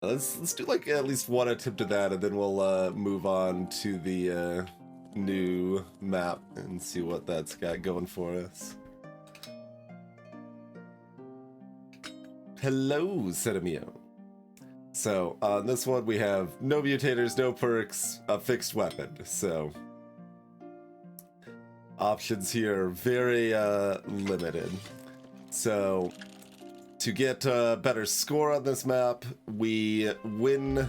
Let's do like at least one attempt at that, and then we'll move on to the new map and see what that's got going for us. Hello, Setamio. So on this one we have no mutators, no perks, a fixed weapon. So options here are very limited. So to get a better score on this map, we win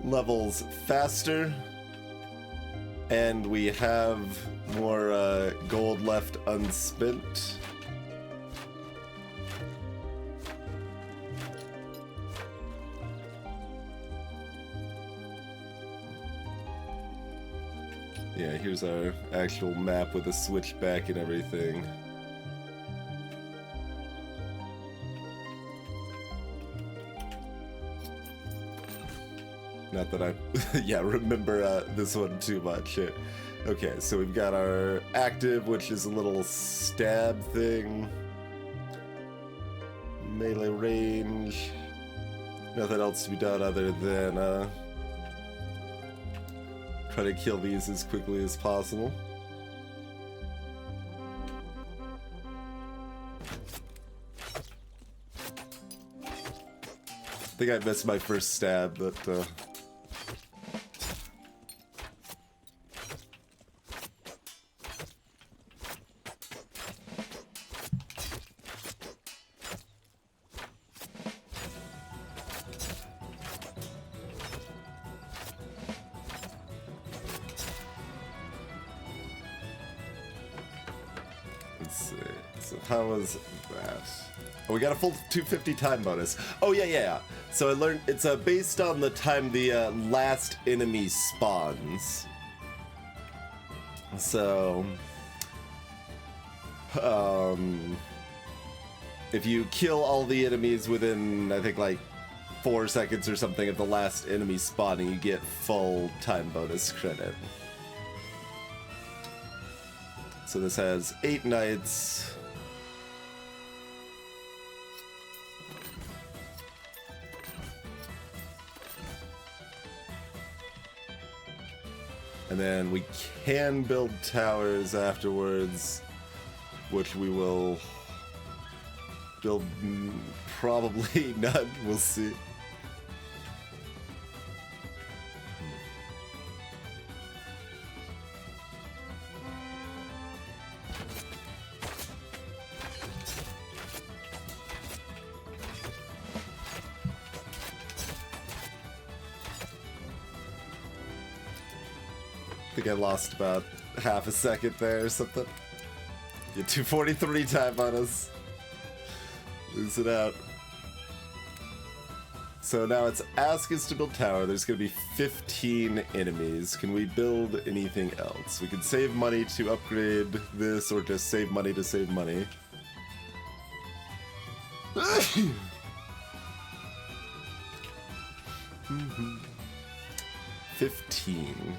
levels faster, and we have more gold left unspent. Yeah, here's our actual map with a switchback and everything. Not that I, yeah, remember this one too much. Okay, so we've got our active, which is a little stab thing. Melee range. Nothing else to be done other than try to kill these as quickly as possible. I think I missed my first stab, but let's see. So how was that? Oh, we got a full 250 time bonus. Oh yeah. So I learned it's based on the time the last enemy spawns. So if you kill all the enemies within, I think, like 4 seconds or something of the last enemy spawning, you get full time bonus credit. So this has 8 nights. And then we can build towers afterwards, which we will build probably none. We'll see. I think I lost about half a second there or something. Get 243 time on us. Lose it out. So now it's ask us to build tower. There's going to be 15 enemies. Can we build anything else? We can save money to upgrade this, or just save money to save money. 15.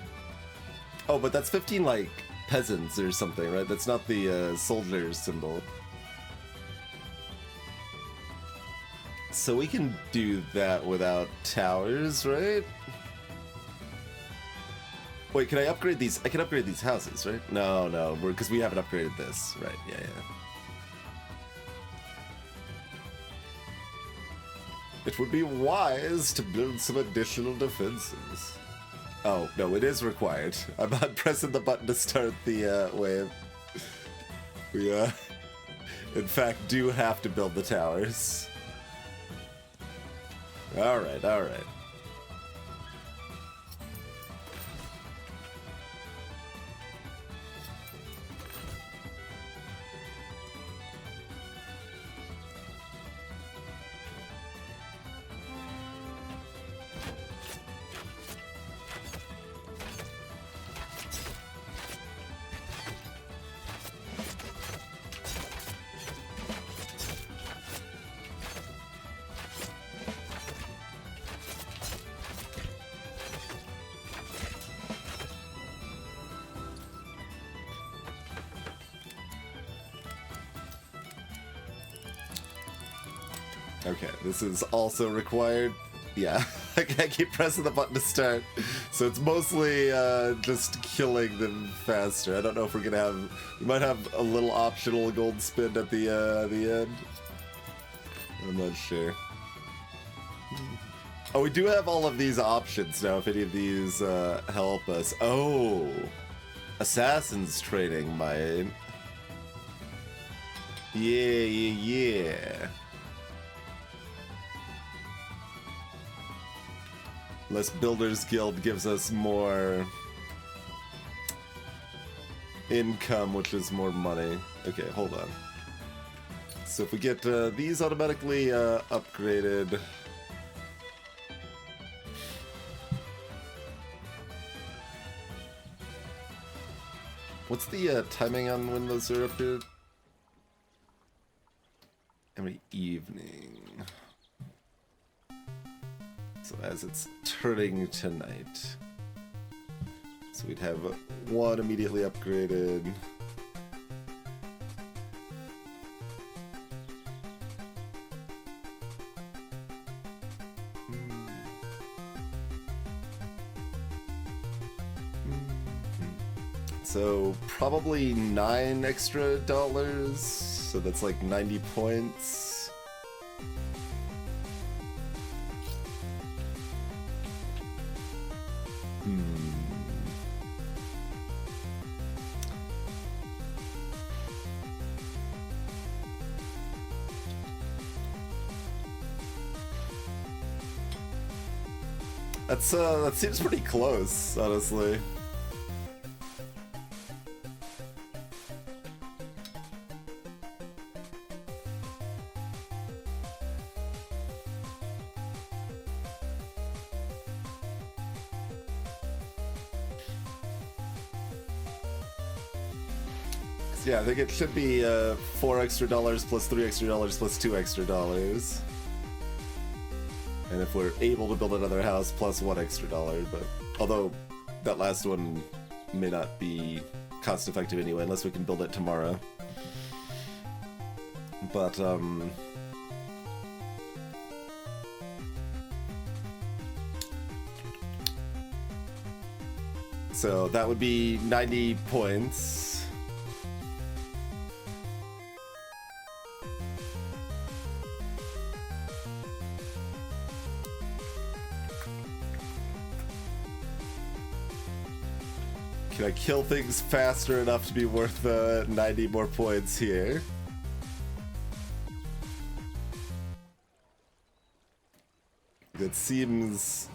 Oh, but that's 15, like, peasants or something, right? That's not the soldier symbol. So we can do that without towers, right? Wait, can I upgrade these? I can upgrade these houses, right? No, because we haven't upgraded this. Right, yeah. It would be wise to build some additional defenses. Oh, no, it is required. I'm not pressing the button to start the wave. We, in fact, do have to build the towers. Alright. Okay, this is also required. Yeah, I can't keep pressing the button to start. So it's mostly just killing them faster. I don't know if we're gonna have... We might have a little optional gold spin at the end. I'm not sure. Oh, we do have all of these options now, if any of these help us. Oh! Assassin's training might. Yeah. Unless Builders Guild gives us more income, which is more money. Okay, hold on. So if we get these automatically upgraded... What's the timing on when those are updated? Every evening. So as it's turning tonight. So we'd have one immediately upgraded. So probably $9 extra. So that's like 90 points. That seems pretty close, honestly. Yeah, I think it should be $4 extra plus $3 extra plus $2 extra. And if we're able to build another house, plus $1 extra. But although that last one may not be cost effective anyway, unless we can build it tomorrow. But so that would be 90 points. Can I kill things faster enough to be worth 90 more points here? That seems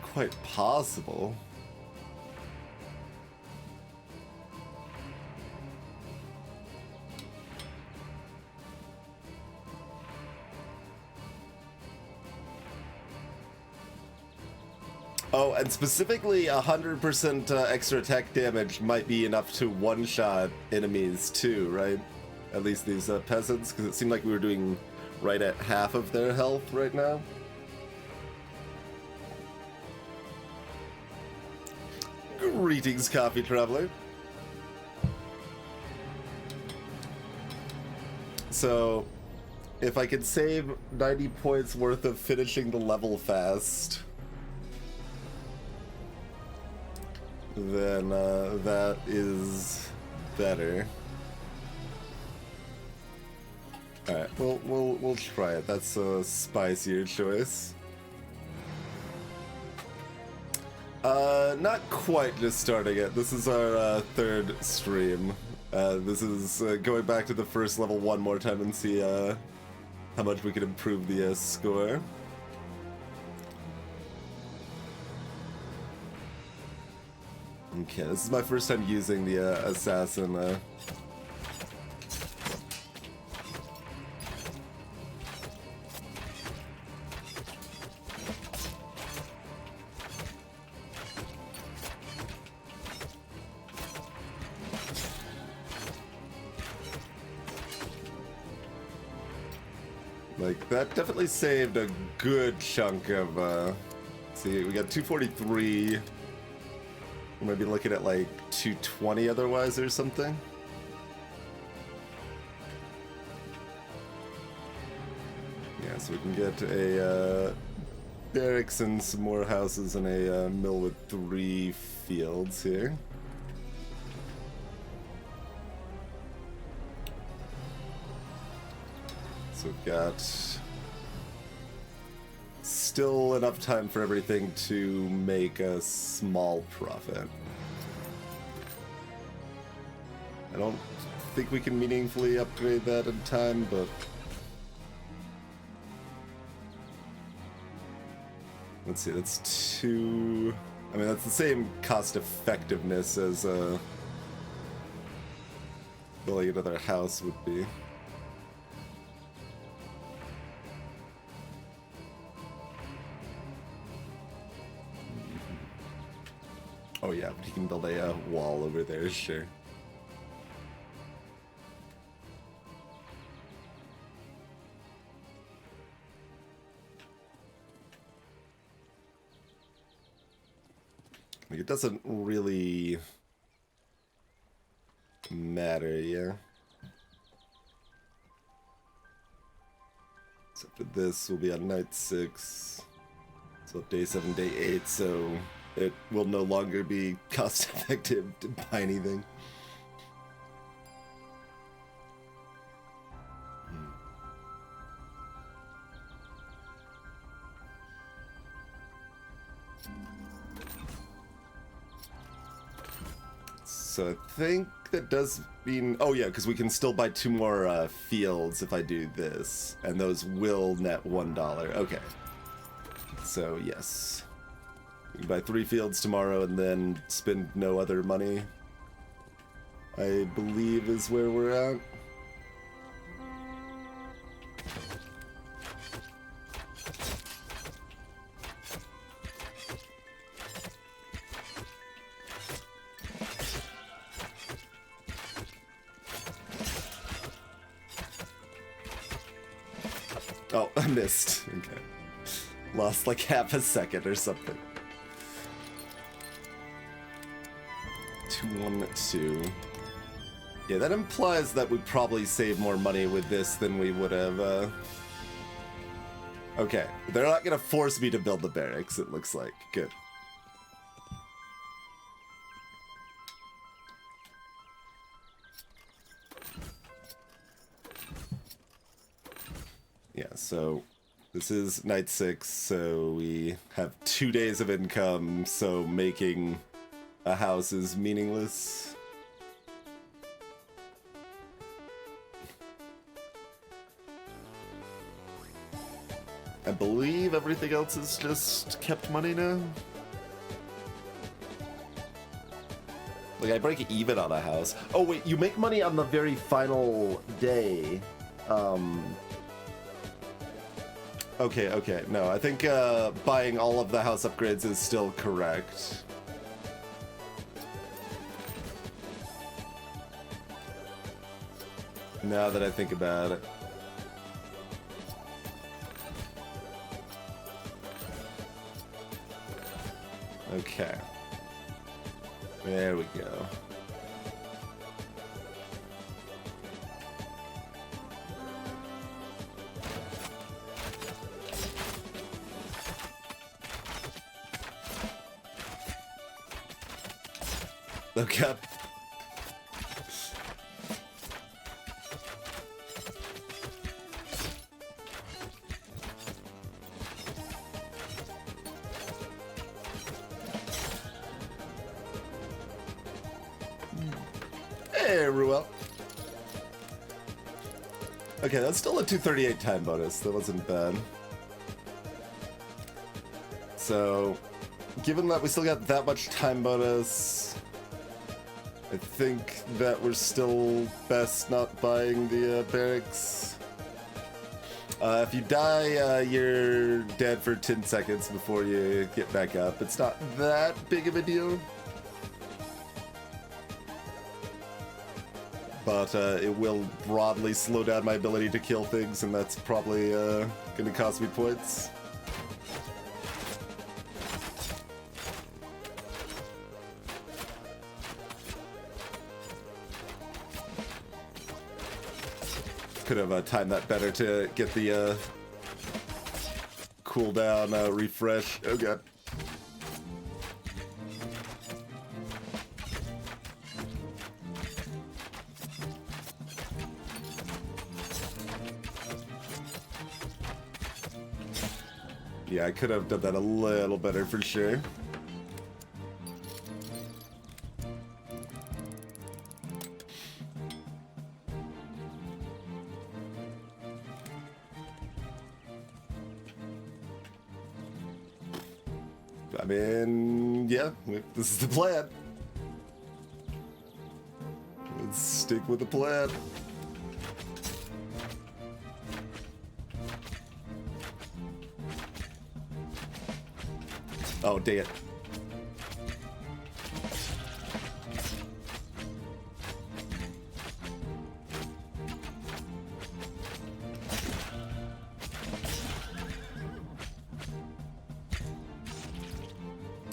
quite possible. Oh, and specifically 100% extra attack damage might be enough to one-shot enemies too, right? At least these peasants, because it seemed like we were doing right at half of their health right now. Greetings, Coffee Traveler. So, if I could save 90 points worth of finishing the level fast, then that is better. All right, we'll try it. That's a spicier choice. Not quite just starting it. This is our third stream. This is going back to the first level one more time and see how much we can improve the score. Okay, this is my first time using the assassin. Like, that definitely saved a good chunk of, see, we got 243. We might be looking at like 220 otherwise or something. Yeah, Yeah, so we can get a barracks and some more houses and a mill with 3 fields here. So we've got still enough time for everything to make a small profit. I don't think we can meaningfully upgrade that in time, but let's see, that's 2. I mean, that's the same cost effectiveness as building another house would be. Oh yeah, but you can build a wall over there, sure. Like, it doesn't really matter, yeah. Except for this will be on night 6. So day 7, day 8, so it will no longer be cost effective to buy anything. So I think that does mean... Oh yeah, because we can still buy 2 more fields if I do this. And those will net $1. Okay. So yes. We can buy 3 fields tomorrow and then spend no other money. I believe is where we're at. Oh, I missed. Okay. Lost like half a second or something. 212. Yeah, that implies that we probably save more money with this than we would have. Okay, they're not gonna force me to build the barracks, it looks like. Good. Yeah, so this is night 6, so we have 2 days of income, so making a house is meaningless. I believe everything else is just kept money now. Like, I break even on a house. Oh wait, you make money on the very final day. Okay, no, I think buying all of the house upgrades is still correct. Now that I think about it. Okay. There we go. Okay. Hey, Ruel. Okay, that's still a 238 time bonus. That wasn't bad. So, given that we still got that much time bonus, I think that we're still best not buying the barracks. If you die, you're dead for 10 seconds before you get back up. It's not that big of a deal. But it will broadly slow down my ability to kill things, and that's probably gonna cost me points. Could have timed that better to get the cooldown refresh. Oh god. Yeah, I could have done that a little better for sure. I mean, yeah, this is the plan. Let's stick with the plan. Oh, dang it.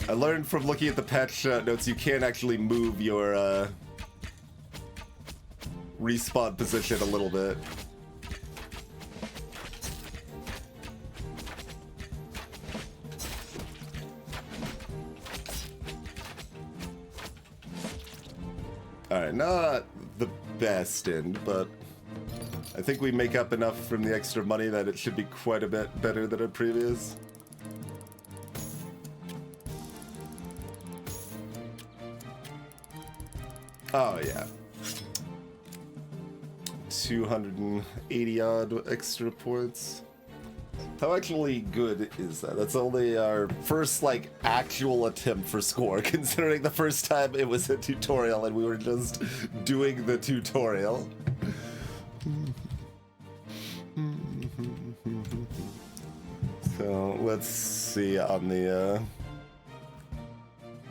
I learned from looking at the patch notes you can't actually move your respawn position a little bit. Alright, not the best end, but I think we make up enough from the extra money that it should be quite a bit better than our previous. Oh, yeah. 280 odd extra points. How actually good is that? That's only our first, like, actual attempt for score, considering the first time it was a tutorial and we were just doing the tutorial. So, let's see on the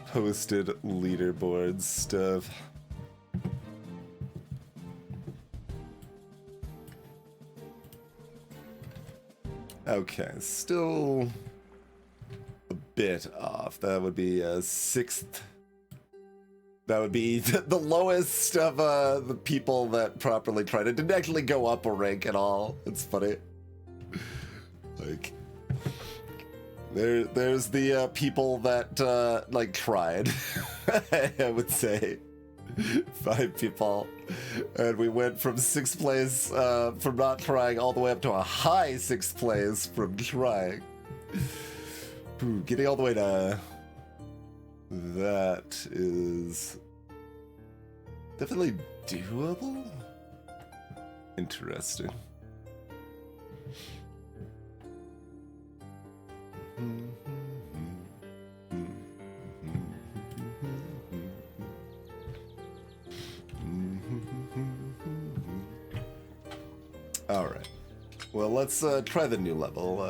posted leaderboard stuff. Okay, still a bit off. That would be a sixth. That would be the lowest of the people that properly tried. It didn't actually go up a rank at all. It's funny. Like, there's the people that like tried. I would say 5 people, and we went from 6th place from not trying all the way up to a high 6th place from trying. Ooh, getting all the way to that is definitely doable. Interesting. Alright, well, let's try the new level.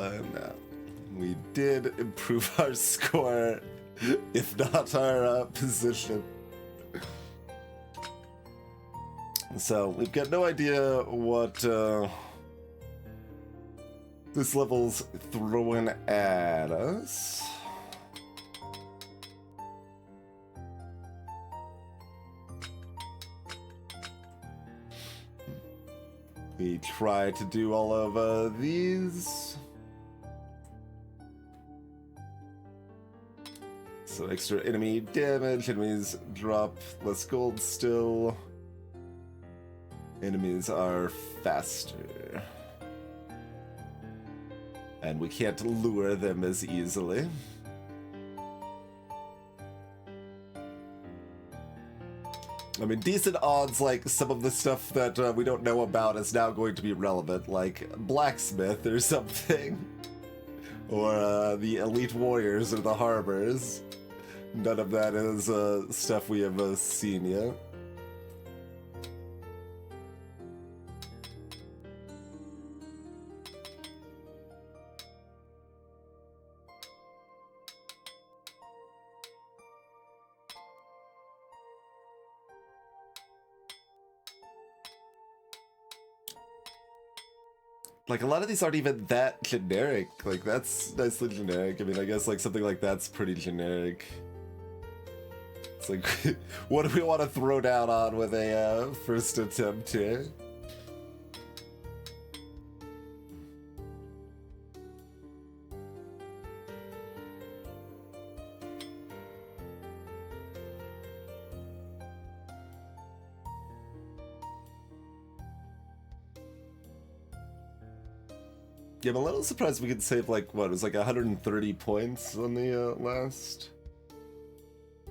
We did improve our score, if not our position. So, we've got no idea what this level's throwing at us. We try to do all of these. So extra enemy damage, enemies drop less gold still. Enemies are faster. And we can't lure them as easily. I mean, decent odds, like, some of the stuff that we don't know about is now going to be relevant, like Blacksmith or something. Or the Elite Warriors or the Harbors. None of that is stuff we have seen yet. Like, a lot of these aren't even that generic. Like, that's nicely generic. I mean, I guess, like, something like that's pretty generic. It's like, what do we want to throw down on with a first attempt here? Yeah, I'm a little surprised we could save, like, what, it was like 130 points on the last?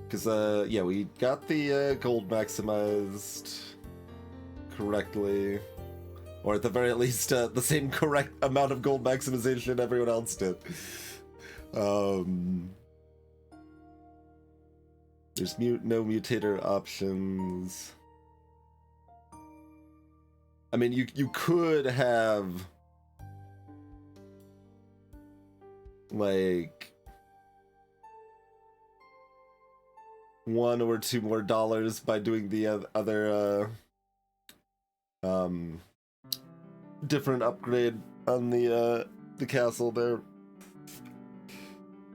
Because, yeah, we got the gold maximized correctly. Or at the very least, the same correct amount of gold maximization everyone else did. There's no mutator options. I mean, you could have... like $1 or $2 more by doing the other different upgrade on the castle there.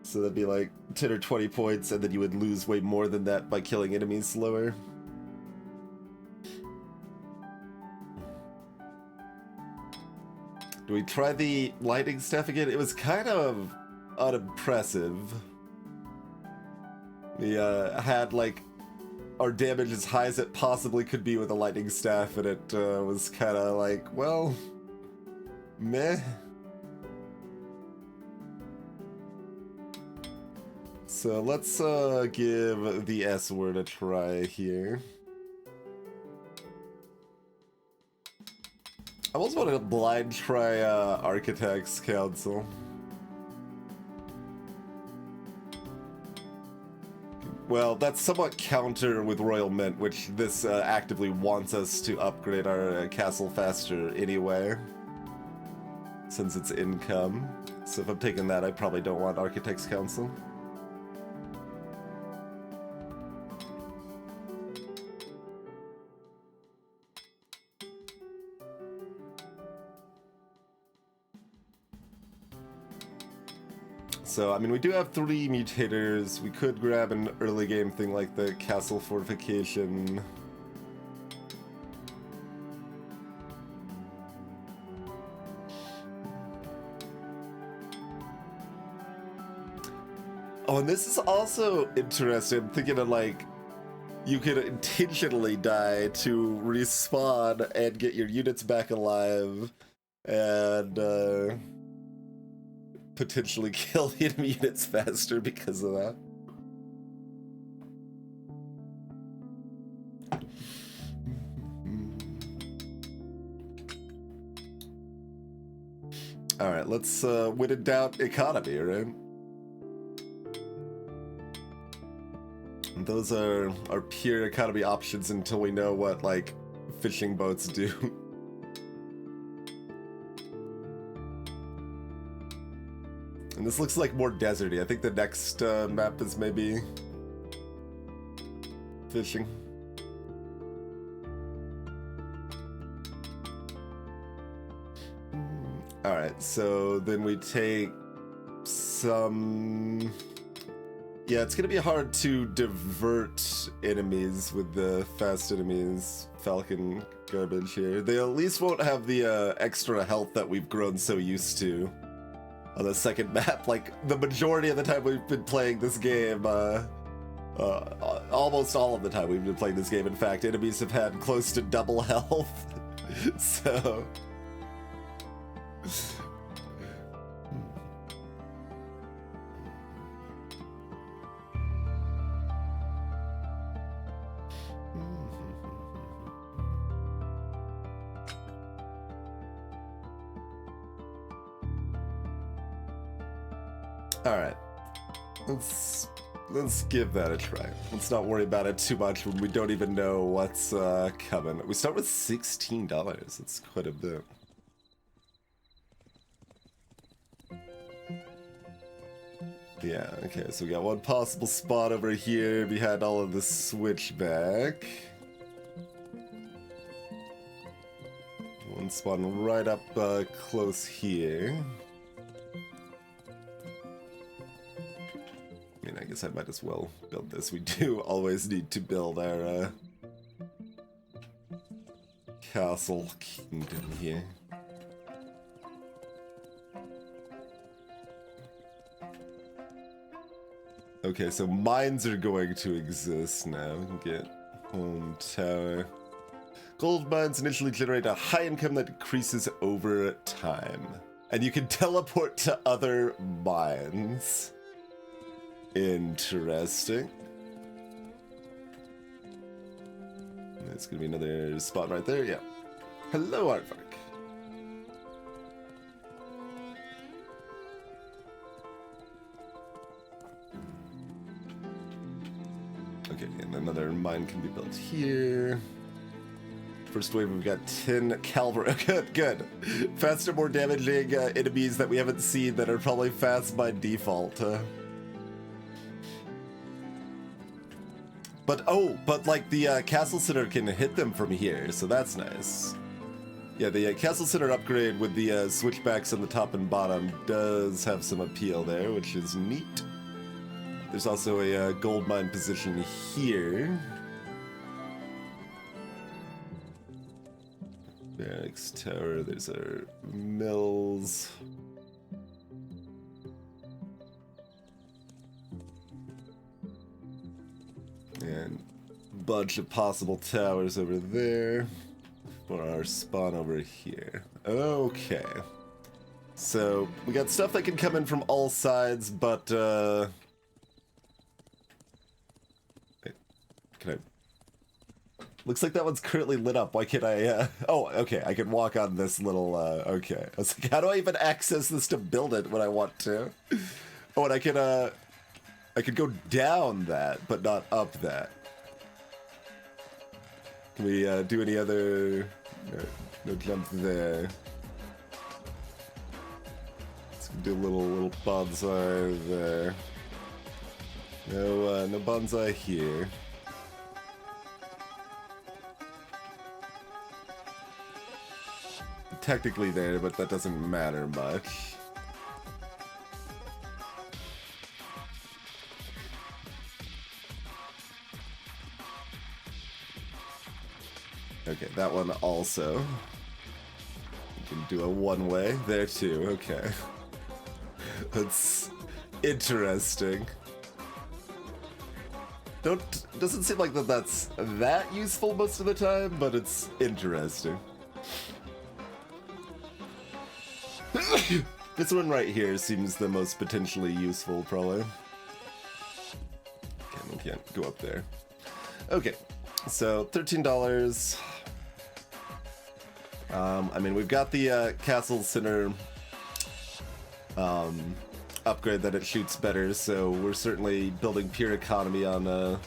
So that'd be like 10 or 20 points, and then you would lose way more than that by killing enemies slower. Do we try the lightning staff again? It was kind of unimpressive. We had like our damage as high as it possibly could be with a lightning staff, and it was kind of like, well, meh. So let's give the S word a try here. I almost want to blind try Architects Council. Well, that's somewhat counter with Royal Mint, which this actively wants us to upgrade our castle faster anyway, since it's income. So if I'm taking that, I probably don't want Architects Council. So, I mean, we do have 3 mutators. We could grab an early game thing like the castle fortification. Oh, and this is also interesting. I'm thinking of, like, you could intentionally die to respawn and get your units back alive and potentially kill the enemy units faster because of that. Alright, let's win in doubt economy, right? And those are our pure economy options until we know what, like, fishing boats do. And this looks like more deserty. I think the next map is maybe fishing. Alright, so then we take some... Yeah, it's gonna be hard to divert enemies with the fast enemies. Falcon garbage here. They at least won't have the extra health that we've grown so used to on the second map. Like, the majority of the time we've been playing this game, almost all of the time we've been playing this game, in fact, enemies have had close to double health. So... Alright, let's give that a try. Let's not worry about it too much when we don't even know what's coming. We start with $16, that's quite a bit. Yeah, okay, so we got one possible spot over here behind all of the switchback. One spot right up close here. I mean, I guess I might as well build this. We do always need to build our castle kingdom here. Okay, so mines are going to exist now. We can get home tower. Gold mines initially generate a high income that decreases over time. And you can teleport to other mines. Interesting. There's gonna be another spot right there, yeah. Hello, Artvark. Okay, and another mine can be built here. First wave, we've got 10 cavalry. Good, good. Faster, more damaging enemies that we haven't seen that are probably fast by default. But like the Castle Center can hit them from here, so that's nice. Yeah, the Castle Center upgrade with the switchbacks on the top and bottom does have some appeal there, which is neat. There's also a gold mine position here. Barracks tower, there's our mills. And a bunch of possible towers over there for our spawn over here. Okay. So, we got stuff that can come in from all sides, but, wait, can I... Looks like that one's currently lit up. Why can't I, Oh, okay, I can walk on this little, okay. I was like, how do I even access this to build it when I want to? Oh, and I could go down that, but not up that. Can we, do any other... No jump there. Let's do a little bonsai there. No bonsai here. Technically there, but that doesn't matter much. Okay, that one also. You can do a one-way there too, okay. That's interesting. Doesn't seem like that's that useful most of the time, but it's interesting. This one right here seems the most potentially useful, probably. Okay, we can't go up there. Okay, so $13. I mean, we've got the Castle Center upgrade that it shoots better, so we're certainly building pure economy on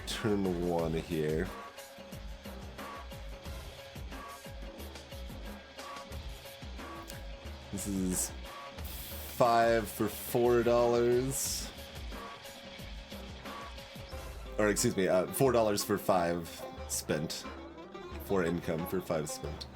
turn 1 here. This is 5 for $4. Or excuse me, $4 for 5 spent. 4 income for 5 spent.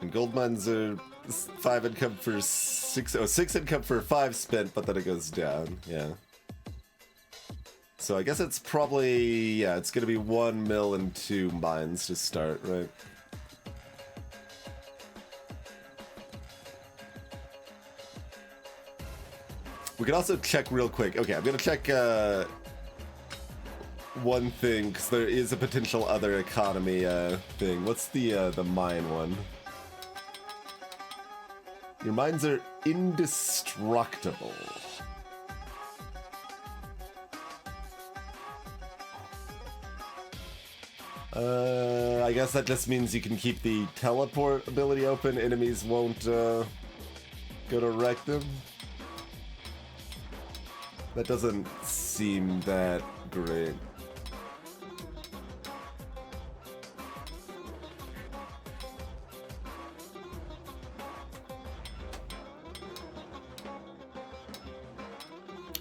And gold mines are 5 income for 6. Oh, 6 income for 5 spent, but then it goes down. Yeah. So I guess it's probably, yeah, it's gonna be 1 mill and 2 mines to start, right? We can also check real quick. Okay, I'm gonna check one thing, because there is a potential other economy thing. What's the mine one? Your mines are indestructible. I guess that just means you can keep the teleport ability open. Enemies won't go to wreck them. That doesn't seem that great.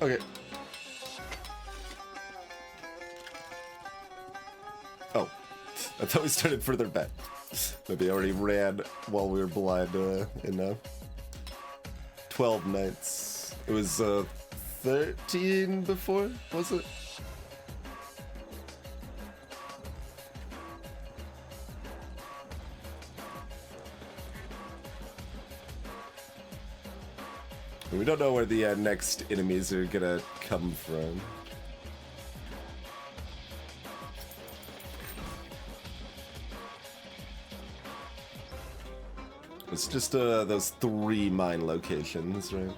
Okay. Oh, I thought we started further back. Maybe I already ran while we were blind in 12 nights. It was 13 before, was it? We don't know where the next enemies are gonna come from. It's just those 3 mine locations, right?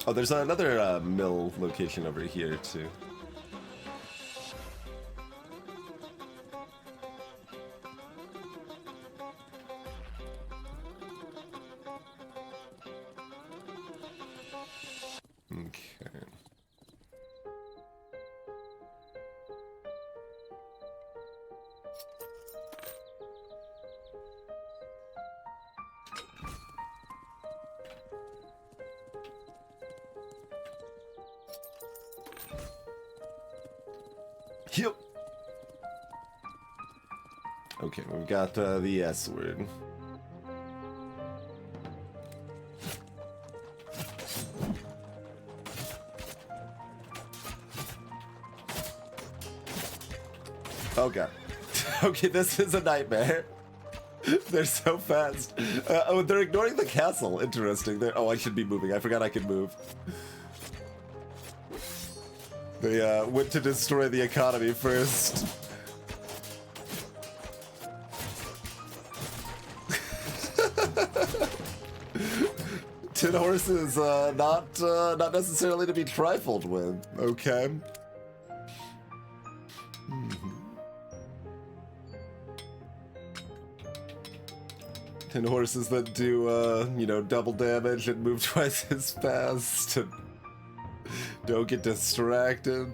Oh, there's another mill location over here, too. Okay. Yep. Okay, we've got the S word. Oh god. Okay, this is a nightmare. They're so fast. Oh, they're ignoring the castle. Interesting. Oh, I should be moving. I forgot I could move. They went to destroy the economy first. Tin horses, not necessarily to be trifled with. Okay. Tin horses that do, you know, double damage and move twice as fast and don't get distracted.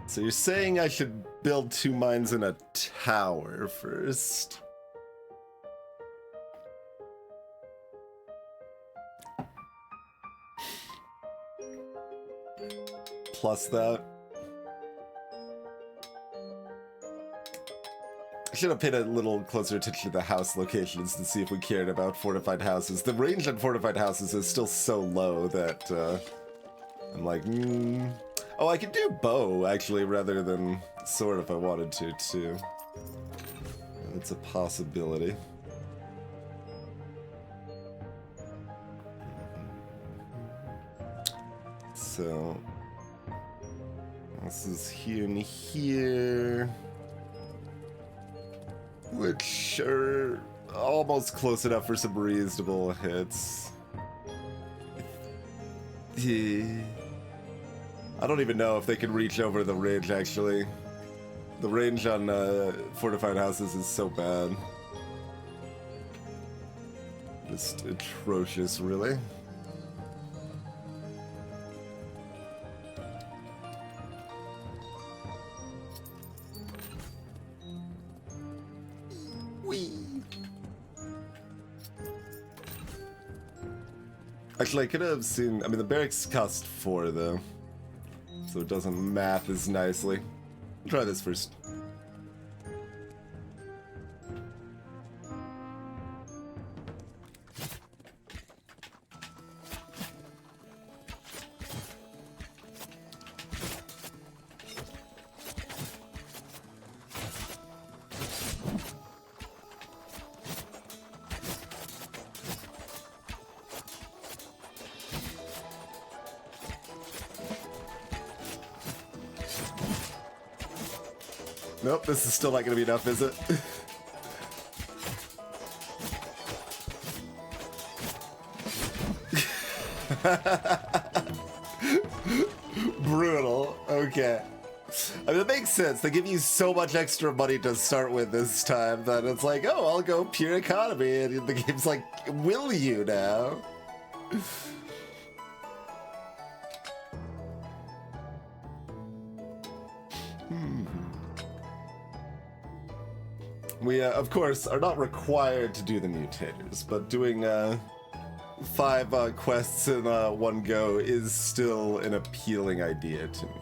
So you're saying I should build 2 mines in a tower first? Plus that. I should have paid a little closer attention to the house locations to see if we cared about fortified houses. The range on fortified houses is still so low that I'm like, Oh, I could do bow, actually, rather than sword if I wanted to, too. That's a possibility. So this is here and here, which are almost close enough for some reasonable hits. I don't even know if they can reach over the ridge, actually. The range on fortified houses is so bad. Just atrocious, really. Actually, I could have seen... I mean, the barracks cost 4, though. So it doesn't math as nicely. I'll try this first. Nope, this is still not going to be enough, is it? Brutal. Okay. I mean, it makes sense. They give you so much extra money to start with this time that it's like, oh, I'll go pure economy. And the game's like, will you now? We, of course, are not required to do the mutators, but doing 5 quests in one go is still an appealing idea to me.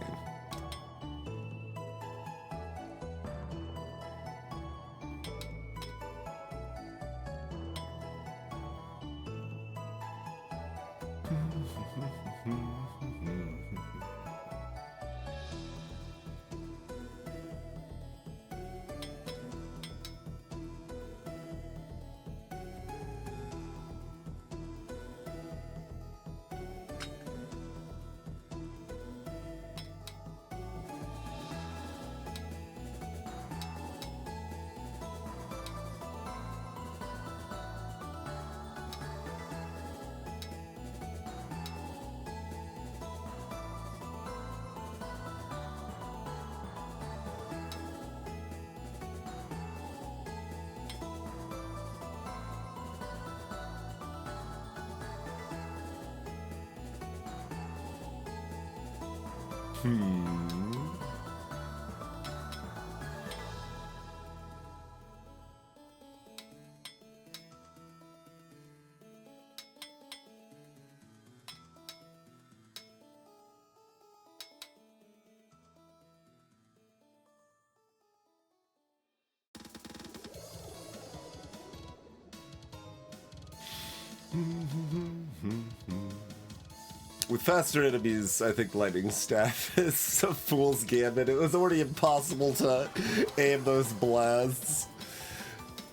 With faster enemies, I think Lightning Staff is a fool's gambit. It was already impossible to aim those blasts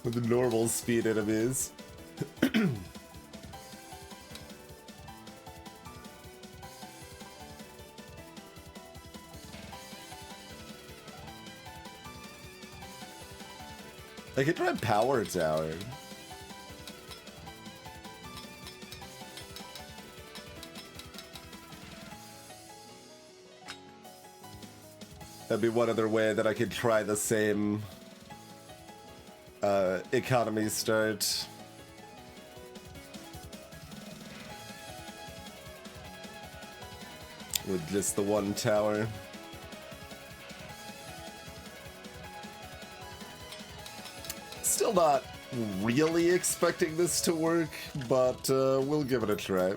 with normal speed enemies. I could try Power Tower. That'd be one other way that I could try the same economy start. With just the one tower. Still not really expecting this to work, but we'll give it a try.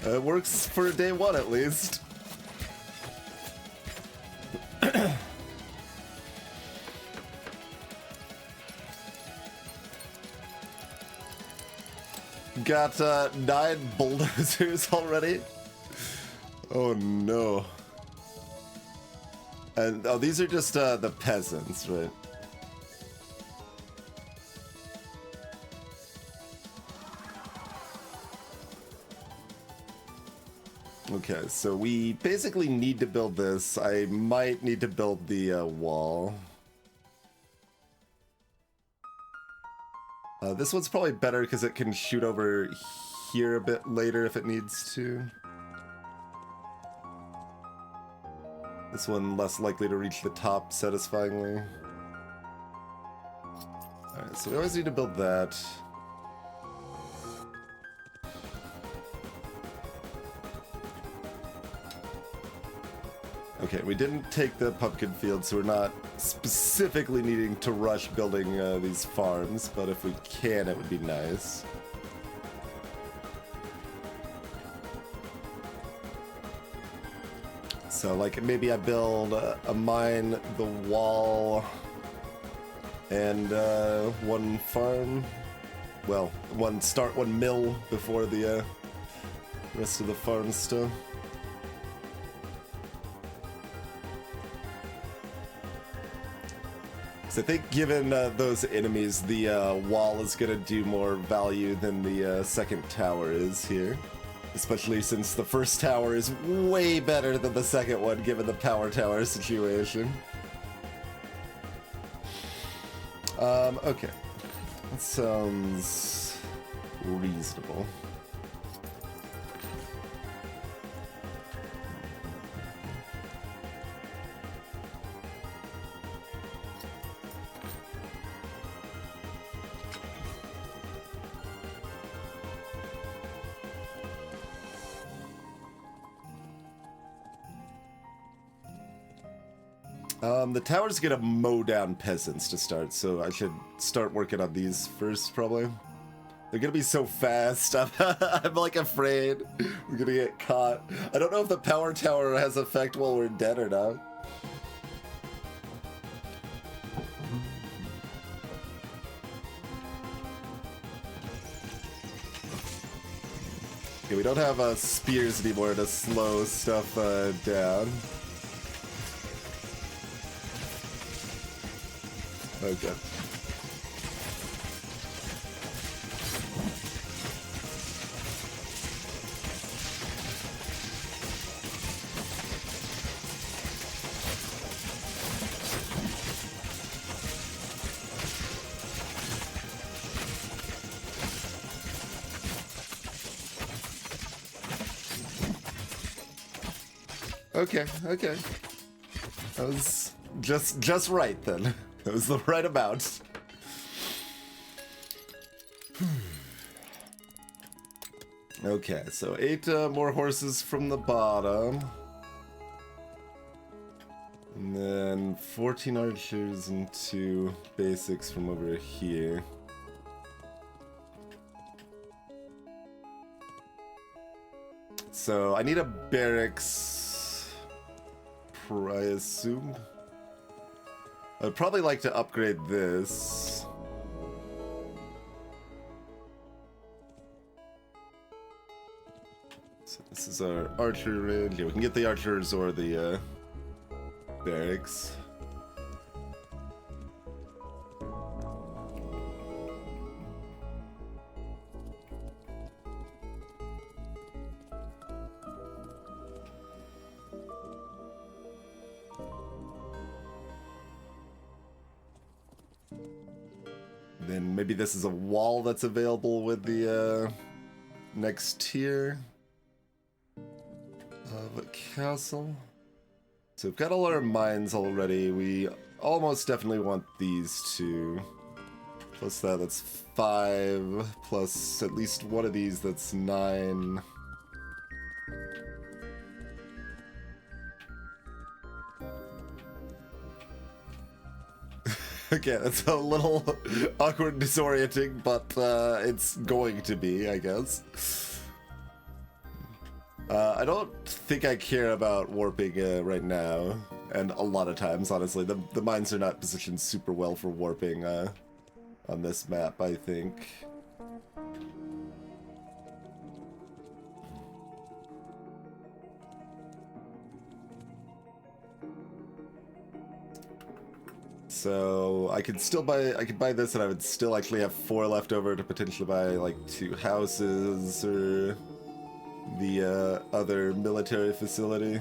It works for day one at least. Got 9 bulldozers already. Oh no. And oh, these are just the peasants, right? Okay, so we basically need to build this. I might need to build the wall. This one's probably better because it can shoot over here a bit later if it needs to. This one less likely to reach the top satisfyingly. Alright, so we always need to build that. Okay, we didn't take the pumpkin field, so we're not specifically needing to rush building these farms, but if we can, it would be nice. So, like, maybe I build a mine, the wall, and one farm. Well, one mill before the rest of the farm stuff. So I think given those enemies, the wall is going to do more value than the second tower is here. Especially since the first tower is way better than the second one, given the power tower situation. Okay. That sounds reasonable. The tower's gonna mow down peasants to start, so I should start working on these first, probably. They're gonna be so fast. I'm like afraid we're gonna get caught. I don't know if the power tower has effect while we're dead or not. Okay, we don't have spears anymore to slow stuff down. Okay. Okay, okay. That was just right then. That was the right amount. Okay, so 8 more horses from the bottom. And then 14 archers and 2 basics from over here. So I need a barracks, I assume. I'd probably like to upgrade this. So this is our archer range. Yeah, we can get the archers or the barracks. Then maybe this is a wall that's available with the next tier of a castle. So we've got all our mines already. We almost definitely want these two. Plus that's 5. Plus at least one of these, that's 9. Okay, that's a little awkward and disorienting, but it's going to be, I guess. I don't think I care about warping right now, and a lot of times, honestly. The mines are not positioned super well for warping on this map, I think. So I could buy this, and I would still actually have 4 left over to potentially buy like 2 houses or the other military facility.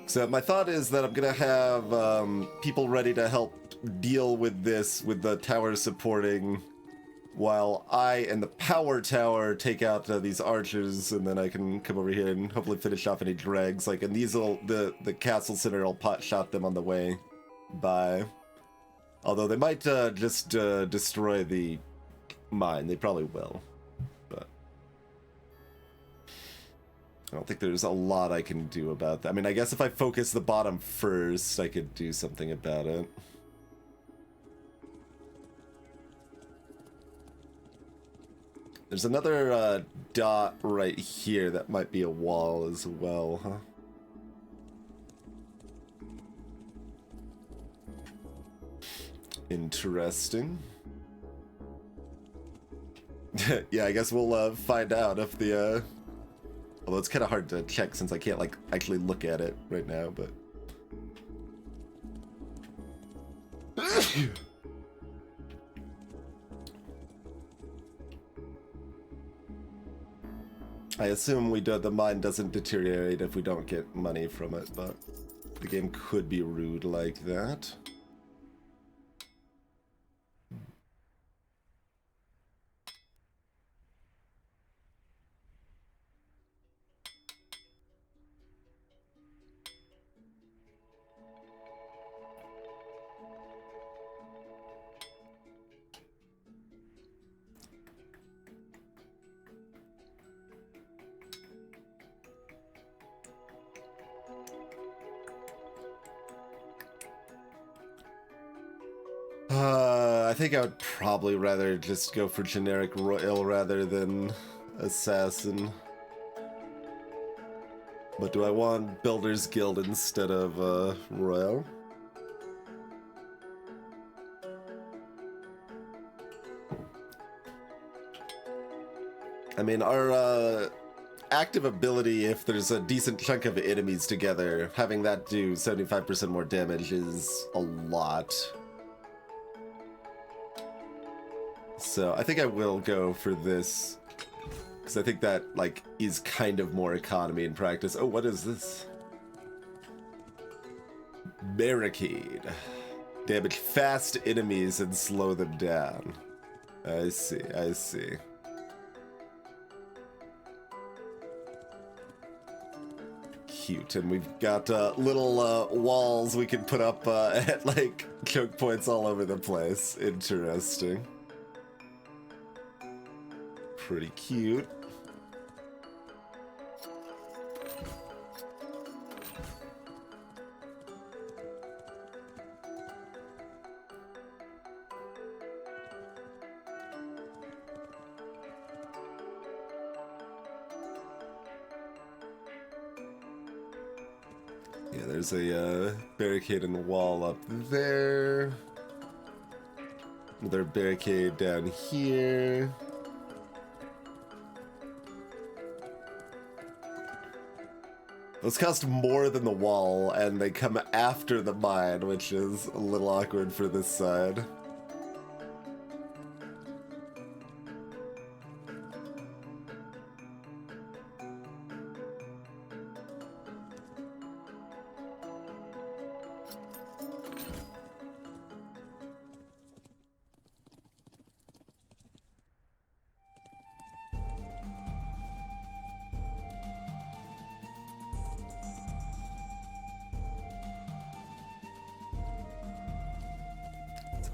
So my thought is that I'm gonna have people ready to help deal with this, with the tower supporting, while I and the power tower take out these archers, and then I can come over here and hopefully finish off any dregs. Like, and these will, the castle center will pot shot them on the way by. Although they might just destroy the mine. They probably will. But I don't think there's a lot I can do about that. I mean, I guess if I focus the bottom first, I could do something about it. There's another dot right here that might be a wall as well, huh? Interesting. Yeah, I guess we'll find out if the although it's kind of hard to check since I can't like actually look at it right now, but I assume the mine doesn't deteriorate if we don't get money from it, but the game could be rude like that. I think I would probably rather just go for generic royal rather than assassin. But do I want Builder's Guild instead of royal? I mean, our active ability, if there's a decent chunk of enemies together, having that do 75% more damage is a lot. So I think I will go for this, because I think that, like, is kind of more economy in practice. Oh, what is this? Barricade. Damage fast enemies and slow them down. I see, I see. Cute, and we've got little walls we can put up at, like, choke points all over the place. Interesting. Pretty cute. Yeah, there's a barricade in the wall up there. Another barricade down here. Those cost more than the wall, and they come after the mine, which is a little awkward for this side.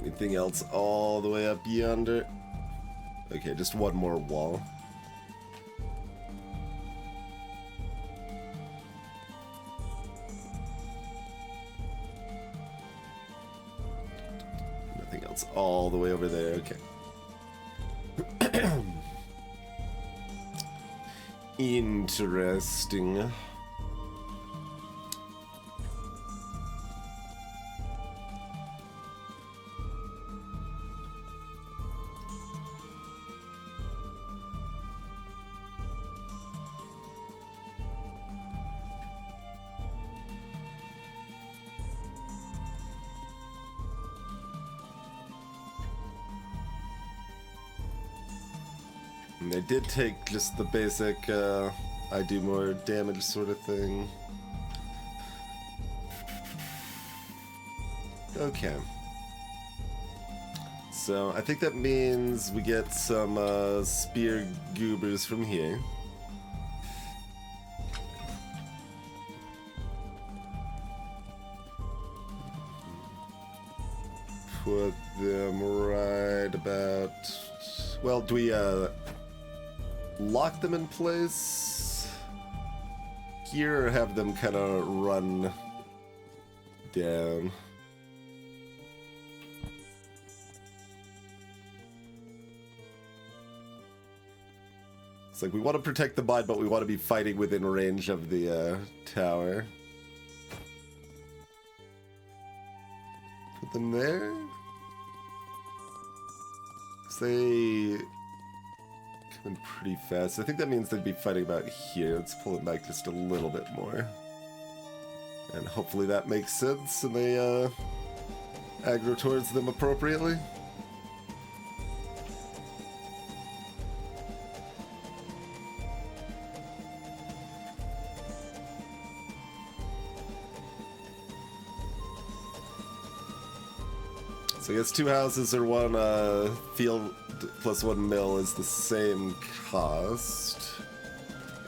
Anything else all the way up yonder? Okay, just one more wall. Nothing else all the way over there, okay. Interesting. And they did take just the basic, I do more damage sort of thing. Okay. So I think that means we get some spear goobers from here. Put them right about... Well, do we lock them in place here or have them kind of run down? It's like we want to protect the mine, but we want to be fighting within range of the tower. Put them there. 'Cause they come in pretty fast. I think that means they'd be fighting about here. Let's pull them back just a little bit more. And hopefully that makes sense and they aggro towards them appropriately. So I guess 2 houses or 1 field plus 1 mill is the same cost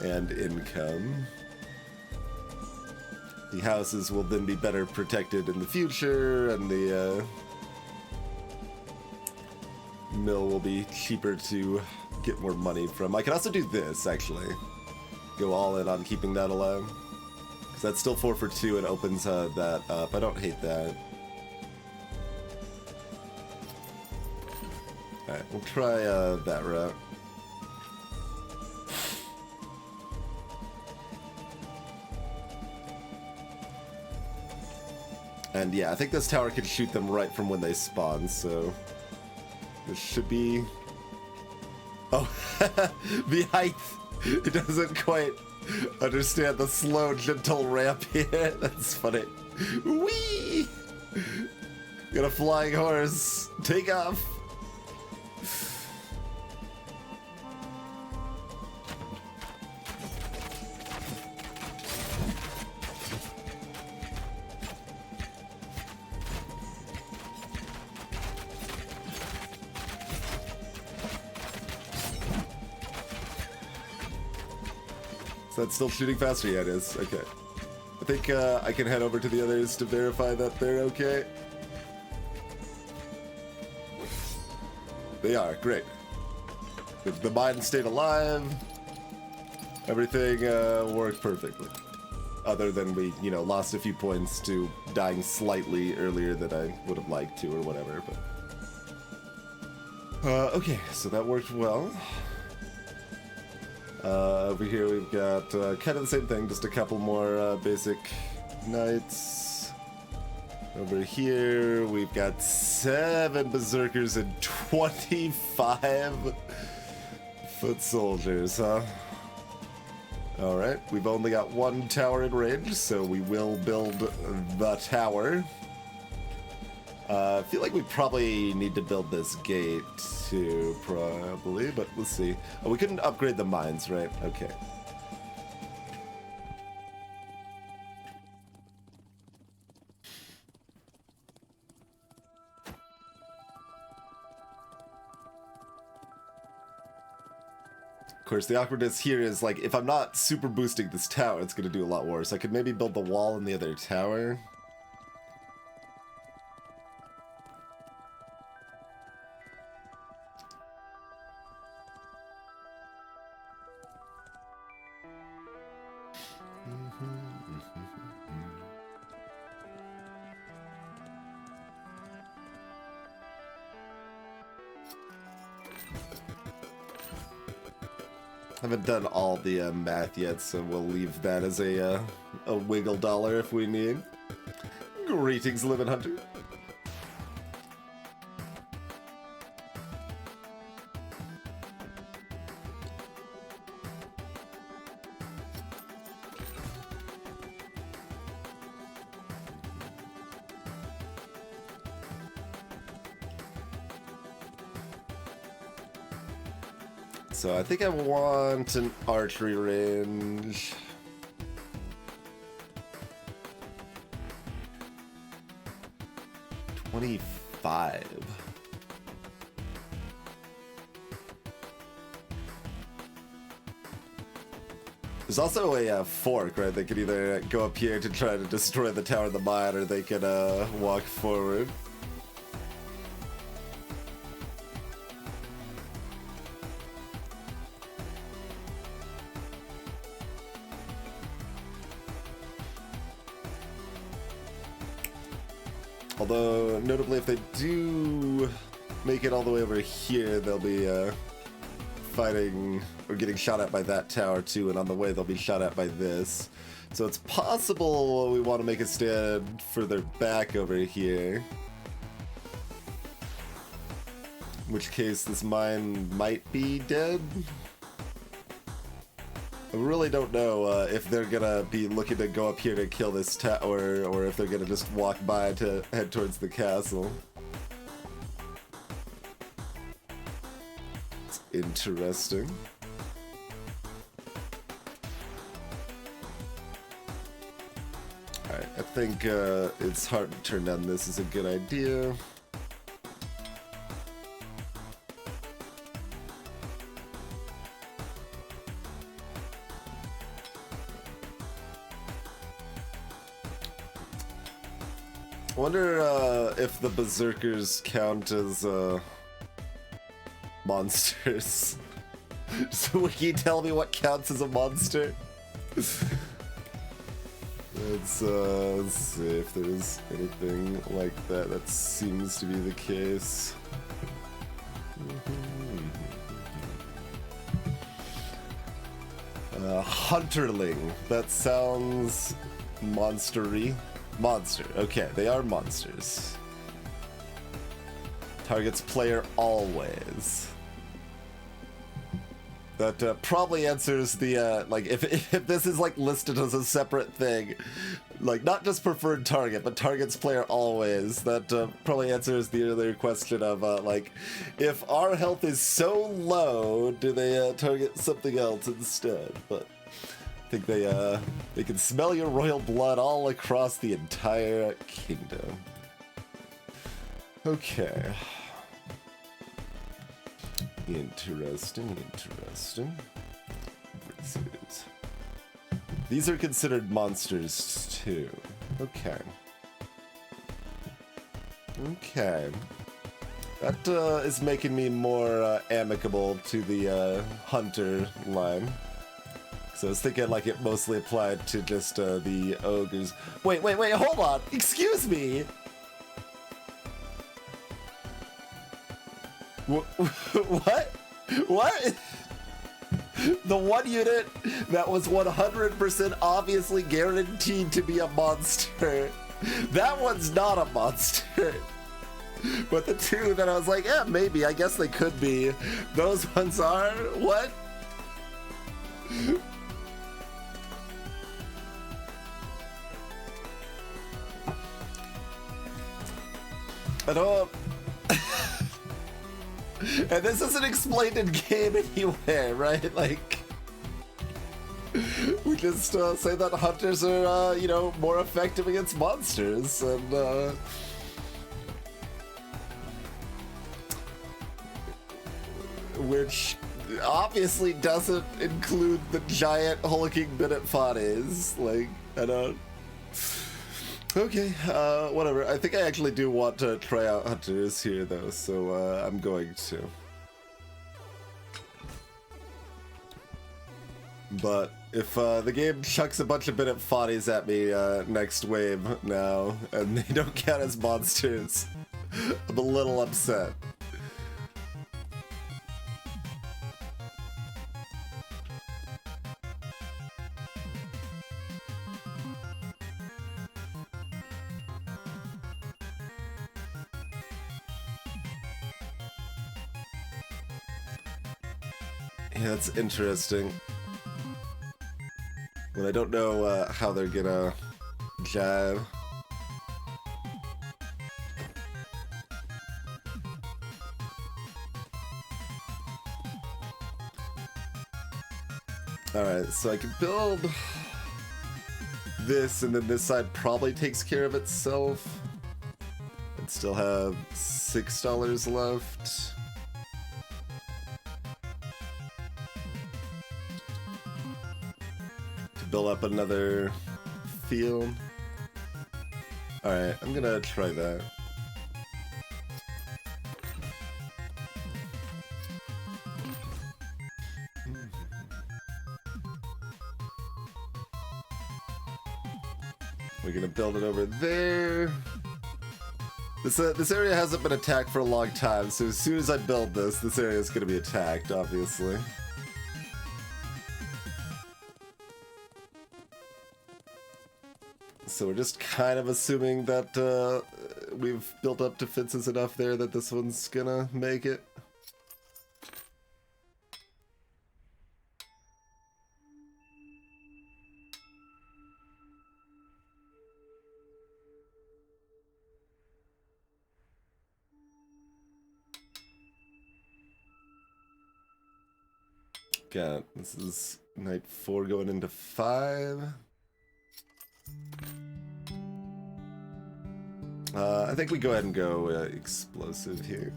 and income. The houses will then be better protected in the future, and the mill will be cheaper to get more money from. I can also do this, actually. Go all in on keeping that alive. Because that's still 4 for 2 and opens that up. I don't hate that. Alright, we'll try that route. And yeah, I think this tower can shoot them right from when they spawn, so this should be... Oh, the height He doesn't quite understand the slow, gentle ramp here. That's funny. Whee! Got a flying horse. Take off. So that's still shooting faster? Yeah, it is. Okay. I think I can head over to the others to verify that they're okay. They are. Great. The mine stayed alive. Everything worked perfectly. Other than we, you know, lost a few points to dying slightly earlier than I would have liked to or whatever, but... okay, so that worked well. Over here we've got kind of the same thing, just a couple more basic knights. Over here we've got 7 berserkers and 25 foot soldiers, huh? Alright, we've only got 1 tower in range, so we will build the tower. I feel like we probably need to build this gate too, probably, but let's see. Oh, we couldn't upgrade the mines, right? Okay. Of course, the awkwardness here is, like, if I'm not super boosting this tower, it's going to do a lot worse. I could maybe build the wall in the other tower. Haven't done all the math yet, so we'll leave that as a wiggle dollar if we need. Greetings, Living Hunter. So I think I want an archery range. $25. There's also a fork, right? They could either go up here to try to destroy the tower of the mine, or they could walk forward. Although, notably, if they do make it all the way over here, they'll be fighting or getting shot at by that tower too, and on the way they'll be shot at by this. So it's possible we want to make a stand further back over here. In which case this mine might be dead. I really don't know if they're gonna be looking to go up here to kill this tower, or if they're gonna just walk by to head towards the castle. It's interesting. Alright, I think it's hard to turn down this is a good idea. I wonder if the berserkers count as monsters. So will you tell me what counts as a monster? Let's see if there's anything like that. That seems to be the case. Hunterling. That sounds monstery. Monster. Okay, they are monsters. Targets player always. That probably answers the, like, if this is, like, listed as a separate thing, like, not just preferred target, but targets player always, that probably answers the earlier question of, like, if our health is so low, do they target something else instead? But I think they can smell your royal blood all across the entire kingdom. Okay. Interesting. These are considered monsters too. Okay. That is making me more amicable to the hunter line. So I was thinking like it mostly applied to just the ogres. Wait, hold on! Excuse me! What? What? The one unit that was 100% obviously guaranteed to be a monster. That one's not a monster. But the two that I was like, yeah, maybe, I guess they could be. Those ones are, what? I don't... And this isn't explained in game anywhere, right? Like, we just say that hunters are, you know, more effective against monsters, and which obviously doesn't include the giant hulking minute bodies. Like, I don't. Okay, whatever. I think I actually do want to try out hunters here, though, so I'm going to. But if the game chucks a bunch of minute bodies at me next wave now, and they don't count as monsters, I'm a little upset. Yeah, that's interesting. But I don't know how they're gonna jive. Alright, so I can build this, and then this side probably takes care of itself. I'd still have $6 left. Build up another field. Alright, I'm gonna try that. We're gonna build it over there. This area hasn't been attacked for a long time, so as soon as I build this area is gonna be attacked, obviously. So we're just kind of assuming that we've built up defenses enough there that this one's gonna make it. Got it. This is night 4 going into 5. I think we go ahead and go explosive here.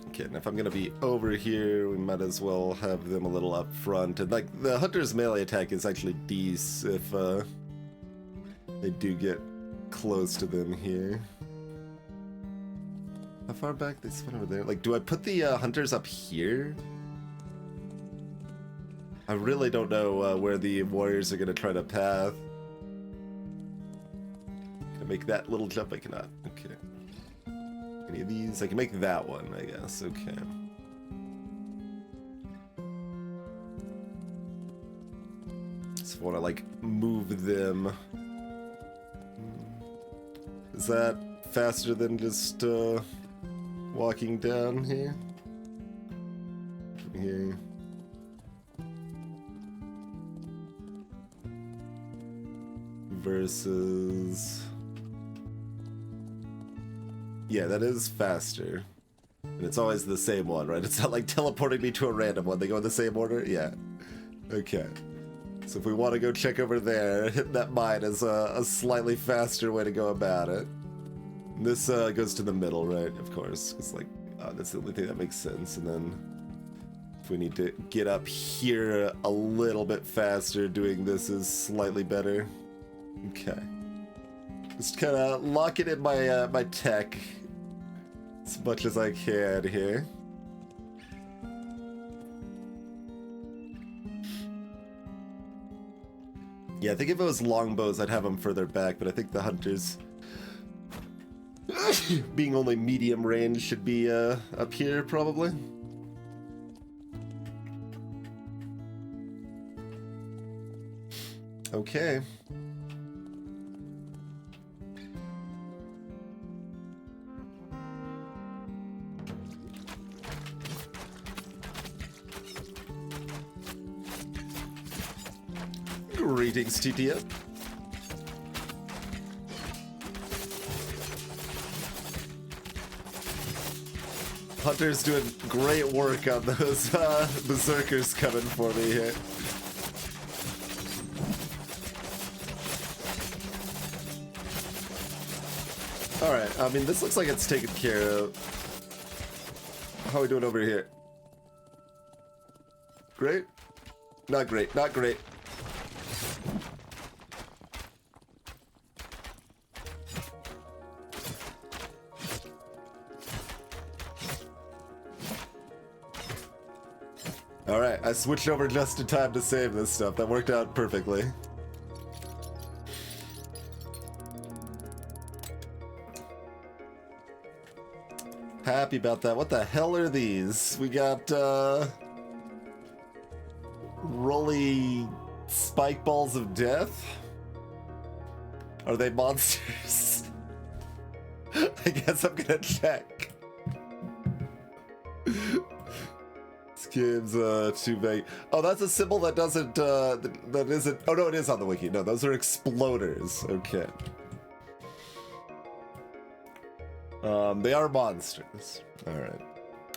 Okay, and if I'm gonna be over here, we might as well have them a little up front. And like the hunter's melee attack is actually decent if they do get close to them here. How far back they spin over there? Like, do I put the hunters up here? I really don't know where the warriors are gonna try to path. Can I make that little jump? I cannot. Okay. Any of these? I can make that one, I guess. Okay. So if I want to, like, move them... Is that faster than just, walking down here? From here. Versus... Yeah, that is faster. And it's always the same one, right? It's not like teleporting me to a random one. They go in the same order? Yeah. Okay. So if we want to go check over there, hitting that mine is a slightly faster way to go about it. And this goes to the middle, right? Of course. It's like, that's the only thing that makes sense. And then if we need to get up here a little bit faster, doing this is slightly better. Okay. Just kind of lock it in my my tech as much as I can here. Yeah, I think if it was longbows, I'd have them further back, but I think the hunters, being only medium range, should be up here, probably. Okay. Greetings, TTF. Hunter's doing great work on those berserkers coming for me here. Alright, I mean, this looks like it's taken care of. How are we doing over here? Great? Not great, not great. Alright, I switched over just in time to save this stuff. That worked out perfectly. Happy about that. What the hell are these? We got, rolly spike balls of death? Are they monsters? I guess I'm gonna check. This game's too vague. Oh, that's a symbol that doesn't, that isn't... Oh, no, it is on the wiki. No, those are exploders. Okay. They are monsters. Alright.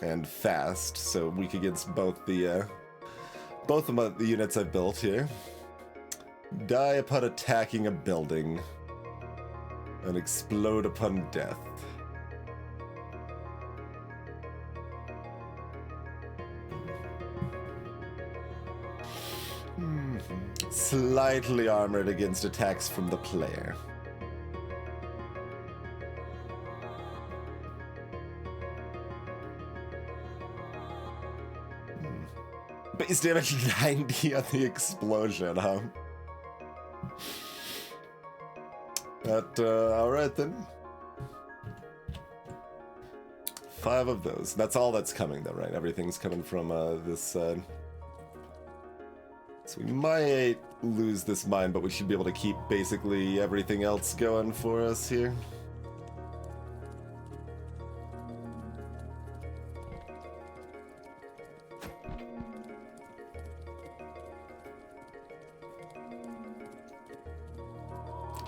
And fast, so weak against both the, both of the units I've built here. Die upon attacking a building. And explode upon death. Slightly armored against attacks from the player. Base damage 90 on the explosion, huh? But, alright then. 5 of those. That's all that's coming though, right? Everything's coming from this side. So we might lose this mine, but we should be able to keep basically everything else going for us here.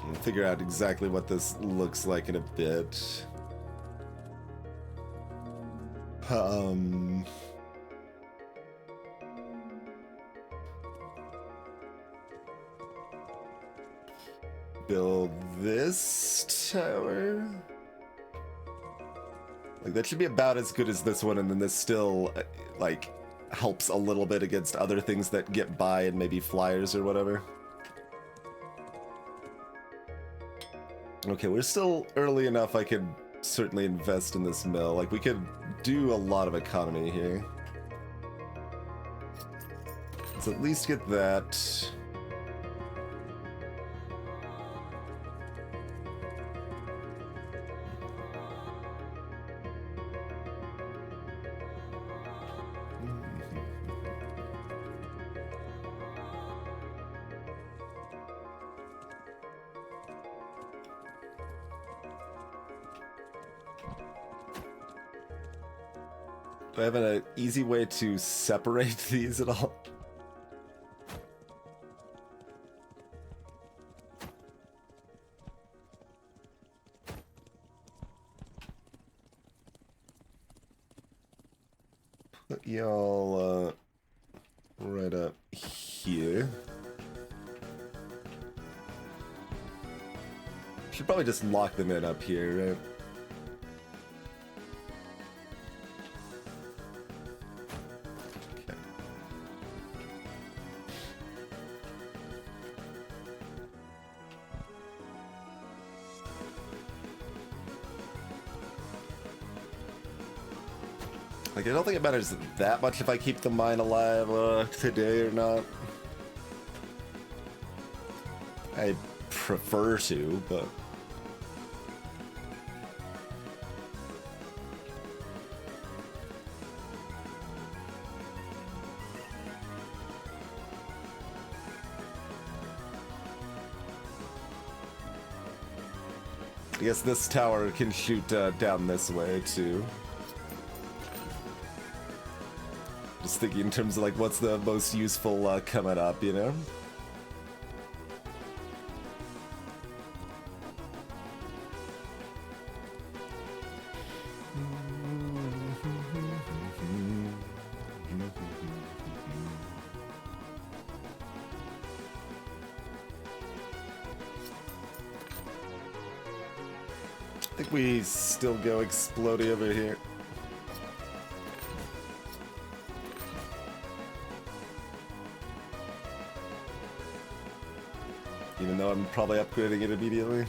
We'll figure out exactly what this looks like in a bit. Build this tower. Like, that should be about as good as this one, and then this still, like, helps a little bit against other things that get by and maybe flyers or whatever. Okay, we're still early enough I could certainly invest in this mill. Like, we could do a lot of economy here. Let's at least get that. Do I have an easy way to separate these at all? Put y'all right up here. Should probably just lock them in up here, right? Okay. Like, I don't think it matters that much if I keep the mine alive today or not. I prefer to, but... I guess this tower can shoot down this way, too. Just thinking in terms of, like, what's the most useful coming up, you know? I think we still go explodey over here. Even though I'm probably upgrading it immediately.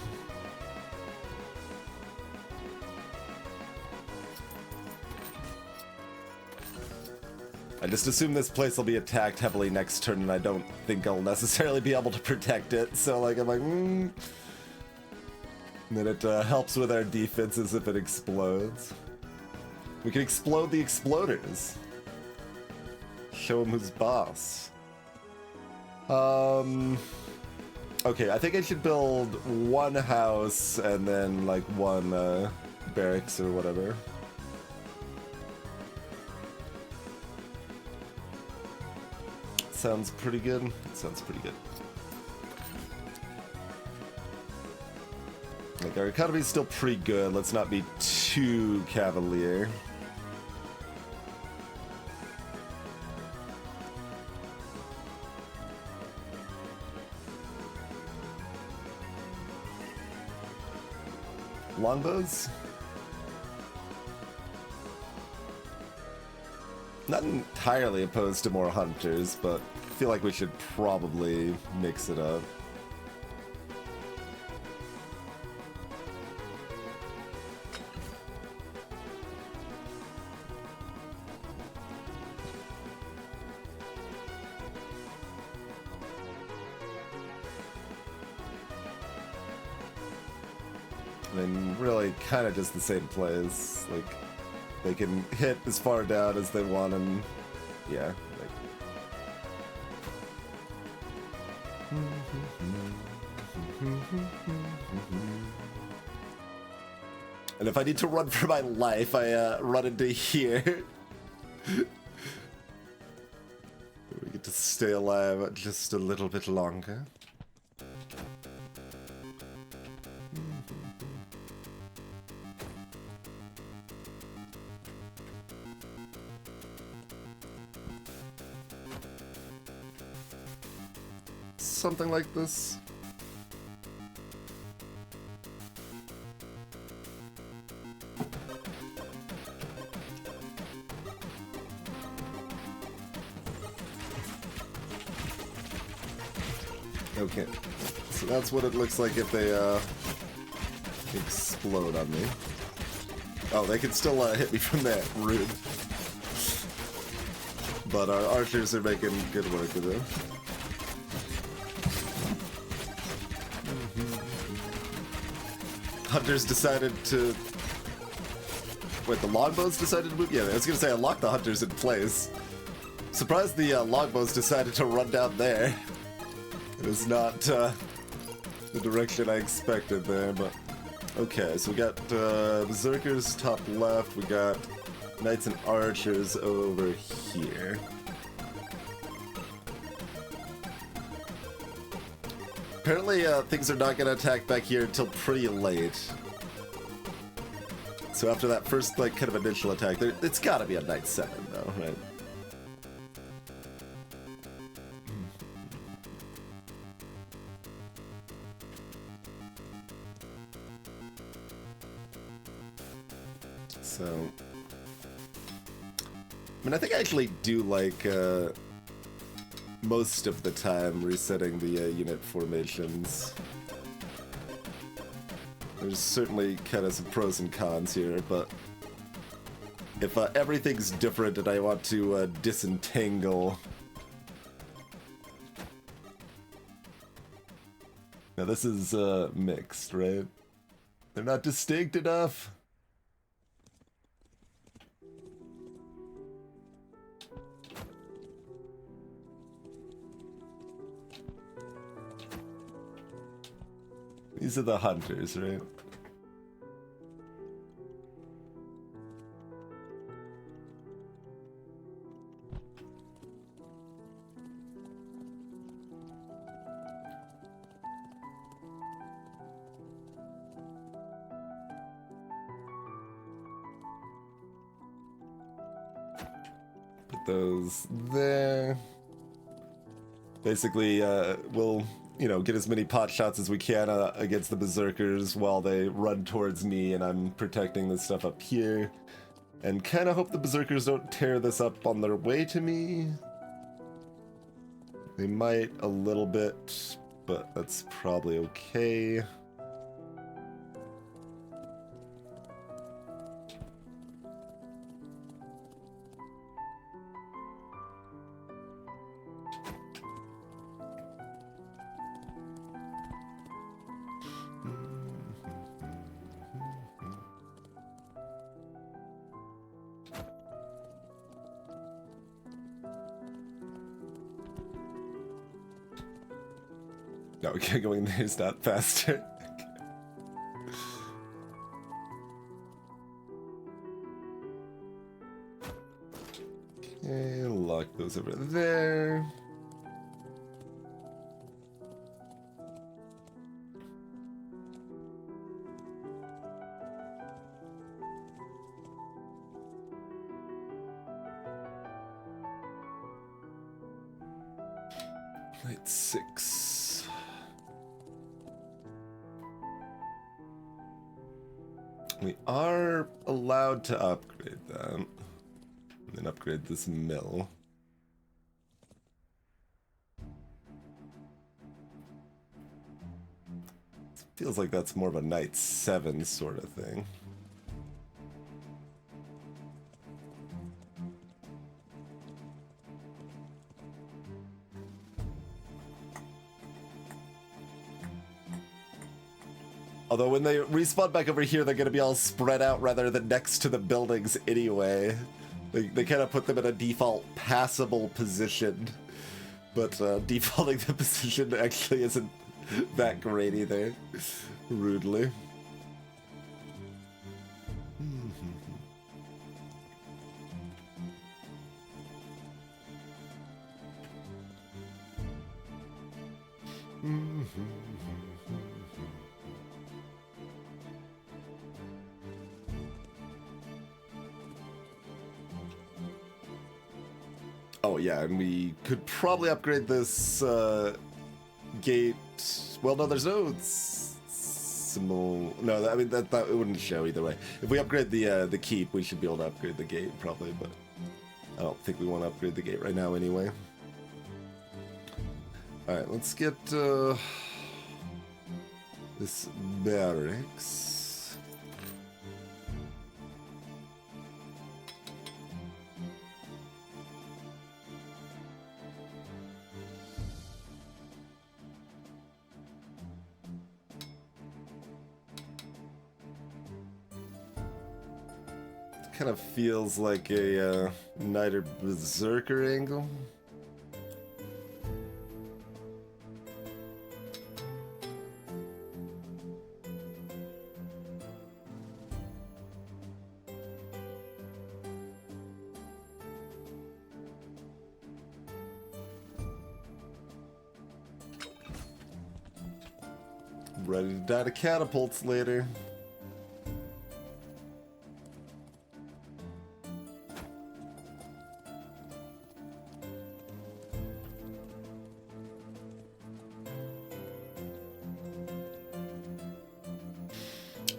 I just assume this place will be attacked heavily next turn, and I don't think I'll necessarily be able to protect it, so like, I'm like, And then it helps with our defenses if it explodes. We can explode the exploders. Show them who's boss. Okay, I think I should build one house and then like one barracks or whatever. Sounds pretty good. Sounds pretty good. Like, our economy's still pretty good. Let's not be too cavalier. Longbows? Not entirely opposed to more hunters, but I feel like we should probably mix it up. I mean, really kind of just the same plays. Like, they can hit as far down as they want, and yeah. Like... And if I need to run for my life, I run into here. We get to stay alive just a little bit longer. Something like this. Okay, so that's what it looks like if they explode on me. Oh, they can still hit me from that. Rude. But our archers are making good work of it. Hunters decided to... Wait, the longbows decided to move? Yeah, I was gonna say I locked the hunters in place. Surprised the longbows decided to run down there. It is not the direction I expected there, but... Okay, so we got Berserkers top left, we got Knights and archers over here. Apparently, things are not going to attack back here until pretty late. So after that first, like, kind of initial attack, it's got to be a Knight 7, though, right? So, I mean, I think I actually do like most of the time resetting the unit formations. There's certainly kind of some pros and cons here, but if everything's different and I want to disentangle... Now this is mixed, right? They're not distinct enough. These are the hunters, right? Put those there. Basically, we'll... you know, get as many pot shots as we can against the berserkers while they run towards me, and I'm protecting this stuff up here. And kind of hope the berserkers don't tear this up on their way to me. They might a little bit, but that's probably okay. No, going there's not faster. Okay, lock those over there. Knight 6. We are allowed to upgrade that. And then upgrade this mill. Feels like that's more of a Knight 7 sort of thing. Although when they respawn back over here, they're going to be all spread out rather than next to the buildings anyway. They kind of put them in a default passable position. But defaulting the position actually isn't that great either. Rudely. Oh yeah, and we could probably upgrade this gate. Well, no, there's no symbol. No, I mean that it wouldn't show either way. If we upgrade the keep, we should be able to upgrade the gate probably, but I don't think we want to upgrade the gate right now anyway. All right, let's get this barracks. Kind of feels like a Knight or Berserker angle. Ready to die to catapults later.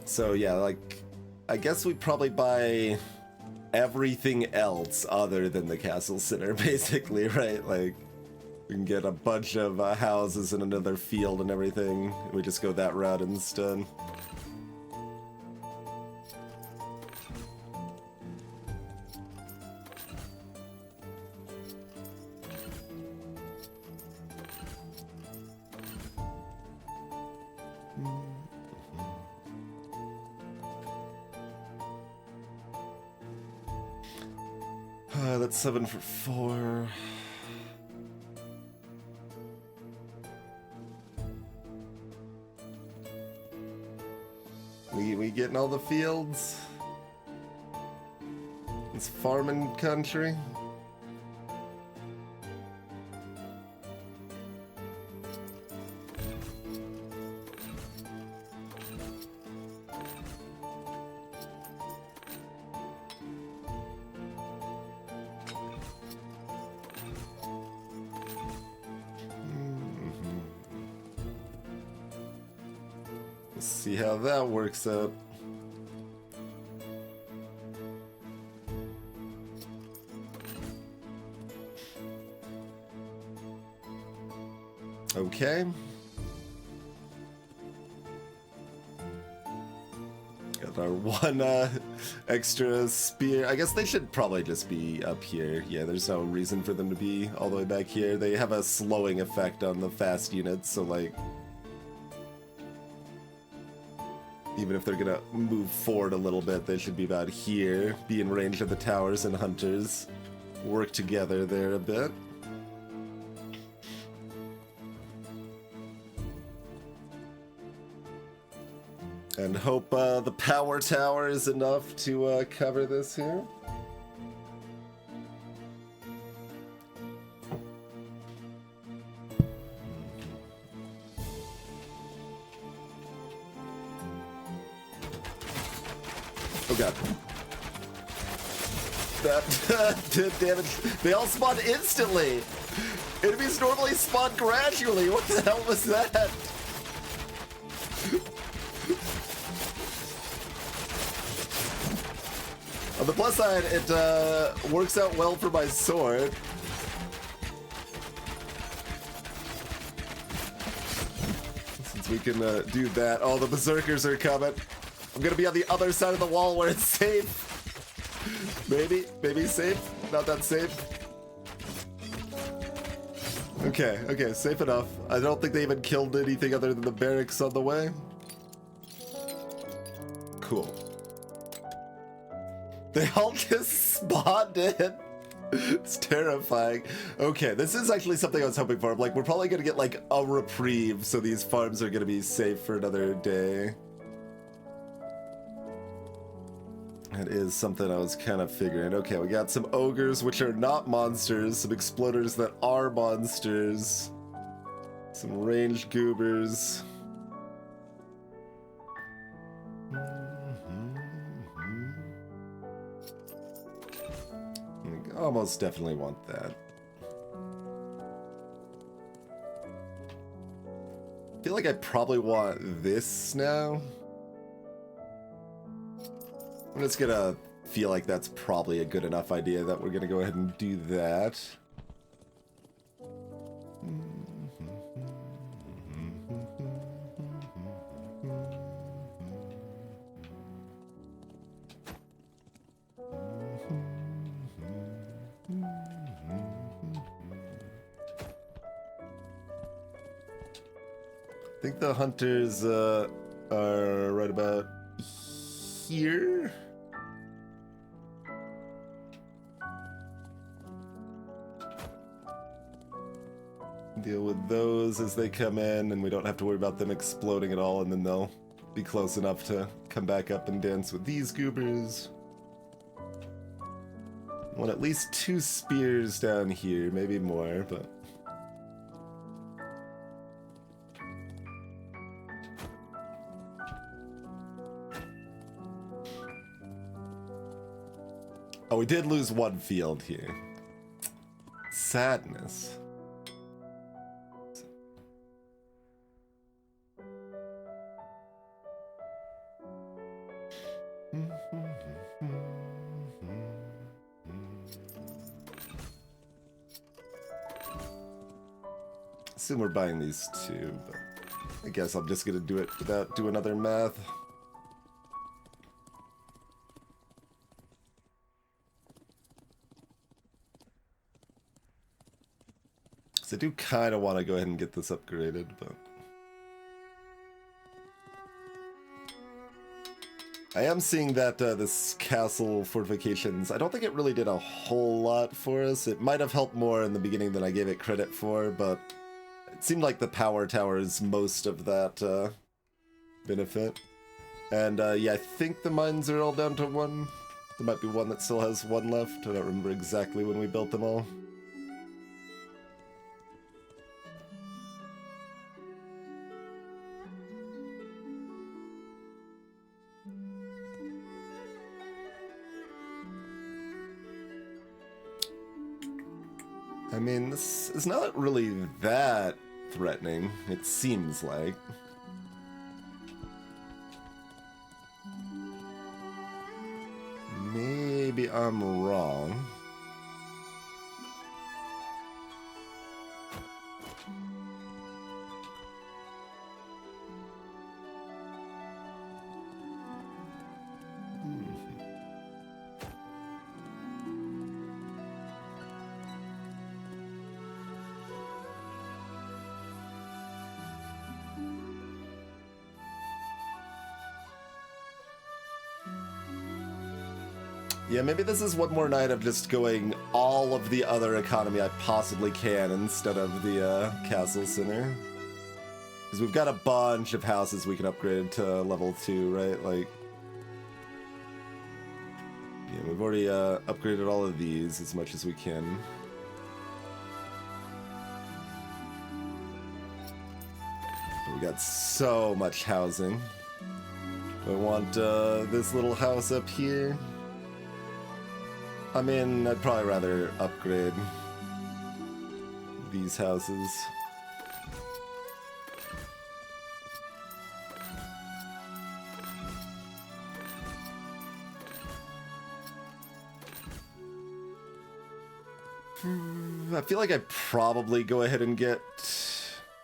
So yeah, like, I guess we probably buy everything else other than the castle center, basically, right? Like, we can get a bunch of houses in another field and everything. We just go that route instead. That's 7 for 4. We getting all the fields? It's farming country. See how that works out. Okay. Got our one extra spear. I guess they should probably just be up here. Yeah, there's no reason for them to be all the way back here. They have a slowing effect on the fast units, so like, even if they're gonna move forward a little bit, they should be about here, be in range of the towers and hunters. Work together there a bit. And hope the power tower is enough to cover this here. Oh god. That did damage. They all spawn instantly! Enemies normally spawn gradually! What the hell was that? On the plus side, it works out well for my sword. Since we can do that. Oh, the berserkers are coming. I'm gonna be on the other side of the wall where it's safe. Maybe safe. Not that safe. Okay, safe enough. I don't think they even killed anything other than the barracks on the way. Cool. They all just spawned in. It's terrifying. Okay, this is actually something I was hoping for. Like, we're probably gonna get like a reprieve, so these farms are gonna be safe for another day. That is something I was kind of figuring. Okay, we got some ogres, which are not monsters, some exploders that are monsters, some ranged goobers. I almost definitely want that. I feel like I probably want this now. I'm just gonna feel like that's probably a good enough idea that we're gonna go ahead and do that. I think the hunters are right about here. Deal with those as they come in, and we don't have to worry about them exploding at all, and then they'll be close enough to come back up and dance with these goobers. I want at least 2 spears down here, maybe more, but... Oh, we did lose one field here. Sadness. Assume we're buying these two, but I guess I'm just gonna do it without doing other math. So I do kind of want to go ahead and get this upgraded, but I am seeing that this castle fortifications, I don't think it really did a whole lot for us. It might have helped more in the beginning than I gave it credit for, but it seemed like the power tower is most of that benefit. And yeah, I think the mines are all down to one. There might be one that still has one left. I don't remember exactly when we built them all. I mean, this is not really that threatening, it seems like. Maybe I'm wrong. Yeah, maybe this is one more night of just going all of the other economy I possibly can instead of the castle center. Because we've got a bunch of houses we can upgrade to level 2, right? Like, yeah, we've already upgraded all of these as much as we can. But we got so much housing. I want this little house up here. I mean, I'd probably rather upgrade these houses. I feel like I'd probably go ahead and get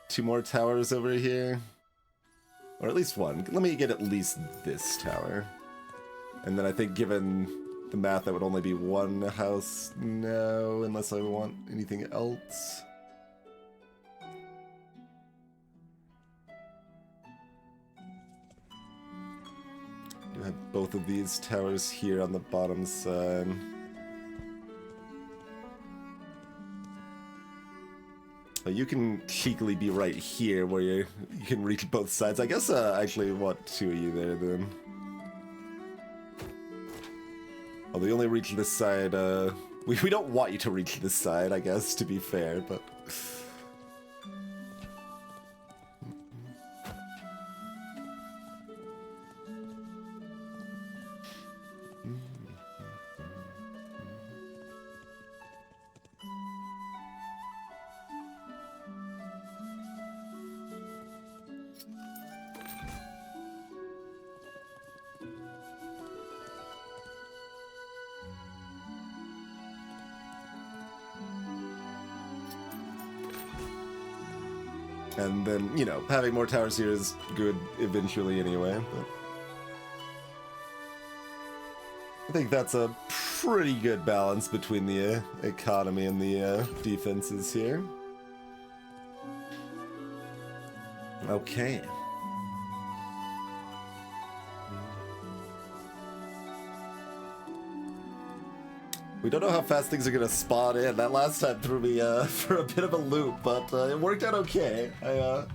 2 more towers over here. Or at least one. Let me get at least this tower. And then I think given the math, that would only be one house now, unless I want anything else. Do have both of these towers here on the bottom side. Oh, you can cheekily be right here where you can reach both sides. I guess I actually want 2 of you there then. Although you only reach this side, we don't want you to reach this side, I guess, to be fair, but... And then, you know, having more towers here is good eventually anyway, but... I think that's a pretty good balance between the economy and the defenses here. Okay. We don't know how fast things are gonna spawn in. That last time threw me for a bit of a loop, but it worked out okay. I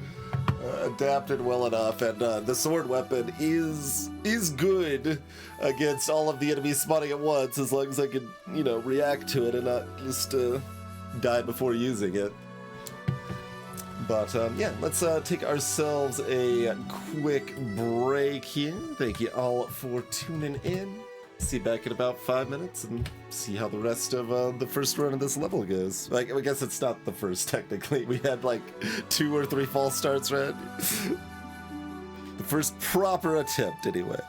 adapted well enough, and the sword weapon is good against all of the enemies spawning at once, as long as I can, you know, react to it and not just die before using it. But yeah, let's take ourselves a quick break here. Thank you all for tuning in. see you back in about 5 minutes and see how the rest of the first run of this level goes. Like, I guess it's not the first, technically. We had like 2 or 3 false starts, right? The first proper attempt, anyway.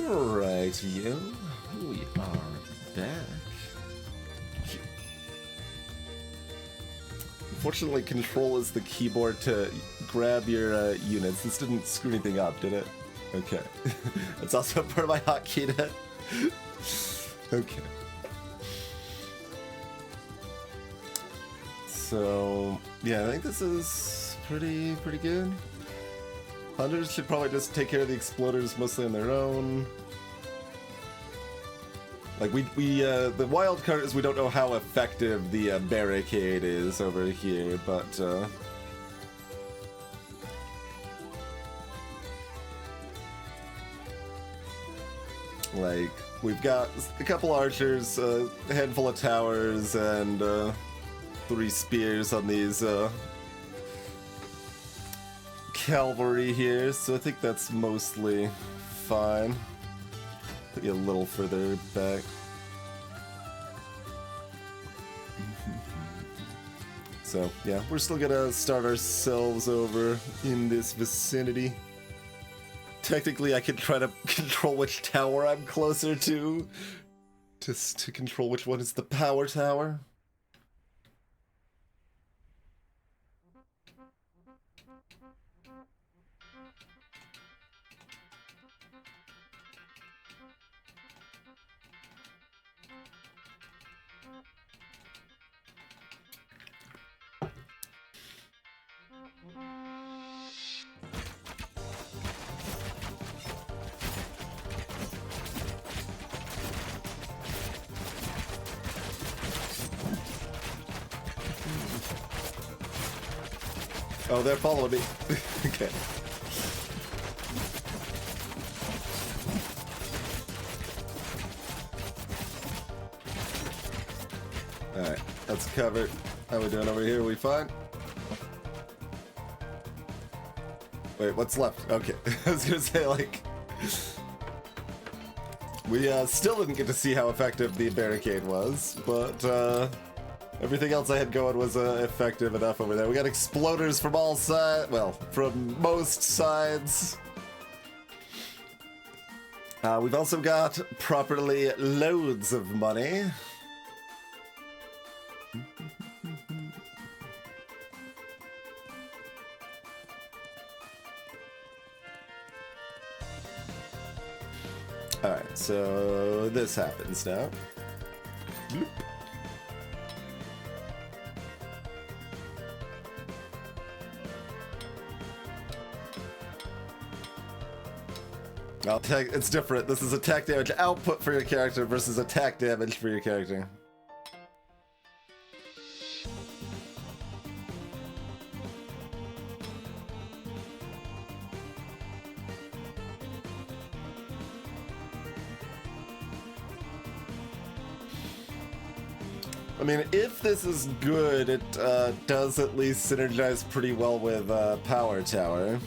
Alright, yo. We are back. Unfortunately, control is the keyboard to grab your units. This didn't screw anything up, did it? Okay. It's also part of my hotkey to... Okay. So, yeah, I think this is pretty good. Hunters should probably just take care of the exploders mostly on their own. Like, the wild card is we don't know how effective the barricade is over here, but, like, we've got a couple archers, a handful of towers, and, 3 spears on these, cavalry here, so I think that's mostly fine. Put you a little further back. So, yeah, we're still gonna start ourselves over in this vicinity. Technically, I can try to control which tower I'm closer to, just to control which one is the power tower. Oh, they're following me. Okay. Alright, that's covered. How we doing over here? We fine? Wait, what's left? Okay. I was gonna say, like... We still didn't get to see how effective the barricade was, but everything else I had going was effective enough over there. We got exploders from all sides, well, from most sides. We've also got properly loads of money. Alright, so this happens now. Bloop. It's different. This is attack damage output for your character versus attack damage for your character. I mean, if this is good, it does at least synergize pretty well with Power Tower.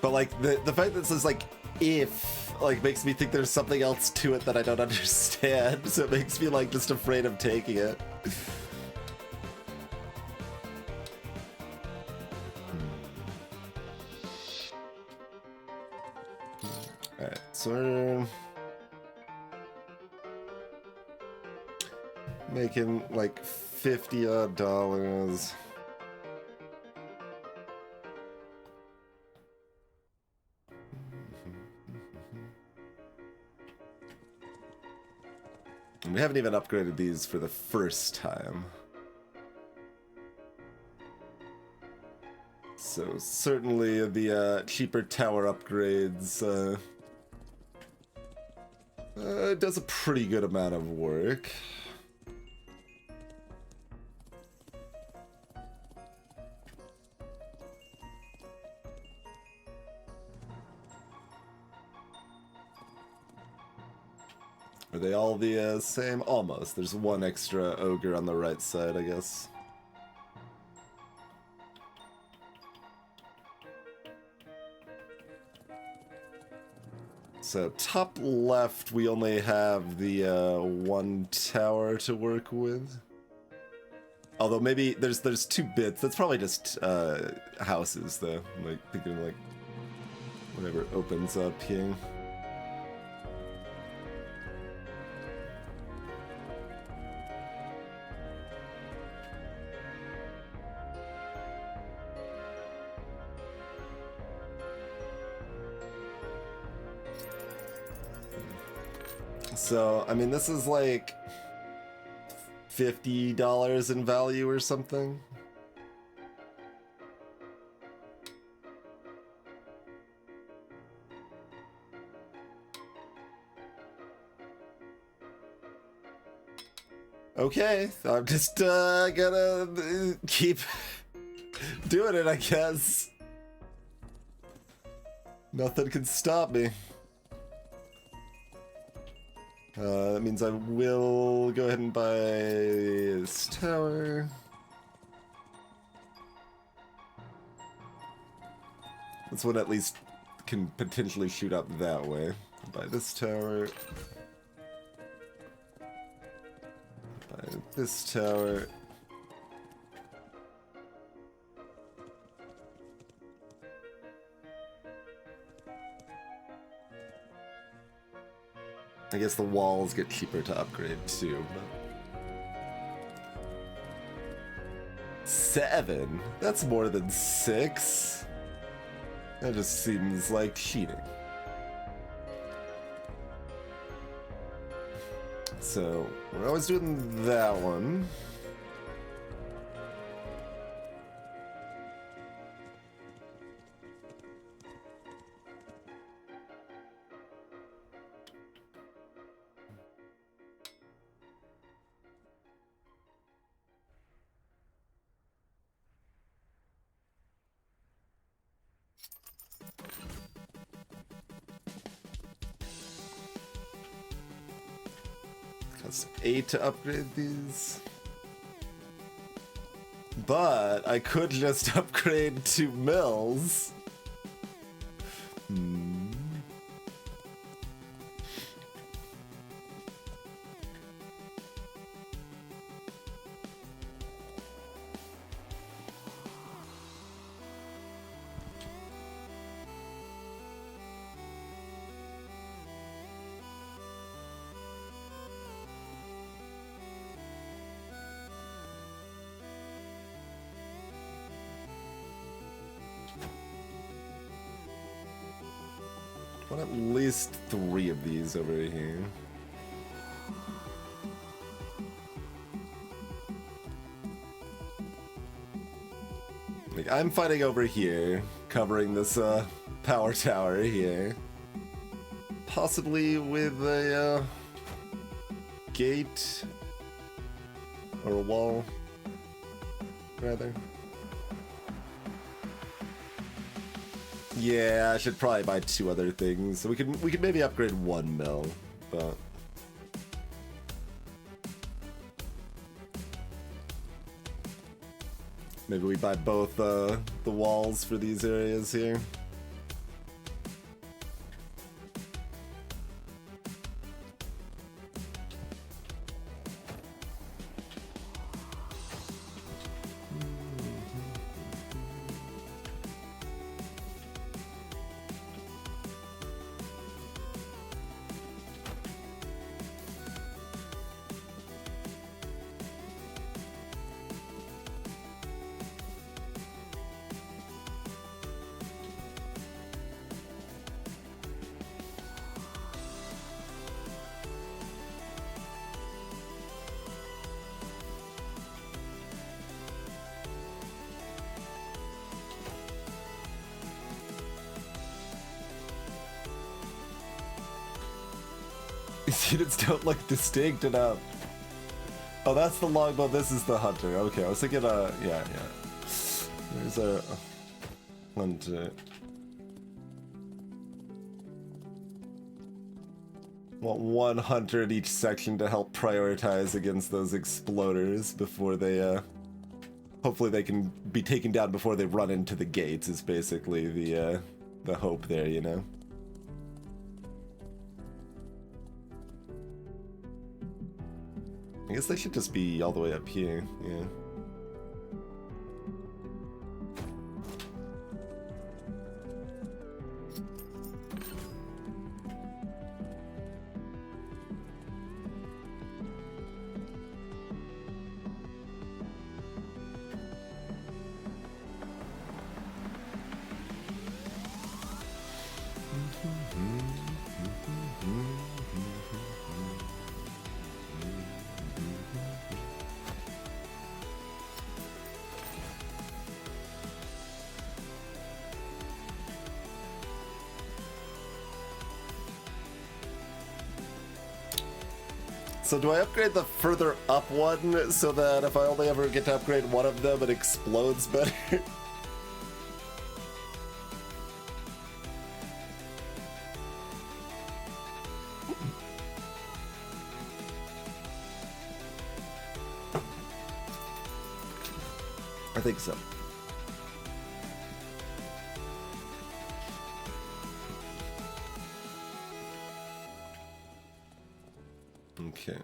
But like the fact that this is like if like makes me think there's something else to it that I don't understand, so it makes me like just afraid of taking it. Alright, so we're making like $50 odd. We haven't even upgraded these for the first time. So certainly the cheaper tower upgrades does a pretty good amount of work. Are they all the same? Almost. There's one extra ogre on the right side, I guess. So top left, we only have the one tower to work with. Although maybe there's 2 bits. That's probably just houses, though. I'm like thinking like whatever opens up here. So, I mean, this is like $50 in value or something. Okay, I'm just gonna keep doing it, I guess. Nothing can stop me. That means I will go ahead and buy this tower. This one at least can potentially shoot up that way. Buy this tower. Buy this tower. I guess the walls get cheaper to upgrade too, but... 7? That's more than 6. That just seems like cheating. So, when I was doing that one... Costs 8 to upgrade these. But I could just upgrade 2 mills. I want at least 3 of these over here. Like, I'm fighting over here, covering this power tower here. Possibly with a gate or a wall, rather. Yeah, I should probably buy 2 other things. So we could maybe upgrade 1 mill, but maybe we buy both the walls for these areas here. These units don't look distinct enough. Oh, that's the longbow, this is the hunter. Okay, I was thinking, yeah. There's a hunter. Want 1 hunter in each section to help prioritize against those exploders before they, hopefully they can be taken down before they run into the gates is basically the hope there, you know? I guess they should just be all the way up here, yeah. So do I upgrade the further up one so that if I only ever get to upgrade one of them, it explodes better? I think so. Okay.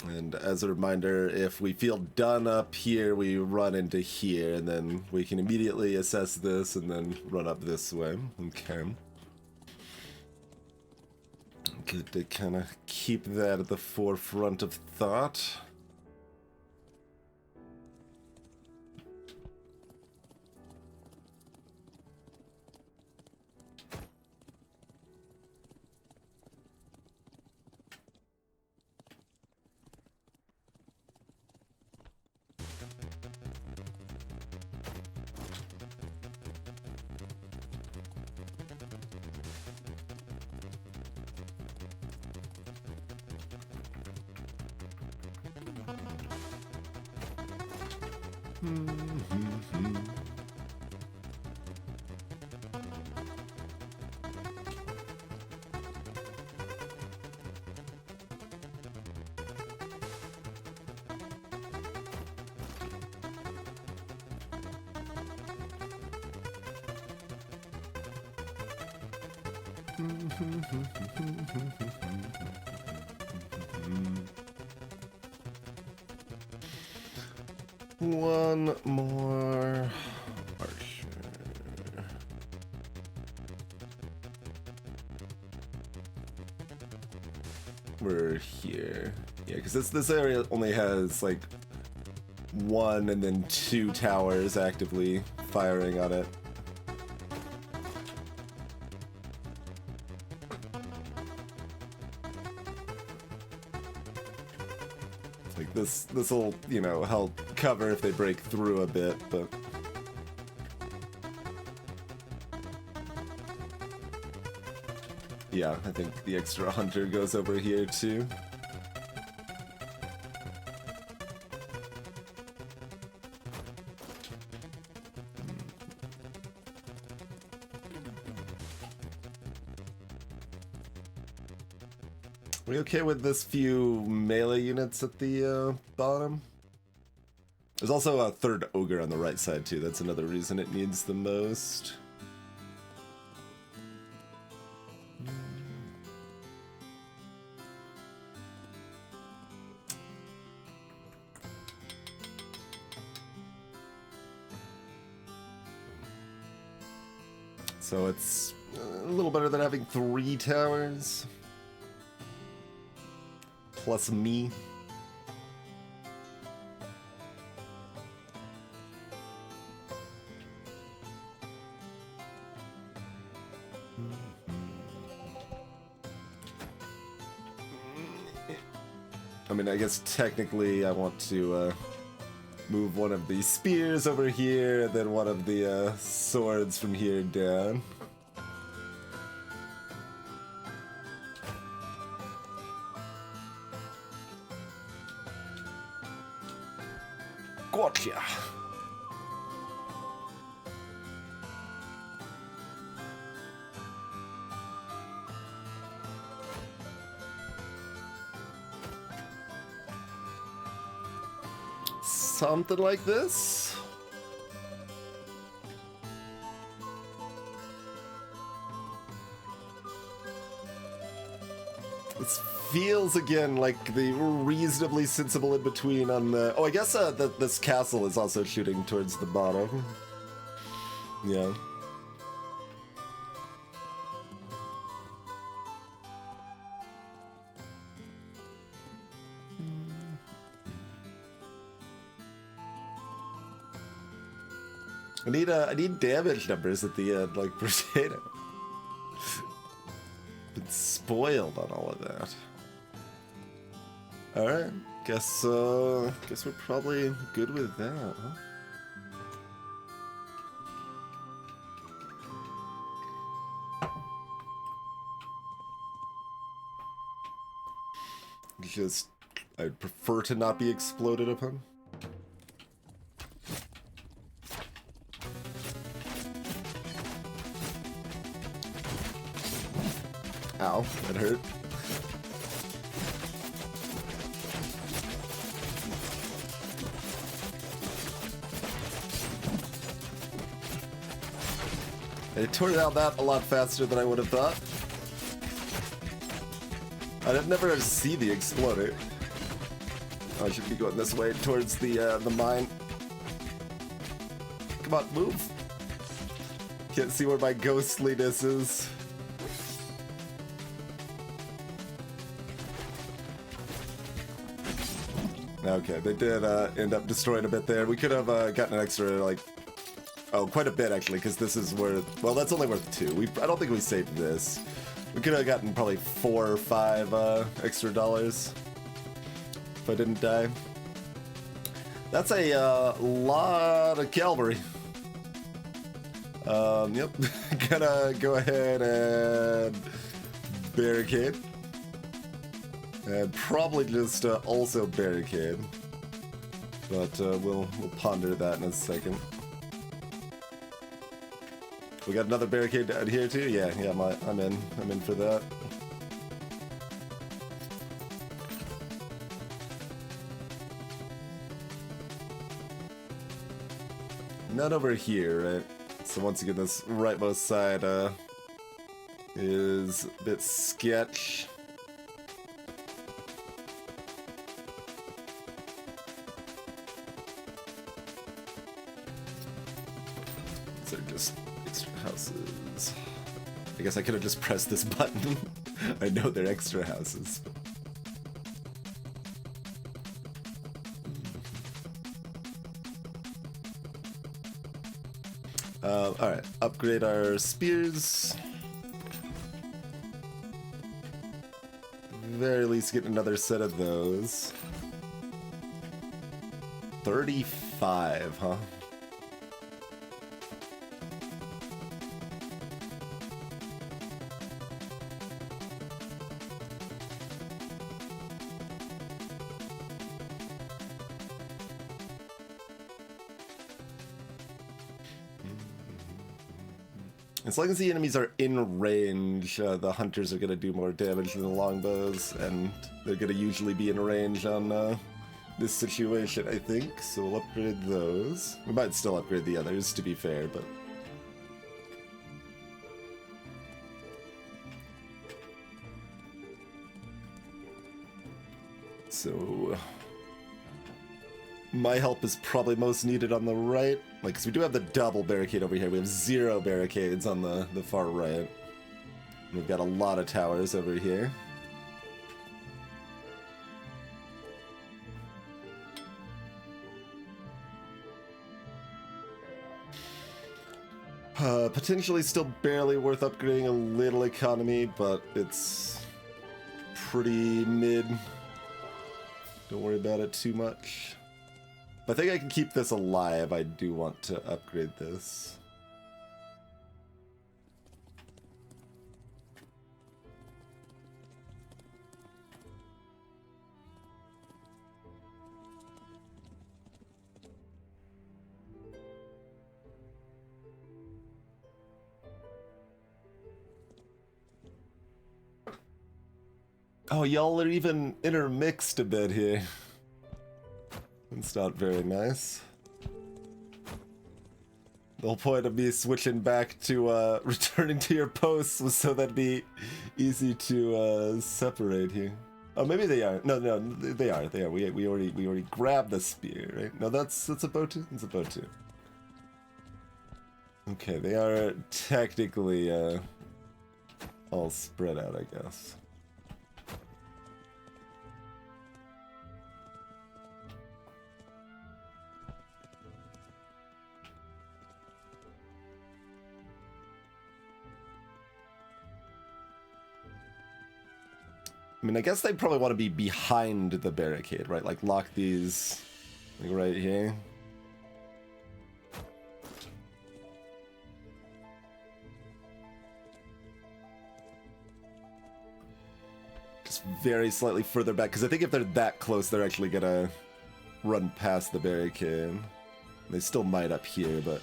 And as a reminder, if we feel done up here, we run into here, and then we can immediately assess this and then run up this way. Okay. Good to kind of keep that at the forefront of thought. One more archer. We're here. Yeah, because this area only has like one and then two towers actively firing on it. Like this will, you know, help cover if they break through a bit, but yeah, I think the extra hunter goes over here too. We okay with this few melee units at the bottom? There's also a third ogre on the right side too. That's another reason it needs the most. So it's a little better than having 3 towers. Plus me. I mean, I guess technically I want to move one of the spears over here, and then one of the swords from here down. Gotcha. Something like this. It's feels again like the reasonably sensible in between on the. Oh, I guess this castle is also shooting towards the bottom. Yeah. I need damage numbers at the end, like potato. Been spoiled on all of that. All right, guess we're probably good with that, huh? Just, I'd prefer to not be exploded upon. Ow, that hurt. It tore out that a lot faster than I would have thought. I didn't never see the exploder. Oh, I should be going this way towards the mine. Come on, move. Can't see where my ghostliness is. Okay, they did end up destroying a bit there. We could have gotten an extra, like, oh, quite a bit actually, because this is worth, well, that's only worth 2. I don't think we saved this. We could have gotten probably 4 or 5 extra dollars if I didn't die. That's a lot of cavalry. Yep, gonna go ahead and barricade. And probably just also barricade. But we'll ponder that in a second. We got another barricade down here too? Yeah, I'm in for that. None over here, right? So once again, this rightmost side is a bit sketch. These are just extra houses. I guess I could have just pressed this button. I know they're extra houses. Alright, upgrade our spears. Very least get another set of those. 35, huh? As long as the enemies are in range, the hunters are going to do more damage than the longbows, and they're going to usually be in range on this situation, I think, so we'll upgrade those. We might still upgrade the others, to be fair, but... So... my help is probably most needed on the right. Like, because we do have the double barricade over here. We have 0 barricades on the far right. We've got a lot of towers over here. Potentially still barely worth upgrading a little economy, but it's pretty mid. Don't worry about it too much. I think I can keep this alive. I do want to upgrade this. Oh, y'all are even intermixed a bit here. It's not very nice. The whole point of me switching back to returning to your posts was so that'd be easy to separate here. Oh, maybe they are. No, no, they are. They are. We already grabbed the spear, right? No, that's a bow too. It's a bow too. Okay, they are technically all spread out, I guess. I mean, I guess they probably want to be behind the barricade, right? Like, lock these, like, right here. Just very slightly further back, because I think if they're that close, they're actually gonna run past the barricade. They still might up here, but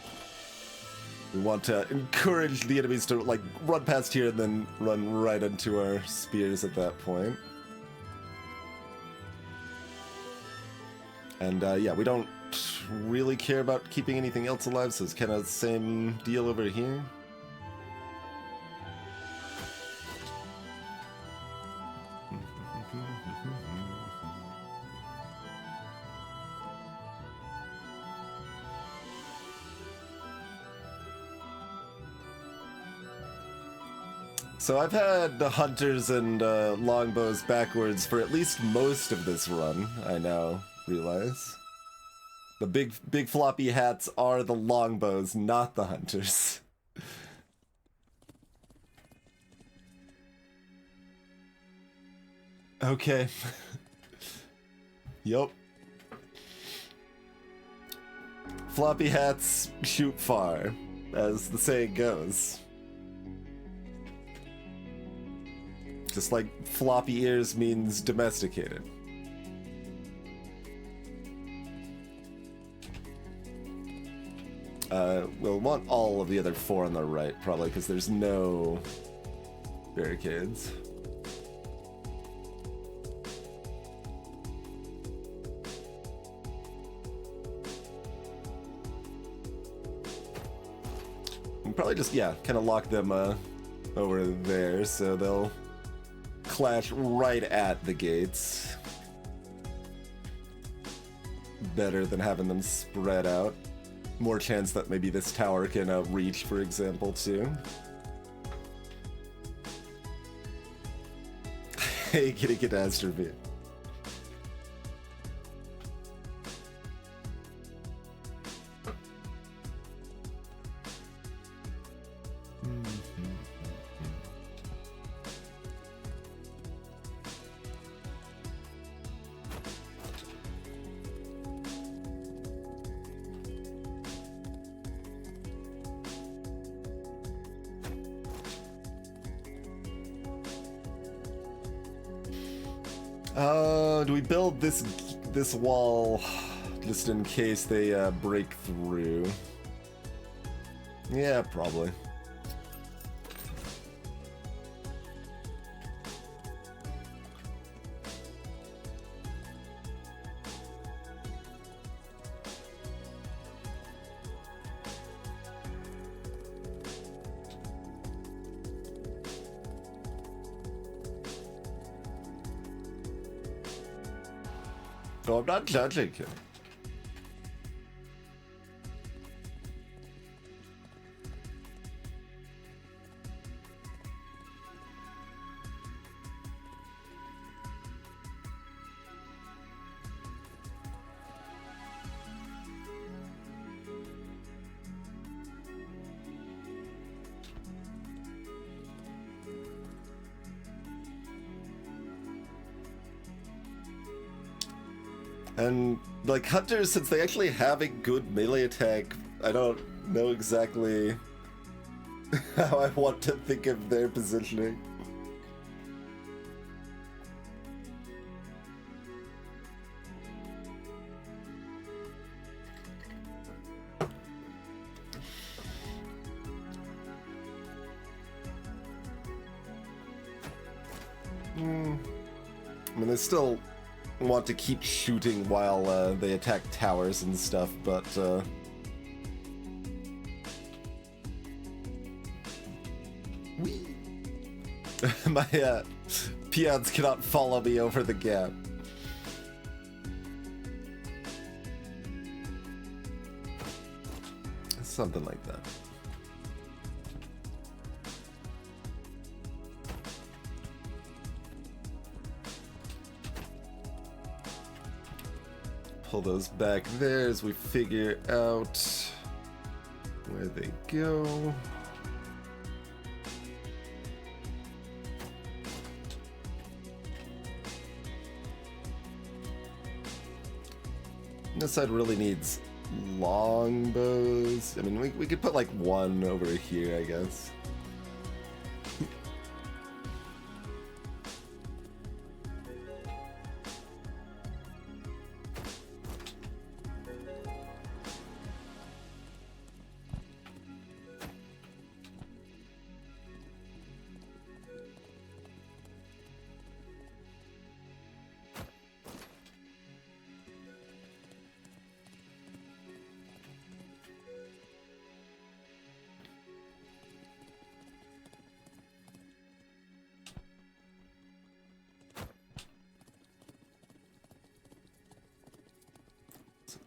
we want to encourage the enemies to, like, run past here and then run right into our spears at that point. And, yeah, we don't really care about keeping anything else alive, so it's kind of the same deal over here. So I've had the hunters and longbows backwards for at least most of this run, I now realize. The big floppy hats are the longbows, not the hunters. Okay. Yup. Floppy hats shoot far, as the saying goes. Just like floppy ears means domesticated. We'll want all of the other 4 on the right, probably, because there's no barricades. We'll probably just, yeah, kind of lock them over there, so they'll clash right at the gates. Better than having them spread out. More chance that maybe this tower can reach, for example, too. Hey, kitty catastrophe. Do we build this wall just in case they break through? Yeah, probably. No, I'm not judging him. And, like, hunters, since they actually have a good melee attack, I don't know exactly how I want to think of their positioning. I mean, they still want to keep shooting while they attack towers and stuff, but my peons cannot follow me over the gap. Something like that. Pull those back there as we figure out where they go. This side really needs long bows. I mean, we could put like one over here, I guess.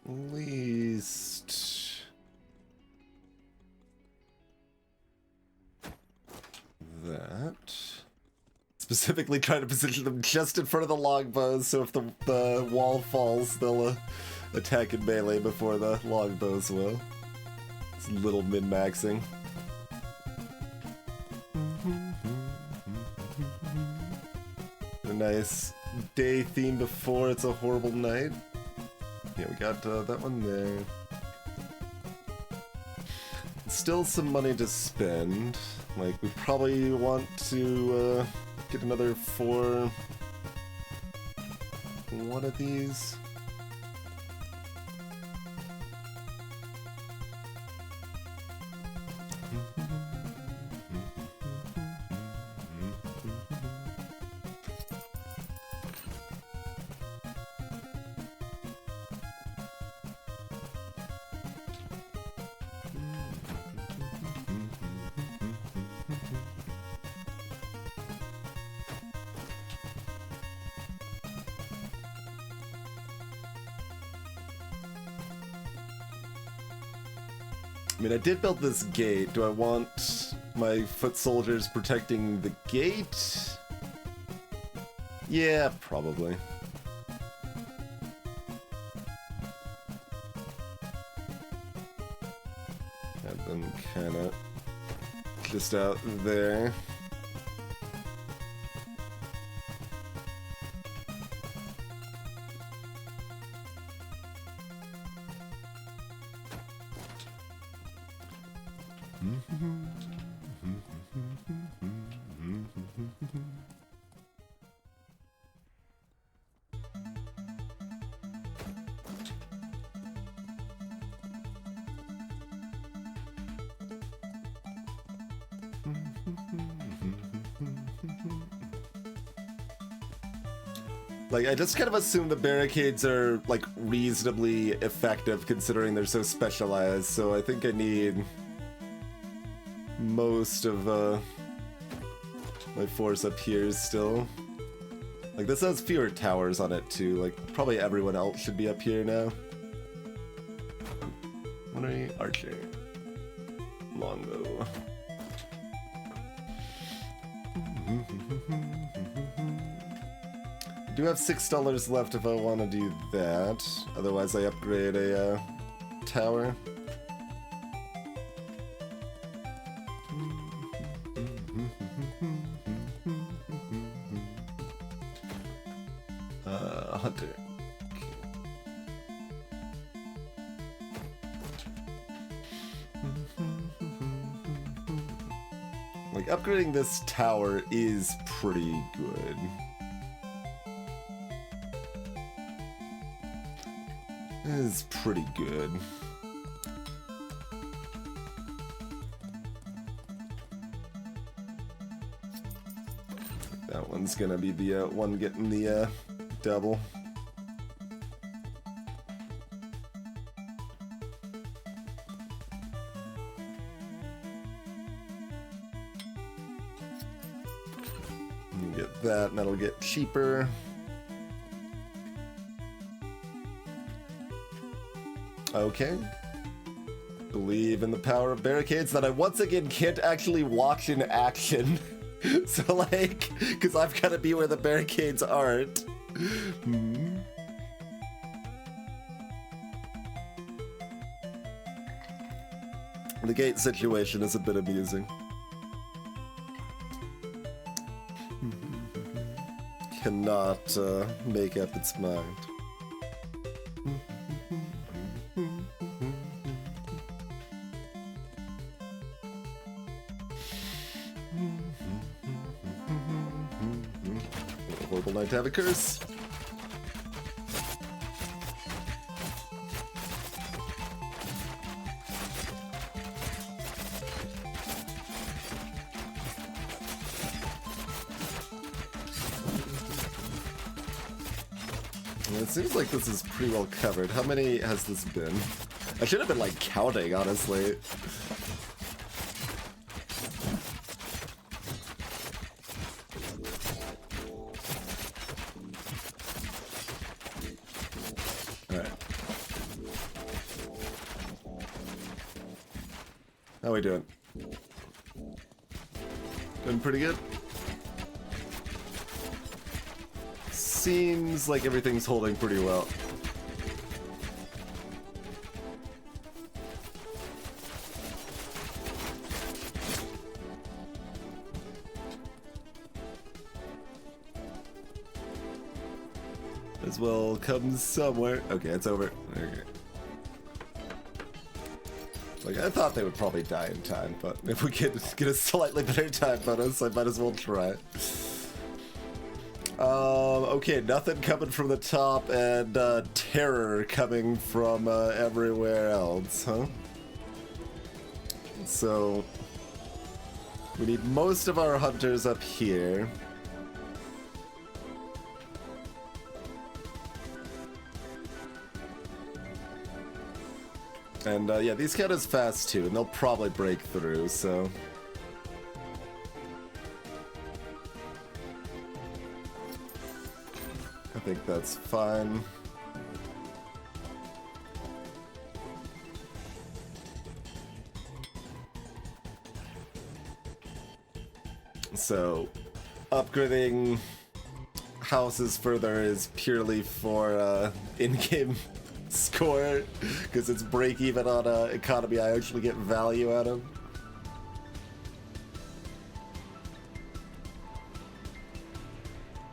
At least that. Specifically trying to position them just in front of the longbows, so if the wall falls, they'll attack in melee before the longbows will. It's a little min-maxing. A nice day theme before it's a horrible night. Yeah, we got that one there. Still some money to spend. Like, we probably want to get another 4 one of these. I mean, I did build this gate. Do I want my foot soldiers protecting the gate? Yeah, probably. Have them kind of just out there. Like, I just kind of assume the barricades are, like, reasonably effective considering they're so specialized, so I think I need most of my force up here still. Like, this has fewer towers on it too, like, probably everyone else should be up here now. Winery, Archer, Longbow. I do have $6 left if I want to do that. Otherwise, I upgrade a tower. Hunter. Like, upgrading this tower is pretty good. It is pretty good. That one's gonna be the one getting the double. Get that, and that'll get cheaper. Okay. Believe in the power of barricades that I once again can't actually watch in action. So like, because I've got to be where the barricades aren't. The gate situation is a bit amusing. Cannot make up its mind. Horrible night to have a curse. It seems like this is pretty well covered. How many has this been? I should have been like counting, honestly. Alright. How we doing? Doing pretty good? Seems like everything's holding pretty well. As well comes somewhere. Okay, it's over. Okay. Like, I thought they would probably die in time, but if we could get a slightly better time bonus, I might as well try. Okay, nothing coming from the top, and terror coming from everywhere else, huh? So, we need most of our hunters up here. And yeah, these count as fast too, and they'll probably break through, so... I think that's fine. So, upgrading houses further is purely for in-game score, because it's break even on economy I actually get value out of.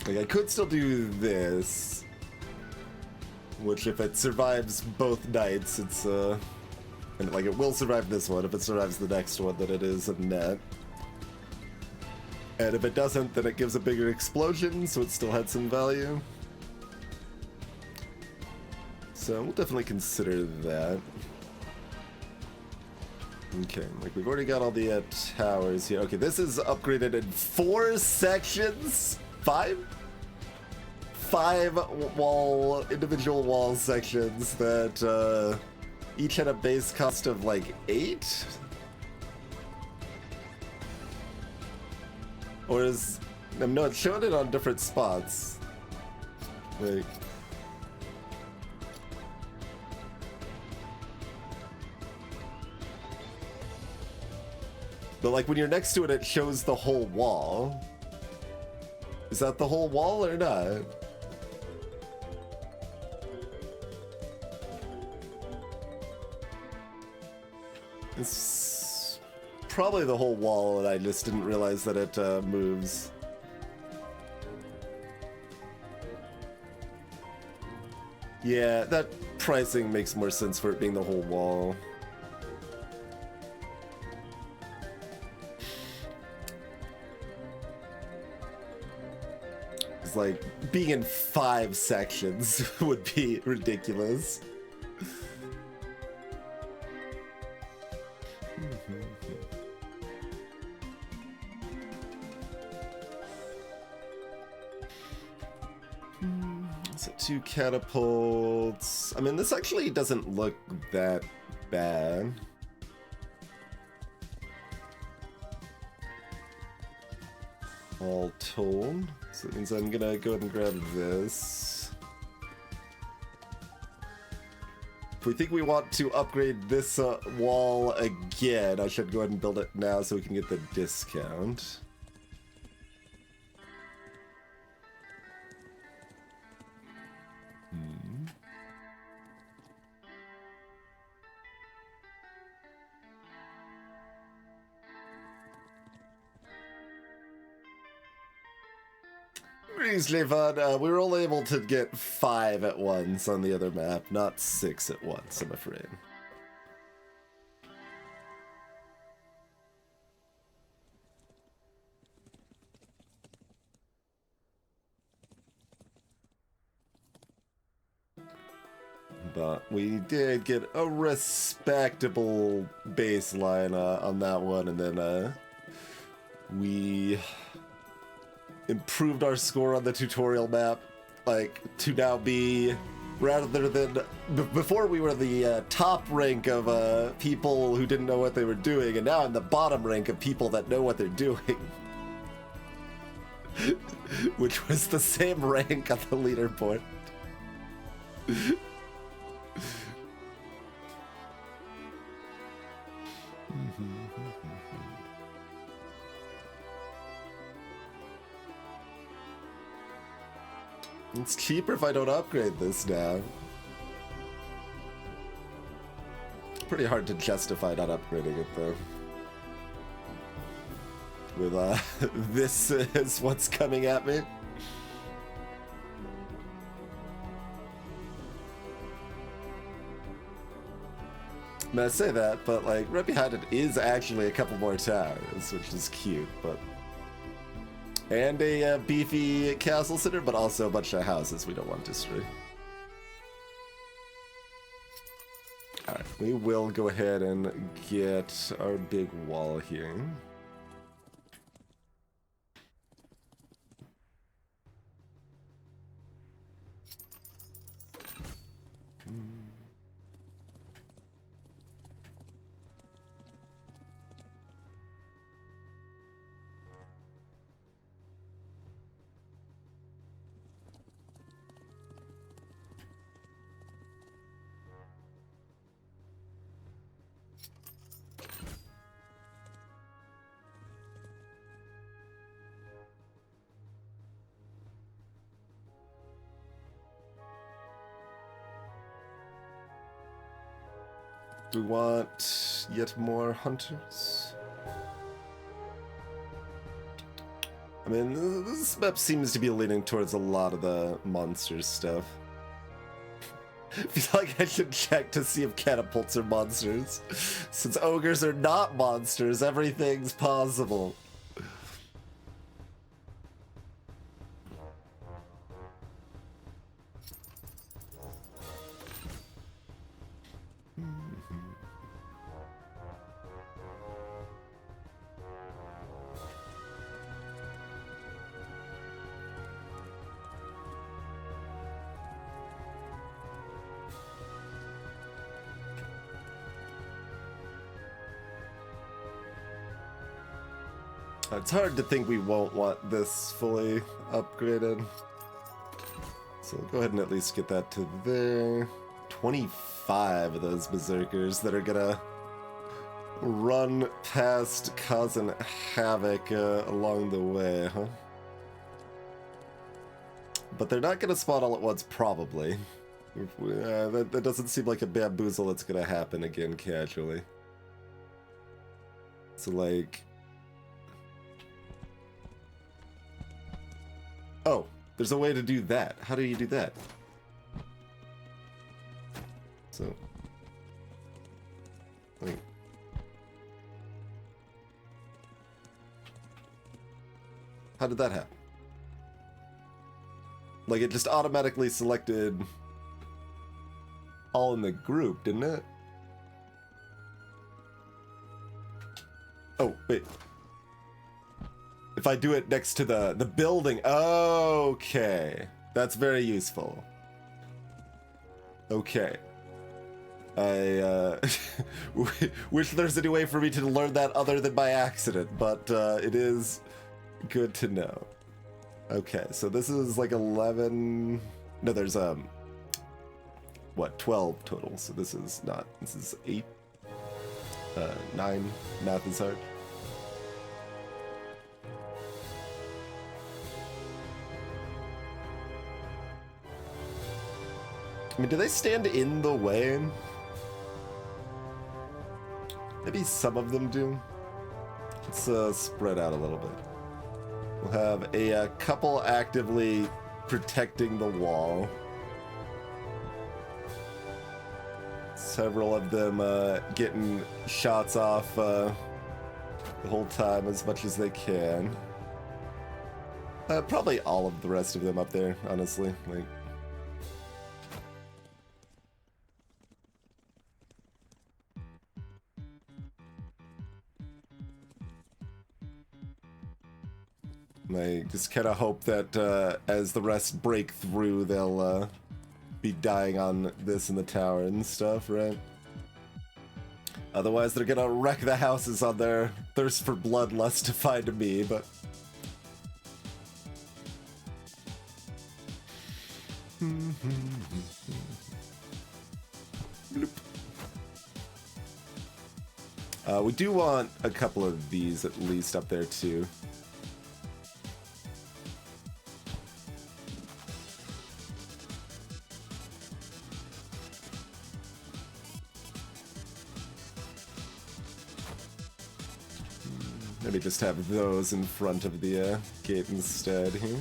Like, I could still do this, which if it survives both nights, it's and like it will survive this one. If it survives the next one, then it is a net. And if it doesn't, then it gives a bigger explosion, so it still had some value. So we'll definitely consider that. Okay, like we've already got all the towers here. Okay, this is upgraded in 4 sections? 5? 5 individual wall sections that each had a base cost of like 8? Or is... no, it's showing it on different spots. Like... but like when you're next to it, it shows the whole wall. Is that the whole wall or not? It's probably the whole wall, and I just didn't realize that it moves. Yeah, that pricing makes more sense for it being the whole wall. It's like, being in 5 sections would be ridiculous. So 2 catapults. I mean, this actually doesn't look that bad. all told. So that means I'm gonna go ahead and grab this. If we think we want to upgrade this wall again, I should go ahead and build it now so we can get the discount. Reasonably fun. We were only able to get 5 at once on the other map, not 6 at once, I'm afraid. But we did get a respectable baseline on that one, and then we improved our score on the tutorial map, like, to now be, rather than, before we were the top rank of people who didn't know what they were doing, and now I'm the bottom rank of people that know what they're doing. Which was the same rank on the leaderboard. It's cheaper if I don't upgrade this now. Pretty hard to justify not upgrading it though. With this is what's coming at me. I mean, I say that, but like right behind it is actually a couple more towers, which is cute, but. And a beefy castle center, but also a bunch of houses we don't want to destroy. Alright, we will go ahead and get our big wall here. Do we want yet more hunters? I mean, this map seems to be leaning towards a lot of the monster stuff. I feel like I should check to see if catapults are monsters. Since ogres are not monsters, everything's possible. It's hard to think we won't want this fully upgraded. So we'll go ahead and at least get that to there. 25 of those berserkers that are gonna run past causing havoc along the way, huh? But they're not gonna spawn all at once, probably. That doesn't seem like a bamboozle that's gonna happen again casually. So like... Oh, there's a way to do that. How do you do that? So, like, how did that happen? Like, it just automatically selected all in the group, didn't it? Oh, wait. If I do it next to the building, okay. That's very useful. Okay. I wish there's any way for me to learn that other than by accident, but it is Good to know. Okay, so this is like 11... No, there's, what, 12 total. So this is not... This is 8. 9. Math is hard. I mean, do they stand in the way? Maybe some of them do. Let's spread out a little bit. We'll have a couple actively protecting the wall. Several of them getting shots off the whole time as much as they can. Probably all of the rest of them up there, honestly. Like, I just kind of hope that as the rest break through, they'll be dying on this in the tower and stuff, right? Otherwise, they're gonna wreck the houses on their thirst for bloodlust to find me, but... we do want a couple of these at least up there too. Maybe just have those in front of the gate instead here.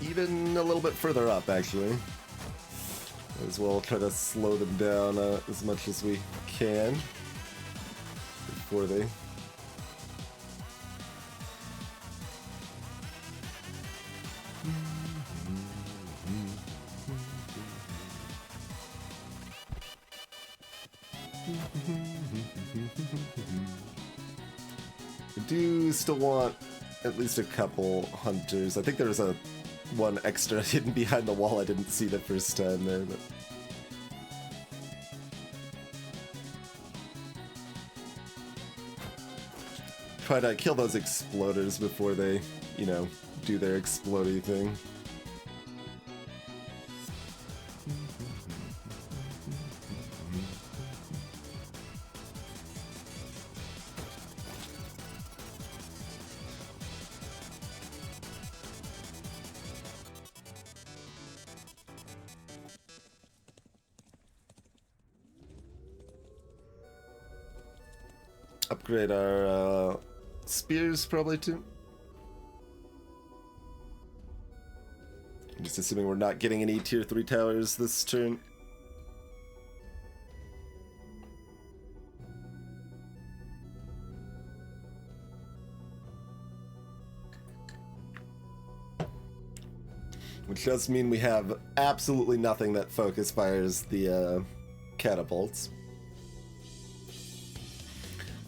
Even a little bit further up, actually. As well, try to slow them down as much as we can before they... I do still want at least a couple hunters. I think there was one extra hidden behind the wall I didn't see the first time there, but... Try to kill those exploders before they, you know, do their explodey thing. Upgrade our spears probably too. Just assuming we're not getting any tier 3 towers this turn. Which does mean we have absolutely nothing that focus fires the catapults.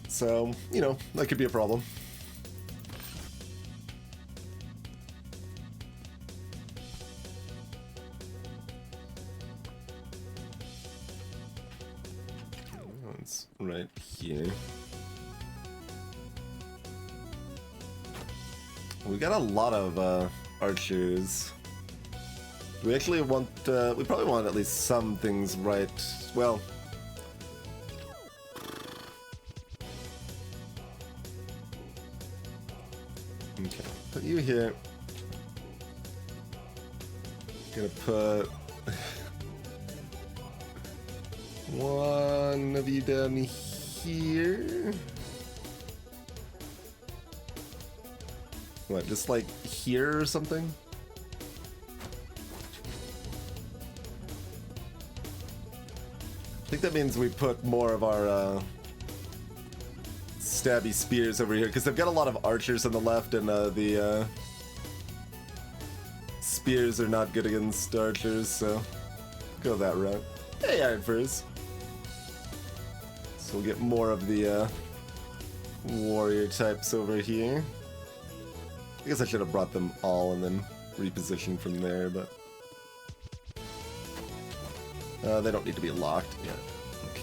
So, you know, that could be a problem. It's right here. We got a lot of archers. Do we actually want, we probably want at least some things right, well... Okay, put you here. Gonna put one of you down here. What, just like here or something? I think that means we put more of our stabby spears over here, because they've got a lot of archers on the left, and the spears are not good against archers, so go that route. Hey, Iron Furs! So we'll get more of the warrior types over here. I guess I should have brought them all and then repositioned from there, but... they don't need to be locked yet. Okay.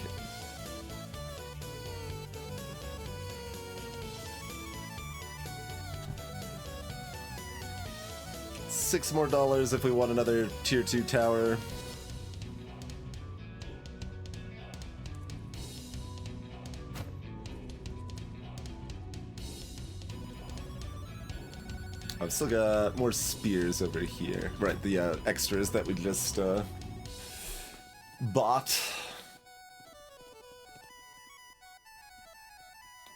$6 more if we want another tier 2 tower. I've still got more spears over here. Right, the extras that we just bought.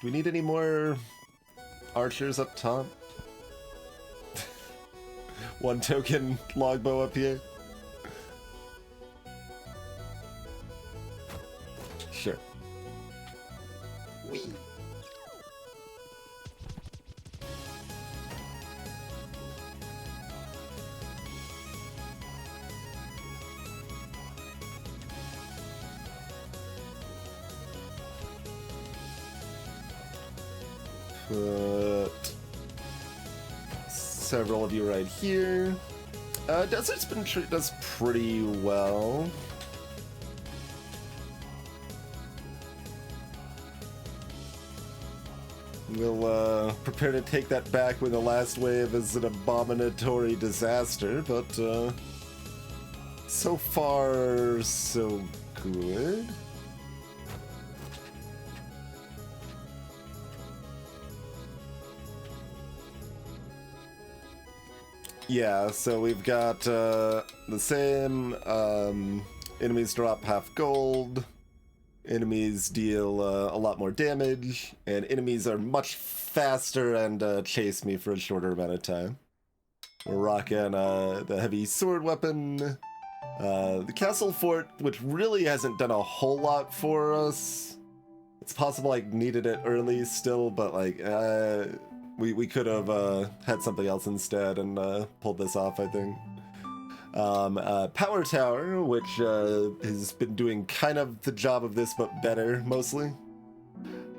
Do we need any more archers up top? One token longbow up here. Sure. Whee. Put several of you right here. Desert's been does pretty well. We'll prepare to take that back when the last wave is an abominatory disaster, but so far so good. Yeah, so we've got the same enemies drop half gold, enemies deal a lot more damage, and enemies are much faster and chase me for a shorter amount of time. We're rocking the heavy sword weapon, the castle fort, which really hasn't done a whole lot for us. It's possible I needed it early still, but like, we could have had something else instead and pulled this off, I think. Power Tower, which has been doing kind of the job of this, but better, mostly.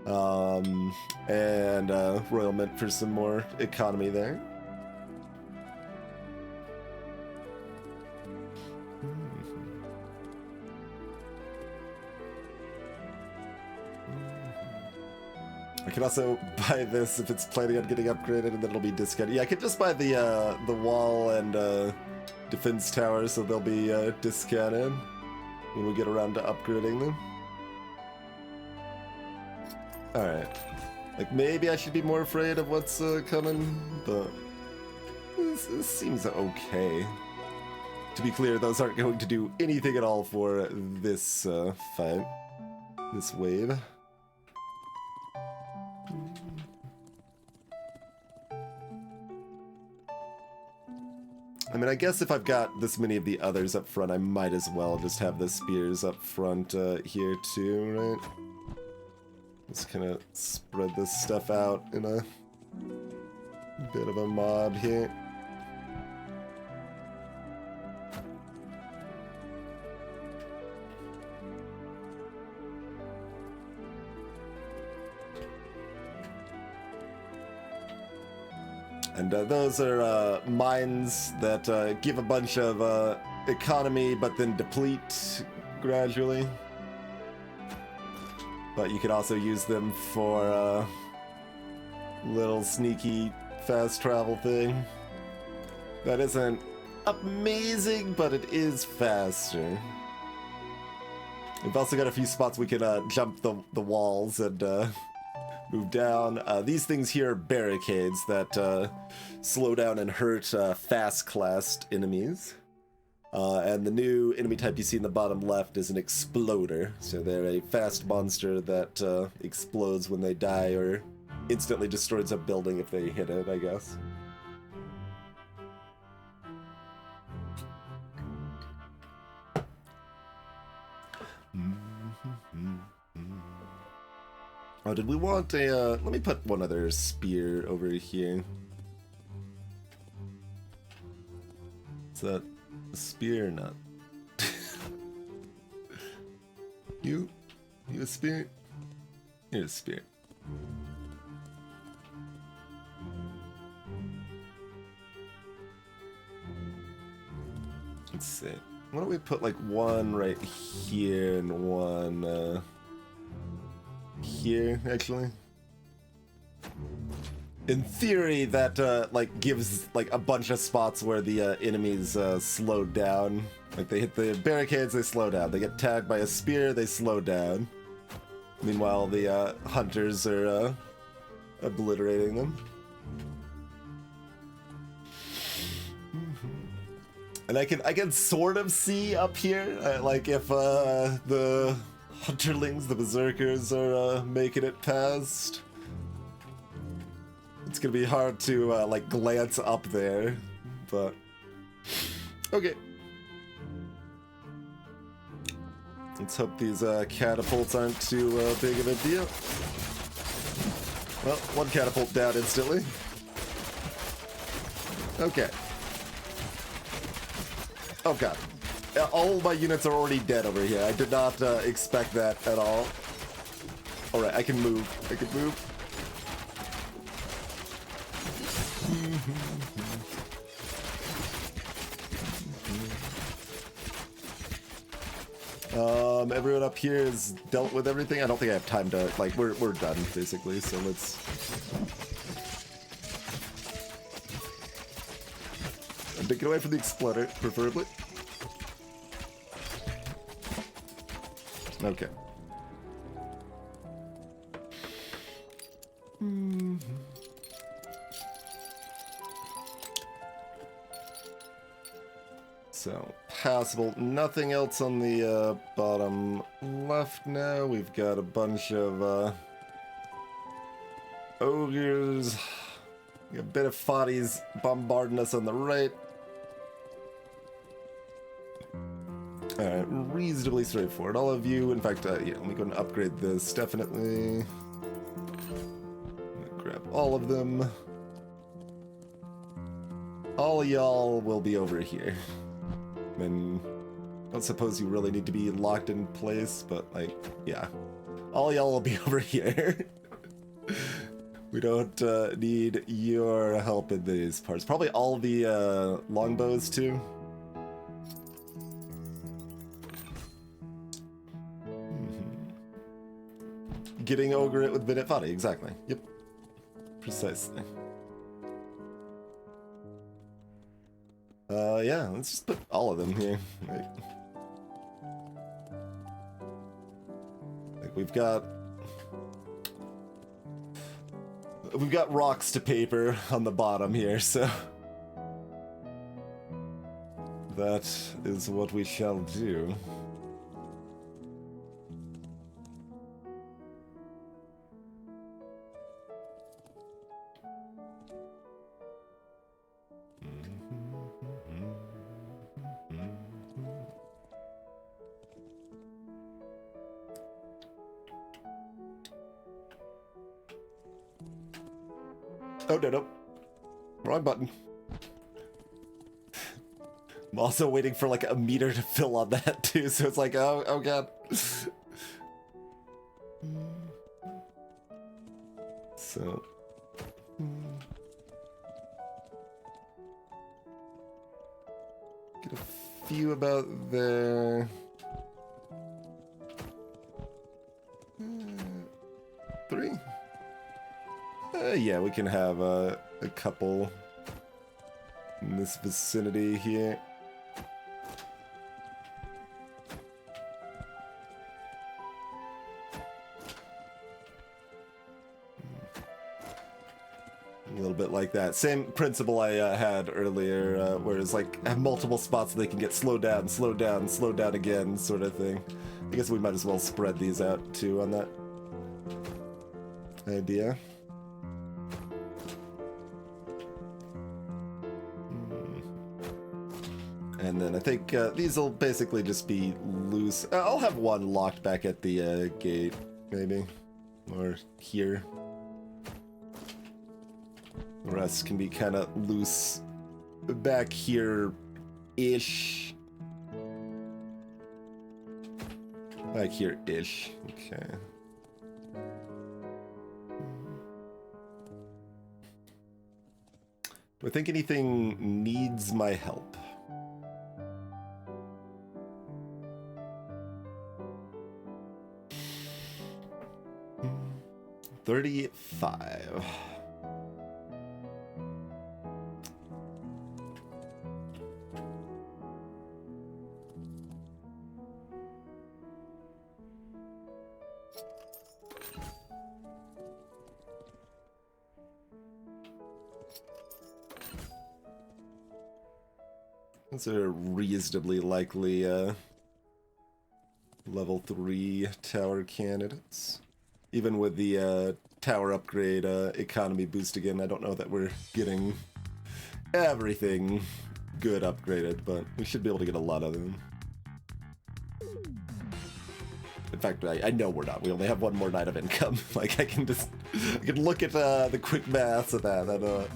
And Royal Mint for some more economy there. I can also buy this if it's planning on getting upgraded, and then it'll be discounted. Yeah, I could just buy the wall and defense tower, so they'll be discounted when we get around to upgrading them. Alright. Like, maybe I should be more afraid of what's coming, but this seems okay. To be clear, those aren't going to do anything at all for this fight, this wave. I mean, I guess if I've got this many of the others up front, I might as well just have the spears up front here too, right? Just kind of spread this stuff out in a bit of a mob here. And those are mines that give a bunch of economy, but then deplete gradually. But you could also use them for a little sneaky fast travel thing. That isn't amazing, but it is faster. We've also got a few spots we can jump the walls and move down. These things here are barricades that slow down and hurt fast-classed enemies. And the new enemy type you see in the bottom left is an exploder. So they're a fast monster that explodes when they die or instantly destroys a building if they hit it, I guess. Oh, did we want a, let me put one other spear over here. Is that a spear or not? You a spear? You're a spear. Let's see. Why don't we put like one right here and one here, actually? In theory, that like gives like a bunch of spots where the enemies slow down. Like they hit the barricades, they slow down. They get tagged by a spear, they slow down. Meanwhile, the hunters are obliterating them. And I can sort of see up here, like if the hunterlings, the berserkers, are making it past. It's gonna be hard to like glance up there, but okay. Let's hope these catapults aren't too big of a deal. Well, one catapult down instantly. Okay. Oh god. All my units are already dead over here. I did not expect that at all. Alright, I can move. I can move. Everyone up here has dealt with everything. I don't think I have time to, like, we're done, basically, so let's... Get away from the exploder, preferably. Okay. So, passable. Nothing else on the bottom left now. We've got a bunch of ogres. A bit of foddies bombarding us on the right. Alright, reasonably straightforward. All of you, in fact, yeah, let me go and upgrade this, definitely. Grab all of them. All of y'all will be over here. And I don't suppose you really need to be locked in place, but, like, yeah. All y'all will be over here. We don't need your help in these parts. Probably all the longbows, too. Getting ogre it with Minute Foddy, exactly. Yep. Precisely. Yeah, let's just put all of them here. Like we've got rocks to paper on the bottom here, so that is what we shall do. Oh, no. Wrong button. I'm also waiting for like a meter to fill on that too, so it's like, oh god. So. Get a few about there. 3? Yeah, we can have a couple in this vicinity here. A little bit like that. Same principle I had earlier, where it's like have multiple spots so they can get slowed down, slowed down, slowed down again, sort of thing. I guess we might as well spread these out too on that idea. And then I think these will basically just be loose. I'll have one locked back at the gate, maybe. Or here. The rest can be kind of loose back here-ish. Back here-ish. Okay. Do I think anything needs my help? 35. Those are reasonably likely level 3 tower candidates. Even with the tower upgrade economy boost again, I don't know that we're getting everything good upgraded, but we should be able to get a lot of them. In fact, I know we're not. We only have one more night of income. Like, I can look at the quick maths of that.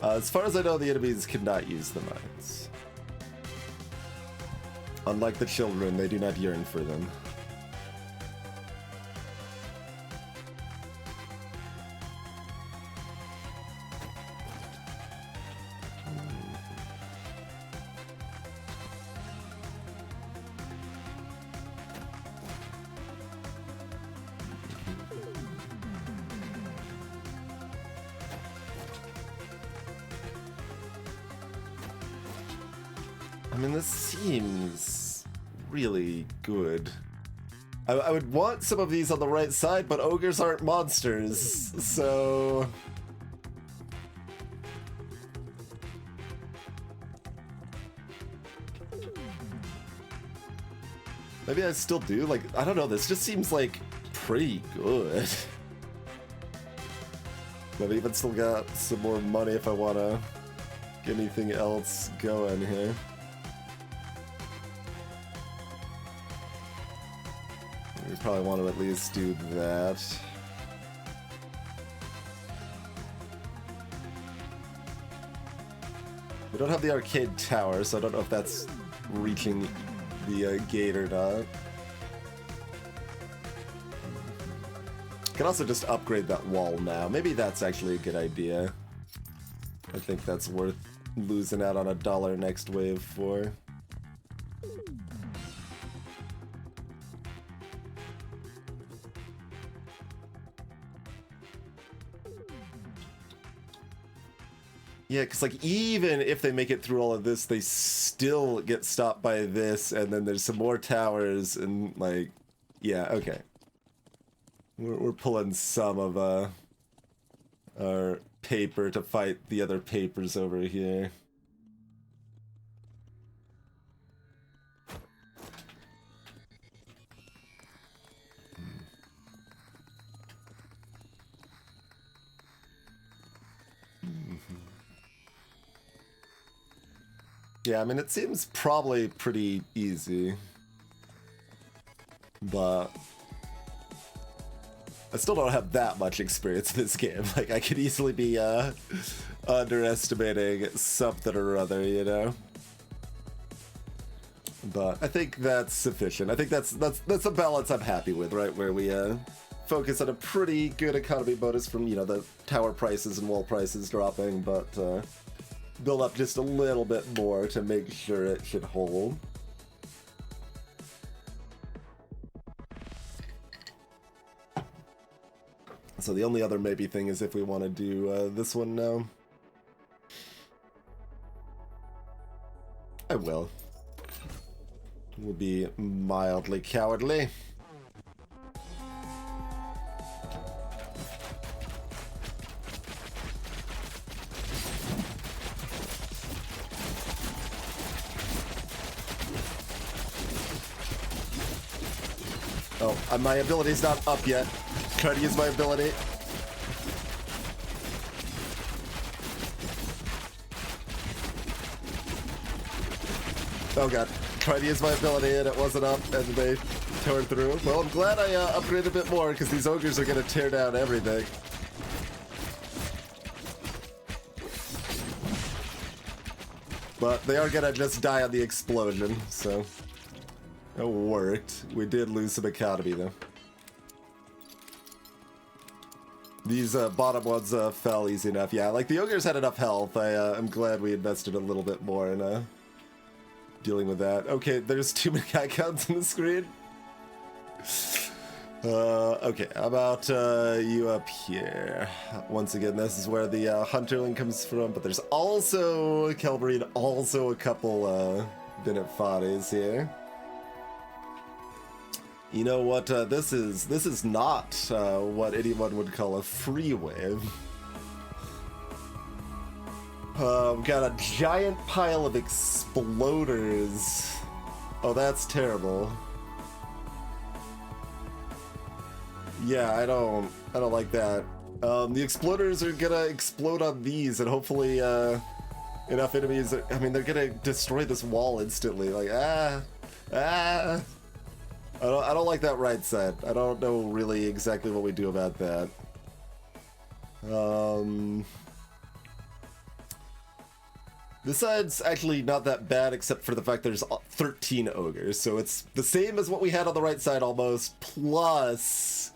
As far as I know, the enemies cannot use the mines. Unlike the children, they do not yearn for them. I mean, this seems really good. I would want some of these on the right side, but ogres aren't monsters, so... Maybe I still do? Like, I don't know, this just seems like pretty good. But I've even still got some more money if I want to get anything else going here. We probably want to at least do that. We don't have the arcade tower, so I don't know if that's reaching the gate or not. Can also just upgrade that wall now. Maybe that's actually a good idea. I think that's worth losing out on $1 next wave for. Yeah, because like even if they make it through all of this, they still get stopped by this, and then there's some more towers, and like, yeah, okay. We're pulling some of our paper to fight the other papers over here. Yeah, I mean, it seems probably pretty easy, but I still don't have that much experience in this game. Like, I could easily be underestimating something or other, you know? But I think that's sufficient. I think that's a balance I'm happy with, right? Where we focus on a pretty good economy bonus from, you know, the tower prices and wall prices dropping, but build up just a little bit more to make sure it should hold. So the only other maybe thing is if we want to do this one now. I will. We'll be mildly cowardly. Oh, my ability's not up yet. Try to use my ability. Oh god. Tried to use my ability and it wasn't up and they tore through. Well, I'm glad I upgraded a bit more because these ogres are going to tear down everything. But they are going to just die on the explosion, so it worked. We did lose some economy though. These bottom ones fell easy enough. Yeah, like the ogres had enough health. I'm glad we invested a little bit more in dealing with that. Okay, there's too many icons on the screen. Okay, how about you up here? Once again, this is where the Hunterling comes from, but there's also cavalry and also a couple Bennett Foddies here. You know what? This is not what anyone would call a free wave. We've got a giant pile of exploders. Oh, that's terrible. Yeah, I don't like that. The exploders are gonna explode on these, and hopefully enough enemies. I mean, they're gonna destroy this wall instantly. Like I don't like that right side. I don't know really exactly what we do about that. This side's actually not that bad, except for the fact there's 13 ogres, so it's the same as what we had on the right side almost, plus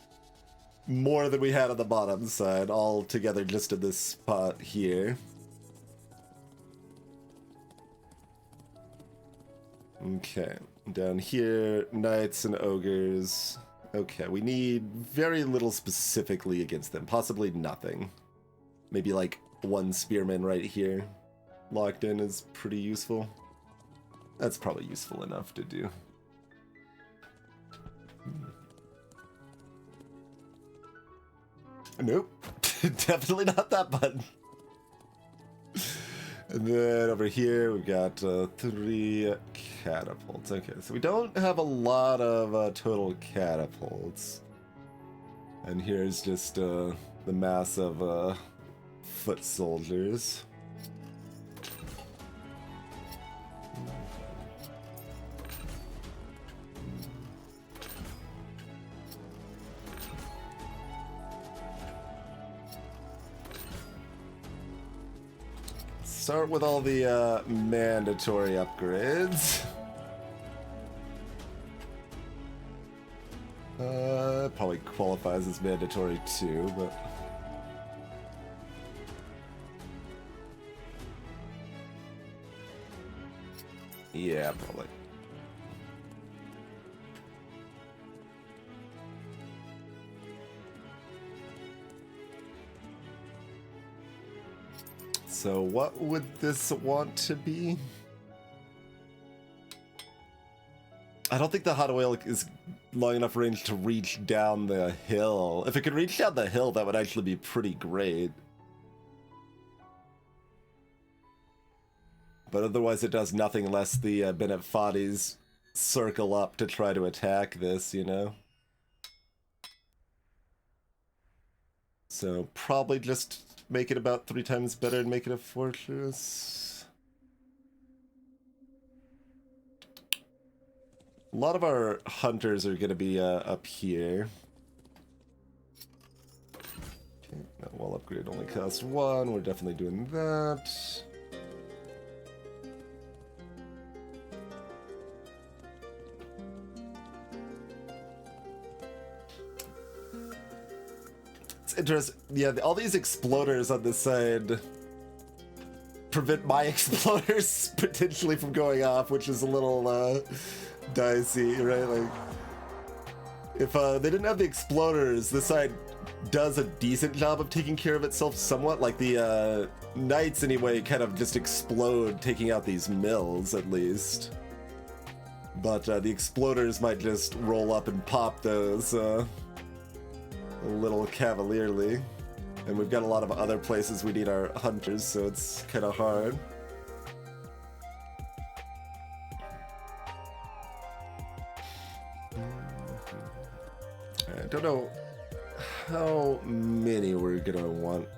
more than we had on the bottom side, all together just in this spot here. Okay, down here, knights and ogres. Okay, we need very little specifically against them, possibly nothing. Maybe like one spearman right here. Locked in is pretty useful. That's probably useful enough to do. Nope. Definitely not that button. And then over here we've got 3 catapults. Okay, so we don't have a lot of total catapults. And here's just the mass of foot soldiers. Start with all the mandatory upgrades. Probably qualifies as mandatory too, but yeah, probably. So what would this want to be? I don't think the hot oil is long enough range to reach down the hill. If it could reach down the hill, that would actually be pretty great. But otherwise it does nothing unless the Bennett Foddies circle up to try to attack this, you know? So probably just make it about 3 times better and make it a fortress. A lot of our hunters are going to be up here. Okay, that wall upgrade only costs 1. We're definitely doing that. Interesting. Yeah, all these exploders on this side prevent my exploders potentially from going off, which is a little dicey, right? Like, if they didn't have the exploders, this side does a decent job of taking care of itself somewhat. Like the knights, anyway, kind of just explode, taking out these mills at least. But the exploders might just roll up and pop those. A little cavalierly, and we've got a lot of other places we need our hunters, so it's kind of hard. I don't know how many we're gonna want.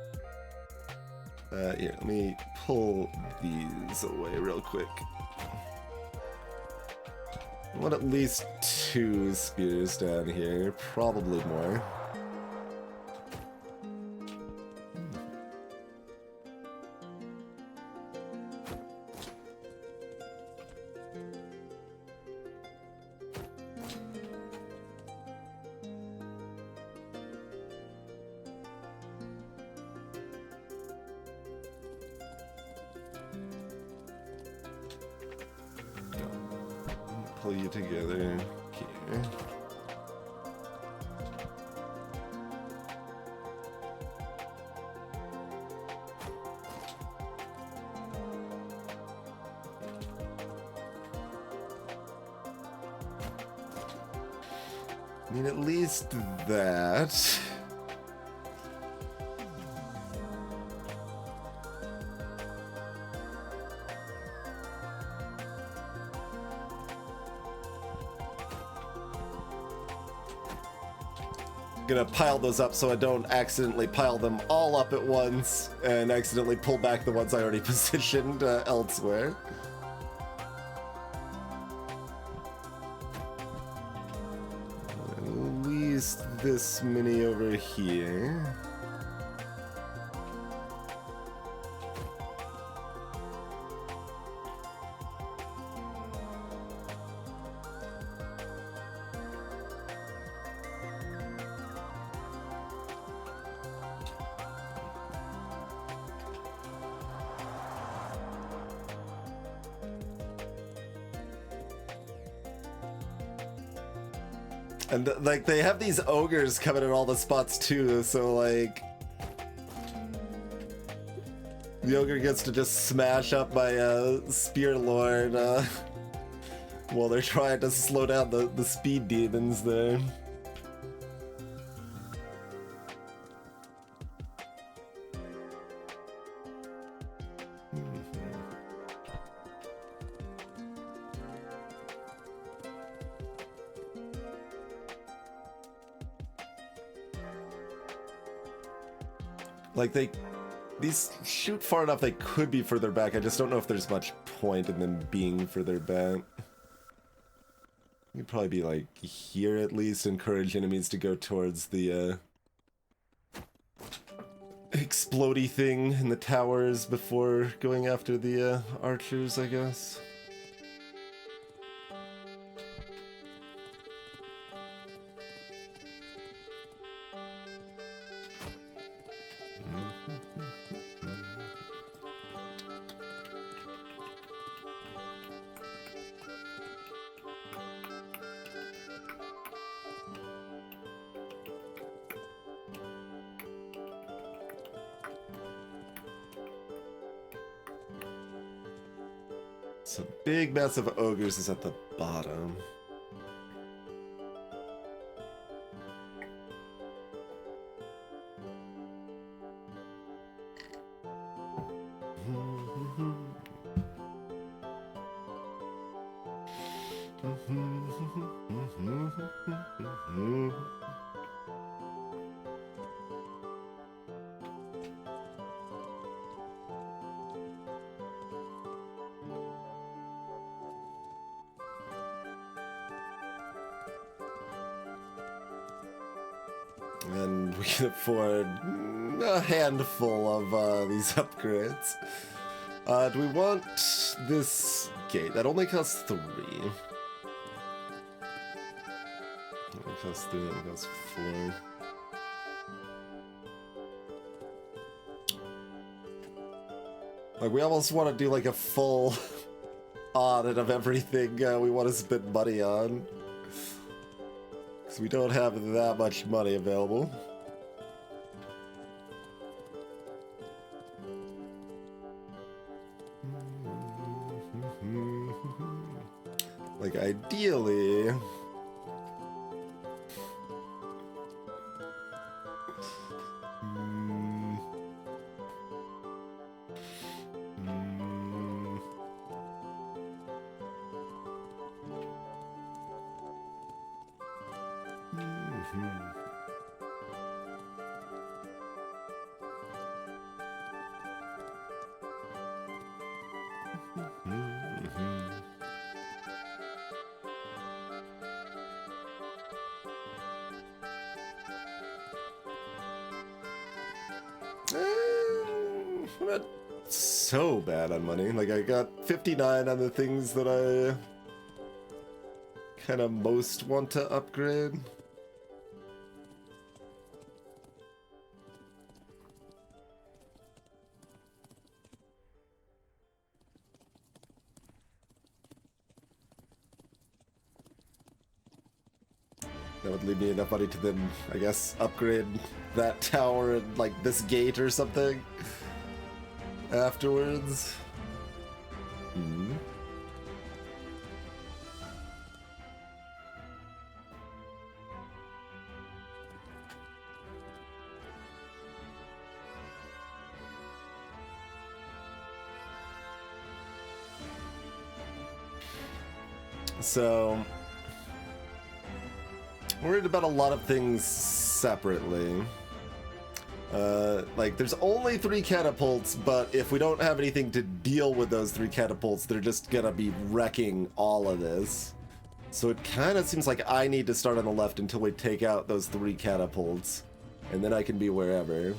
Yeah, let me pull these away real quick. I want at least 2 spears down here, probably more. Pull you together. Okay. I mean, at least that. Gonna pile those up so I don't accidentally pile them all up at once and accidentally pull back the ones I already positioned elsewhere. At least this many over here. And like they have these ogres coming in all the spots too, so like the ogre gets to just smash up my spear lord while they're trying to slow down the speed demons there. Like these shoot far enough they could be further back. I just don't know if there's much point in them being further back. You'd probably be like here at least, encourage enemies to go towards the explodey thing in the towers before going after the archers, I guess. So big mess of ogres is at the bottom. And we can afford a handful of these upgrades. Do we want this gate? That only costs 3. That only costs 3, that only costs 4. Like, we almost want to do like a full audit of everything we want to spend money on. Because we don't have that much money available. Like, ideally... I'm not so bad on money. Like, I got 59 on the things that I kind of most want to upgrade. That would leave me enough money to then, I guess, upgrade that tower and, like, this gate or something afterwards. Hmm. So, worried about a lot of things separately. Like, there's only 3 catapults, but if we don't have anything to deal with those 3 catapults, they're just gonna be wrecking all of this. So it kind of seems like I need to start on the left until we take out those 3 catapults, and then I can be wherever.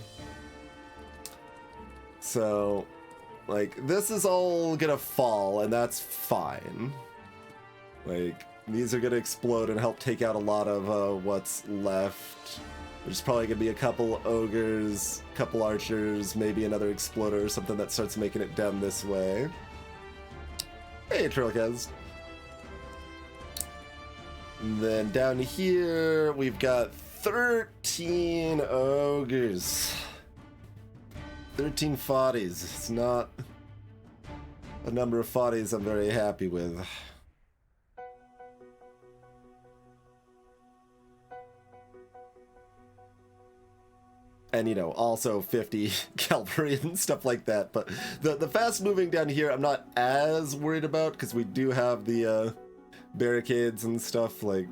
So, like, this is all gonna fall, and that's fine. Like, these are gonna explode and help take out a lot of what's left. There's probably gonna be a couple ogres, couple archers, maybe another exploder or something that starts making it down this way. Hey, Trailcast. And then down here, we've got 13 ogres. 13 foddies. It's not a number of foddies I'm very happy with. And, you know, also 50 cavalry and stuff like that. But the fast moving down here, I'm not as worried about, because we do have the barricades and stuff, like,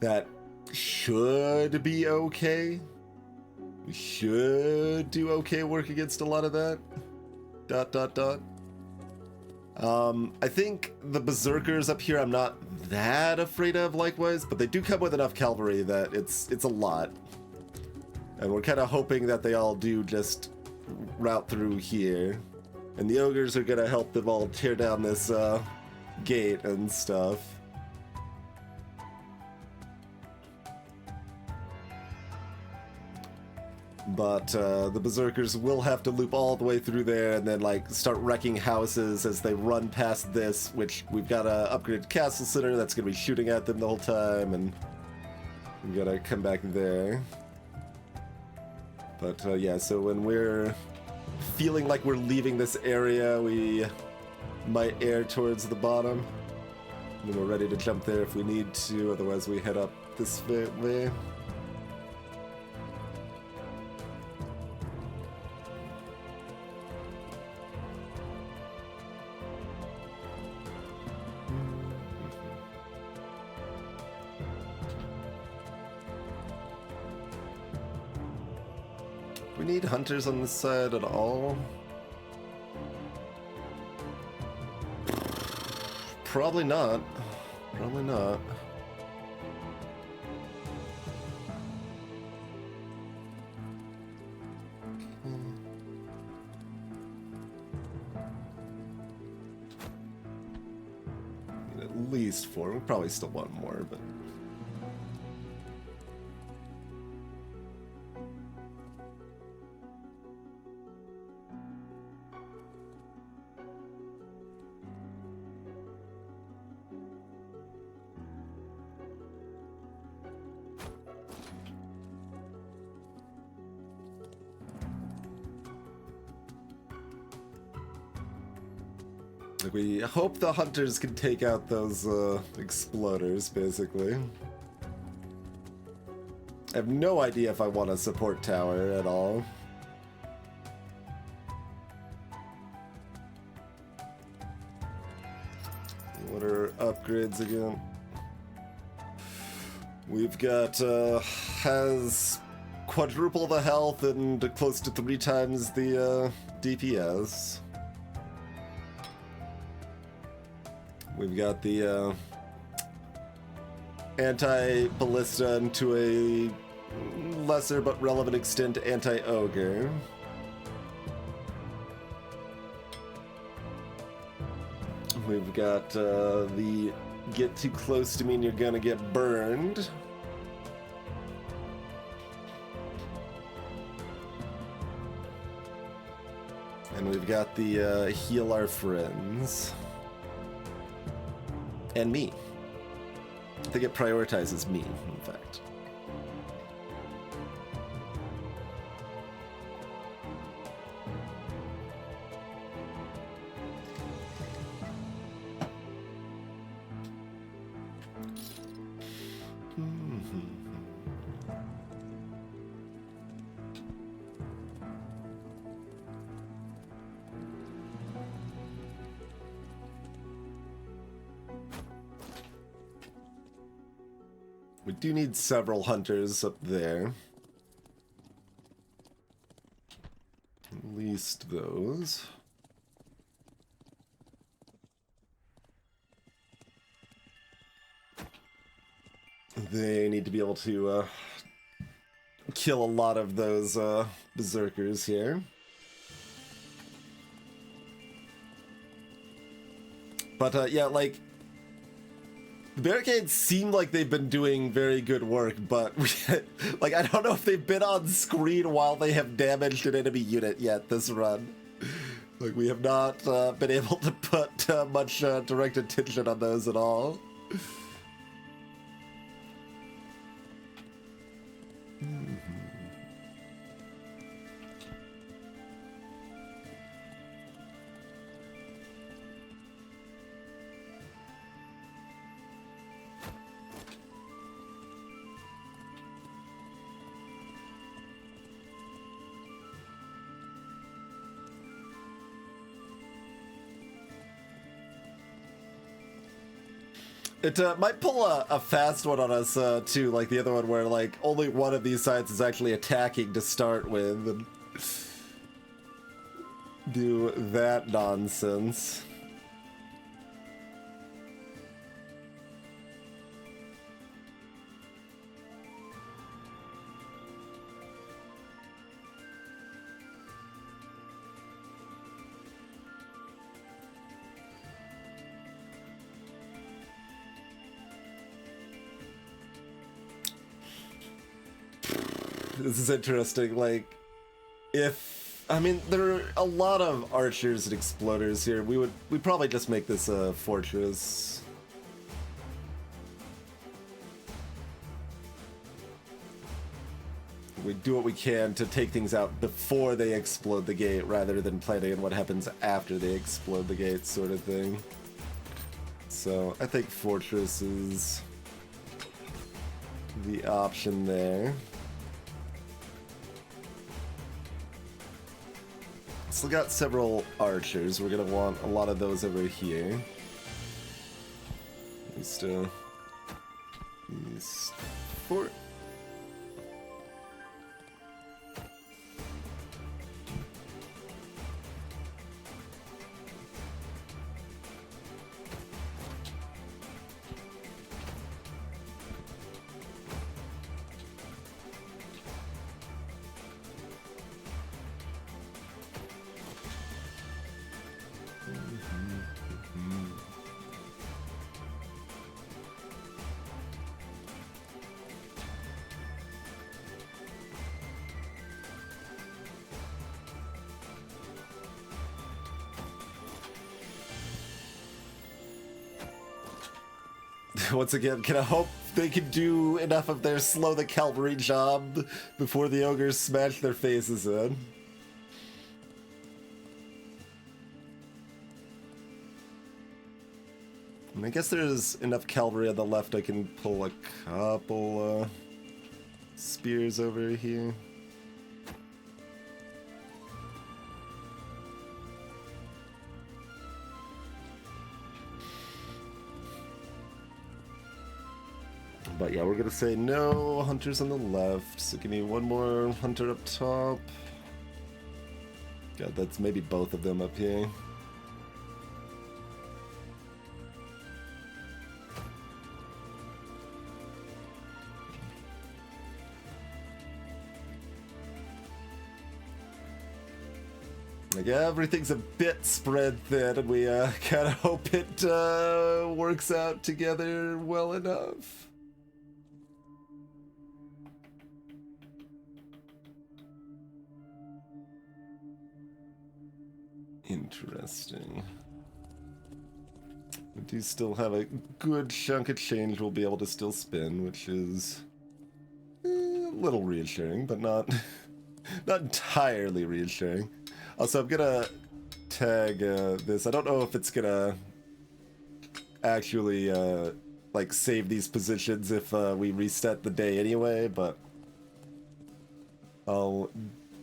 that should be okay. We should do okay work against a lot of that. ... I think the berserkers up here I'm not that afraid of likewise, but they do come with enough cavalry that it's a lot. And we're kind of hoping that they all do just route through here. And the ogres are gonna help them all tear down this gate and stuff. But the berserkers will have to loop all the way through there and then like start wrecking houses as they run past this, which we've got a upgraded castle center that's gonna be shooting at them the whole time, and we gotta come back there. But yeah, so when we're feeling like we're leaving this area, we might air towards the bottom. And we're ready to jump there if we need to, otherwise we head up this way. We need hunters on this side at all? Probably not. Probably not. At least 4. We probably still want more, but... Like, we hope the hunters can take out those exploders, basically. I have no idea if I want a support tower at all. What are upgrades again? We've got, has quadruple the health and close to 3 times the DPS. We've got the anti-ballista and to a lesser but relevant extent anti-ogre. We've got the get too close to me and you're gonna get burned. And we've got the heal our friends. And me. I think it prioritizes me, in fact. We do need several hunters up there. At least those. They need to be able to kill a lot of those berserkers here. But yeah, like, the barricades seem like they've been doing very good work, but like, I don't know if they've been on screen while they have damaged an enemy unit yet this run. Like, we have not been able to put much direct attention on those at all. It might pull a fast one on us, too, like the other one where, like, only one of these sides is actually attacking to start with, and do that nonsense. This is interesting, like, I mean, there are a lot of archers and exploders here. We'd probably just make this a fortress. We do what we can to take things out before they explode the gate, rather than planning on what happens after they explode the gate, sort of thing. So, I think fortress is the option there. Still got several archers. We're gonna want a lot of those over here. At least, these 4. Once again, can I hope they can do enough of their slow the cavalry job before the ogres smash their faces in? And I guess there's enough cavalry on the left I can pull a couple spears over here. But yeah, we're gonna say no hunters on the left, so give me one more hunter up top. God, that's maybe both of them up here. Like, everything's a bit spread thin, and we kind of hope it works out together well enough. Interesting. We do still have a good chunk of change we'll be able to still spin, which is a little reassuring, but not not entirely reassuring. Also, I'm gonna tag this. I don't know if it's gonna actually like save these positions if we reset the day anyway, but I'll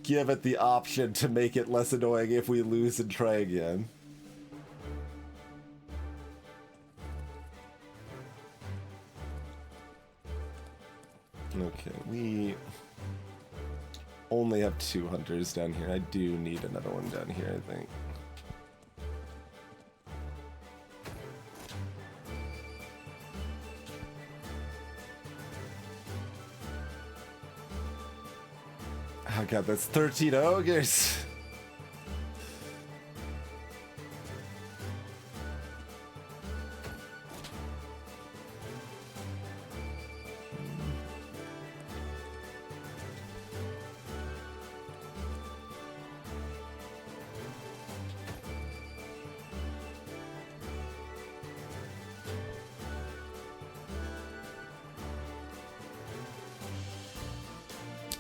give it the option to make it less annoying if we lose and try again. Okay, we only have 2 hunters down here. I do need another one down here, I think. Oh god, that's 13 ogres!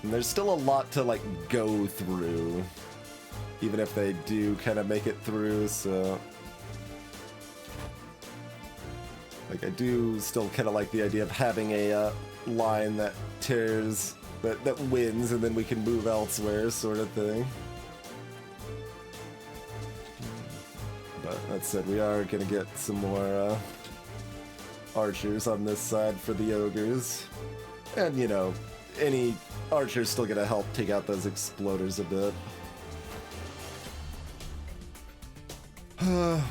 And there's still a lot to, like, go through, even if they do kind of make it through, so... Like, I do still kind of like the idea of having a line that tears, that wins, and then we can move elsewhere, sort of thing. But that said, we are going to get some more archers on this side for the ogres. And, you know, any archer's still gonna help take out those exploders a bit.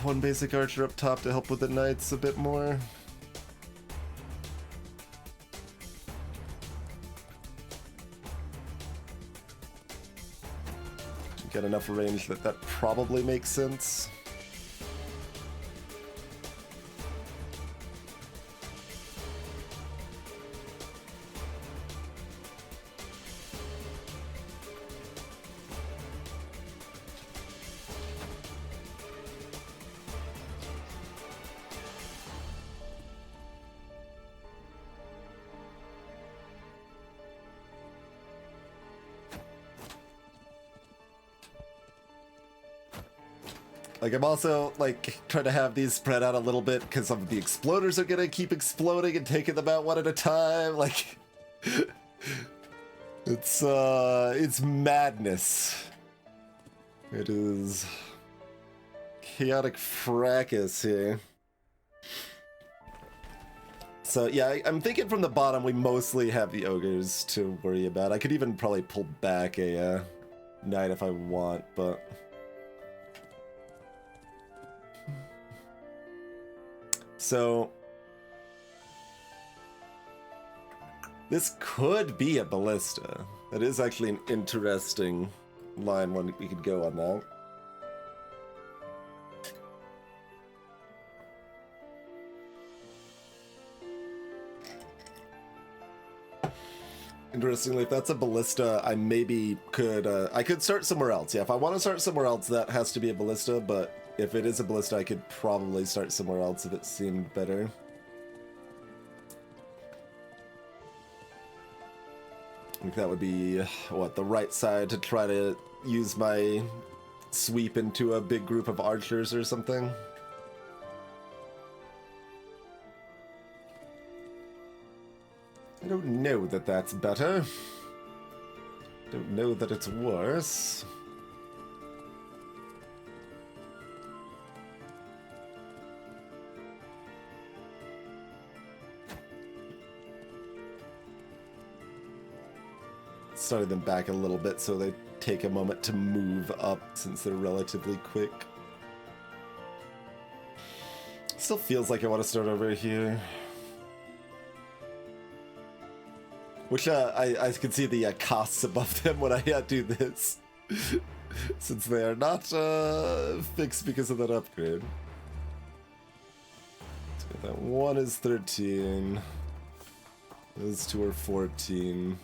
One basic archer up top to help with the knights a bit more. Got enough range that probably makes sense. Like, I'm also, like, trying to have these spread out a little bit because of the exploders are gonna keep exploding and taking them out one at a time. Like, it's madness. It is chaotic fracas here. So, yeah, I'm thinking from the bottom we mostly have the ogres to worry about. I could even probably pull back a knight if I want, but... So, this could be a ballista. That is actually an interesting line one we could go on that. Interestingly, if that's a ballista, I maybe could, I could start somewhere else. Yeah, if I want to start somewhere else, that has to be a ballista, but if it is a ballista, I could probably start somewhere else if it seemed better. I think that would be, what, the right side to try to use my sweep into a big group of archers or something. I don't know that that's better. Don't know that it's worse. Started them back a little bit so they take a moment to move up since they're relatively quick. Still feels like I want to start over here. Which I can see the costs above them when I do this. Since they are not fixed because of that upgrade. So that one is 13. Those two are 14.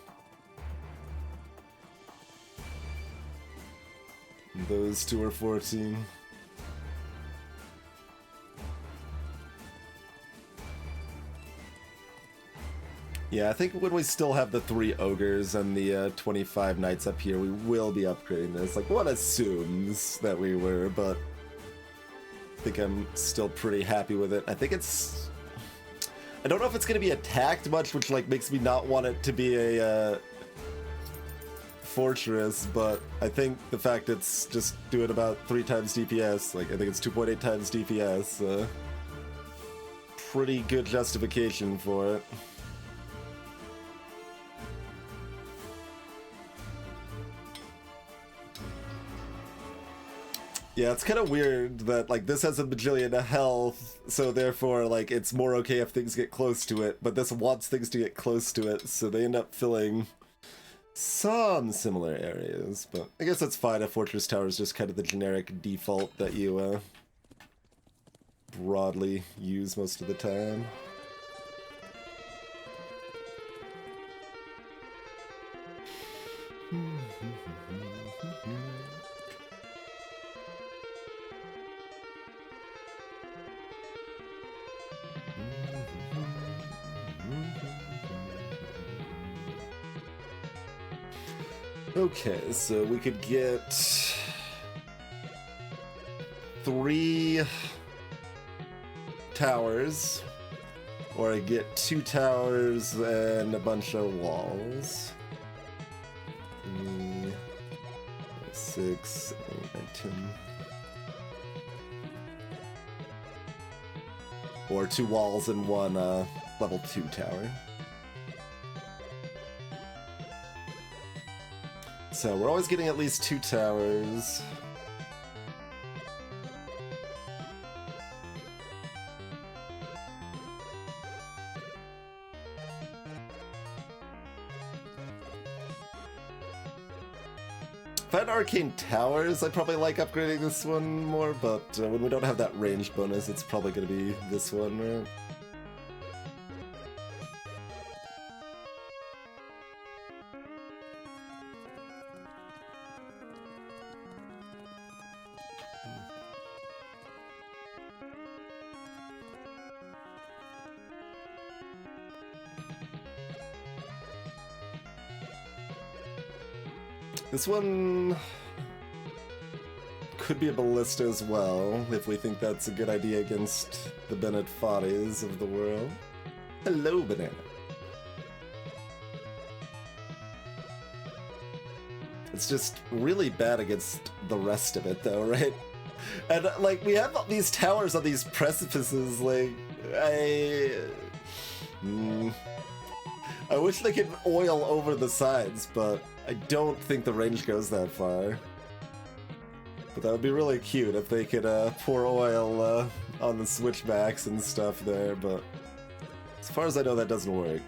Those two are 14. Yeah, I think when we still have the 3 ogres and the 25 knights up here, we will be upgrading this. Like, one assumes that we were, but I think I'm still pretty happy with it. I think it's... I don't know if it's going to be attacked much, which, like, makes me not want it to be a... fortress, but I think the fact it's just doing about 3 times DPS, like I think it's 2.8 times DPS, pretty good justification for it. Yeah, it's kind of weird that, like, this has a bajillion of health, so therefore, like, it's more okay if things get close to it, but this wants things to get close to it, so they end up filling some similar areas, but I guess that's fine if Fortress Tower is just kind of the generic default that you, broadly use most of the time. Okay, so we could get 3 towers, or I get 2 towers and a bunch of walls. 3, 6, 8, 9, 10. Or 2 walls and 1 level 2 tower. So we're always getting at least 2 towers. If I had arcane towers, I'd probably like upgrading this one more, but when we don't have that range bonus, it's probably going to be this one, right? This one could be a ballista as well, if we think that's a good idea against the Bennett Foddies of the world. Hello, Banana. It's just really bad against the rest of it, though, right? And, like, we have these towers on these precipices, like, I wish they could oil over the sides, but I don't think the range goes that far. But that would be really cute if they could pour oil on the switchbacks and stuff there, but as far as I know, that doesn't work.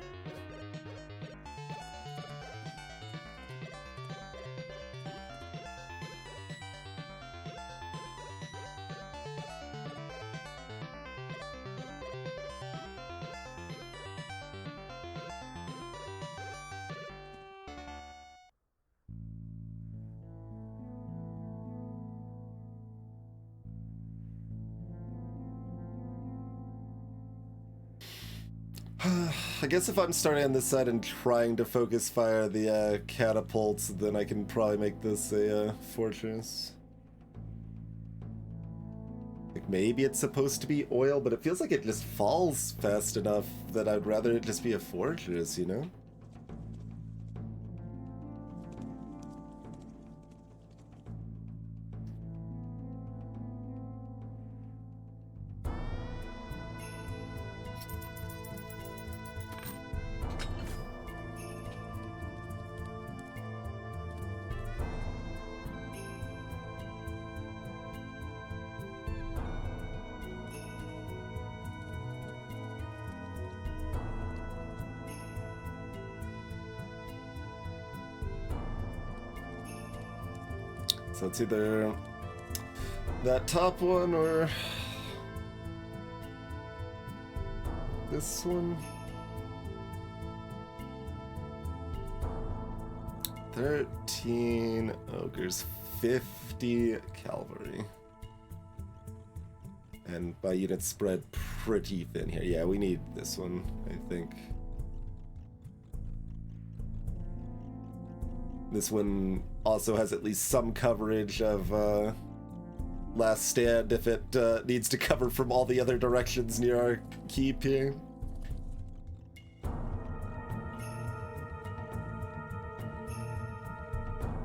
I guess if I'm starting on this side and trying to focus fire the catapults, then I can probably make this a fortress. Like, maybe it's supposed to be oil, but it feels like it just falls fast enough that I'd rather it just be a fortress, you know? So it's either that top one or this one. 13 ogres, 50 cavalry. And by unit spread pretty thin here. Yeah, we need this one, I think. This one also has at least some coverage of last stand if it needs to cover from all the other directions near our keep here.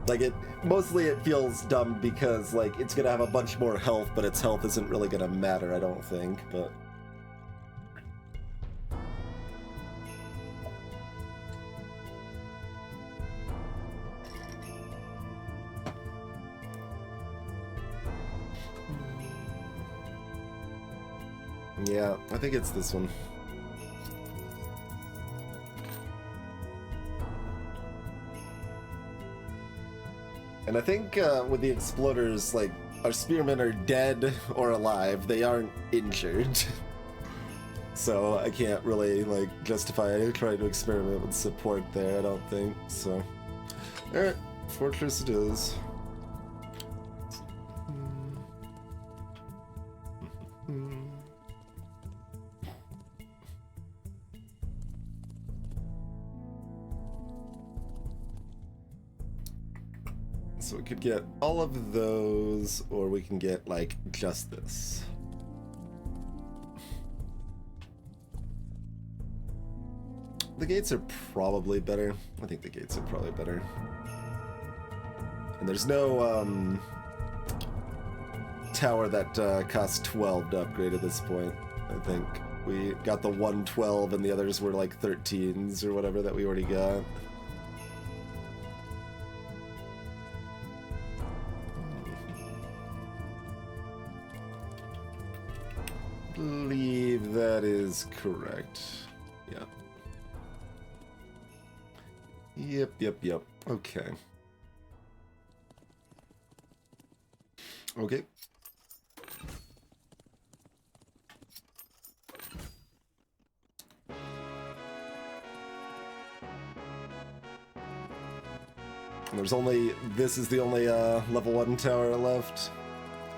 Like, mostly it feels dumb because, like, it's gonna have a bunch more health, but its health isn't really gonna matter, I don't think, but... Yeah, I think it's this one. And I think with the exploders, like, our spearmen are dead or alive. They aren't injured. So I can't really, like, justify trying to experiment with support there, I don't think. So, alright, fortress it is. So we could get all of those, or we can get, like, just this. The gates are probably better. I think the gates are probably better. And there's no, tower that costs 12 to upgrade at this point. I think we got the 112 and the others were like 13s or whatever that we already got. Believe that is correct. Yeah. Yep. Okay. Okay. And there's only, this is the only level 1 tower left.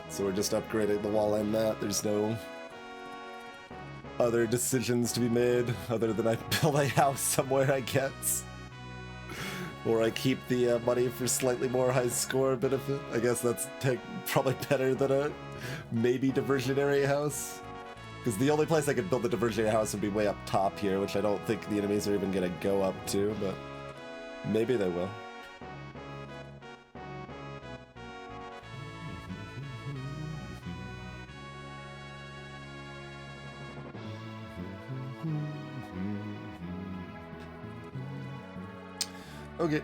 So we're just upgrading the wall and that. There's no other decisions to be made other than I build a house somewhere, I guess. Or I keep the money for slightly more high score benefit. I guess that's probably better than a maybe diversionary house. Because the only place I could build a diversionary house would be way up top here, which I don't think the enemies are even going to go up to, but maybe they will. Okay.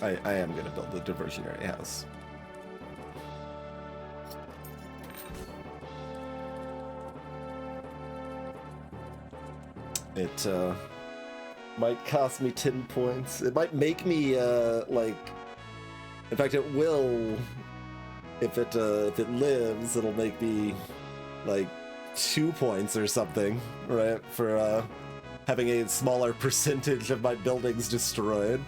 I am going to build a diversionary house. It might cost me 10 points. It might make me like, in fact it will, if it lives, it'll make me like 2 points or something, right, for having a smaller percentage of my buildings destroyed.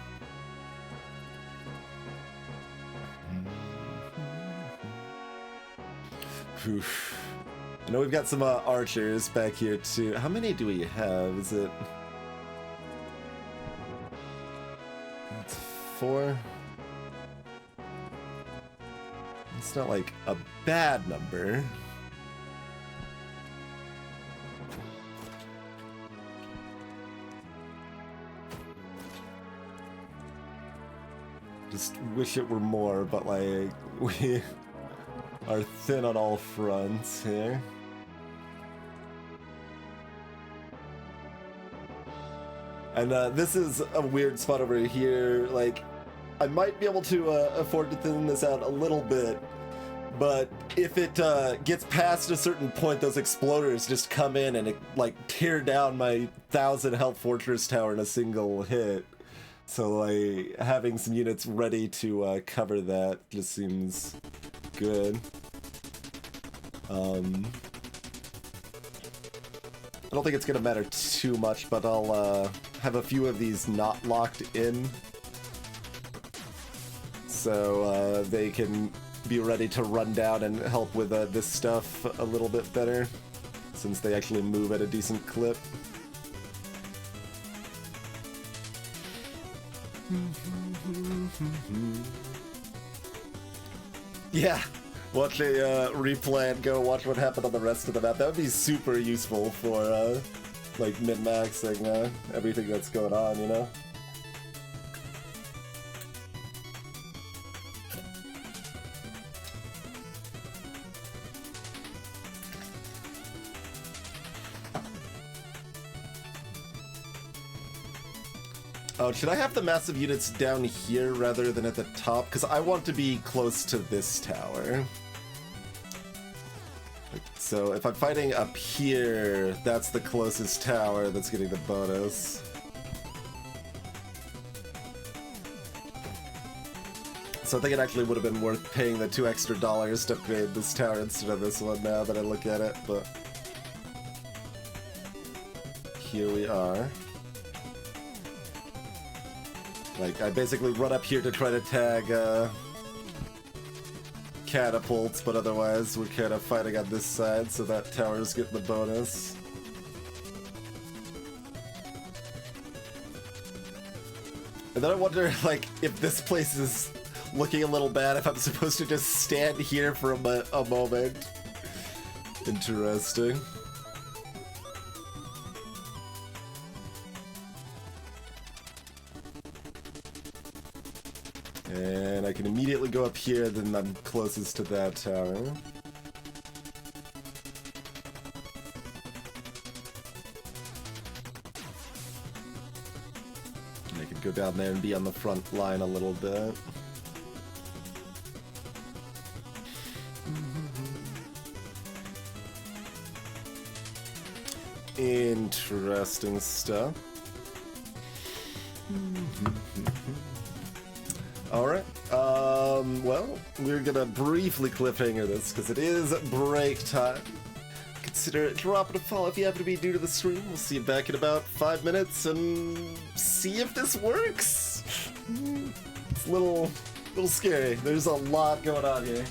Oof. I know we've got some archers back here too. How many do we have? Is it? It's 4. It's not like a bad number. Just wish it were more, but like we are thin on all fronts here. And this is a weird spot over here. Like, I might be able to afford to thin this out a little bit, but if it gets past a certain point, those exploders just come in and like tear down my 1,000 health fortress tower in a single hit. So like having some units ready to cover that just seems good. I don't think it's gonna matter too much, but I'll have a few of these not locked in, so they can be ready to run down and help with this stuff a little bit better, since they actually move at a decent clip. Yeah, watch a replay and go watch what happened on the rest of the map. That would be super useful for like min-maxing everything that's going on, you know? Oh, should I have the massive units down here rather than at the top? Because I want to be close to this tower. So if I'm fighting up here, that's the closest tower that's getting the bonus. So I think it actually would have been worth paying the $2 extra to upgrade this tower instead of this one now that I look at it, but here we are. Like, I basically run up here to try to tag catapults, but otherwise we're kind of fighting on this side, so that tower's getting the bonus. And then I wonder, like, if this place is looking a little bad, if I'm supposed to just stand here for a moment. Interesting. And I can immediately go up here, then I'm closest to that tower. And I can go down there and be on the front line a little bit. Interesting stuff. Alright, well, we're gonna briefly cliffhanger this, because it is break time. Consider it drop and a fall if you happen to be new to the stream. We'll see you back in about 5 minutes and see if this works. It's a little scary. There's a lot going on here.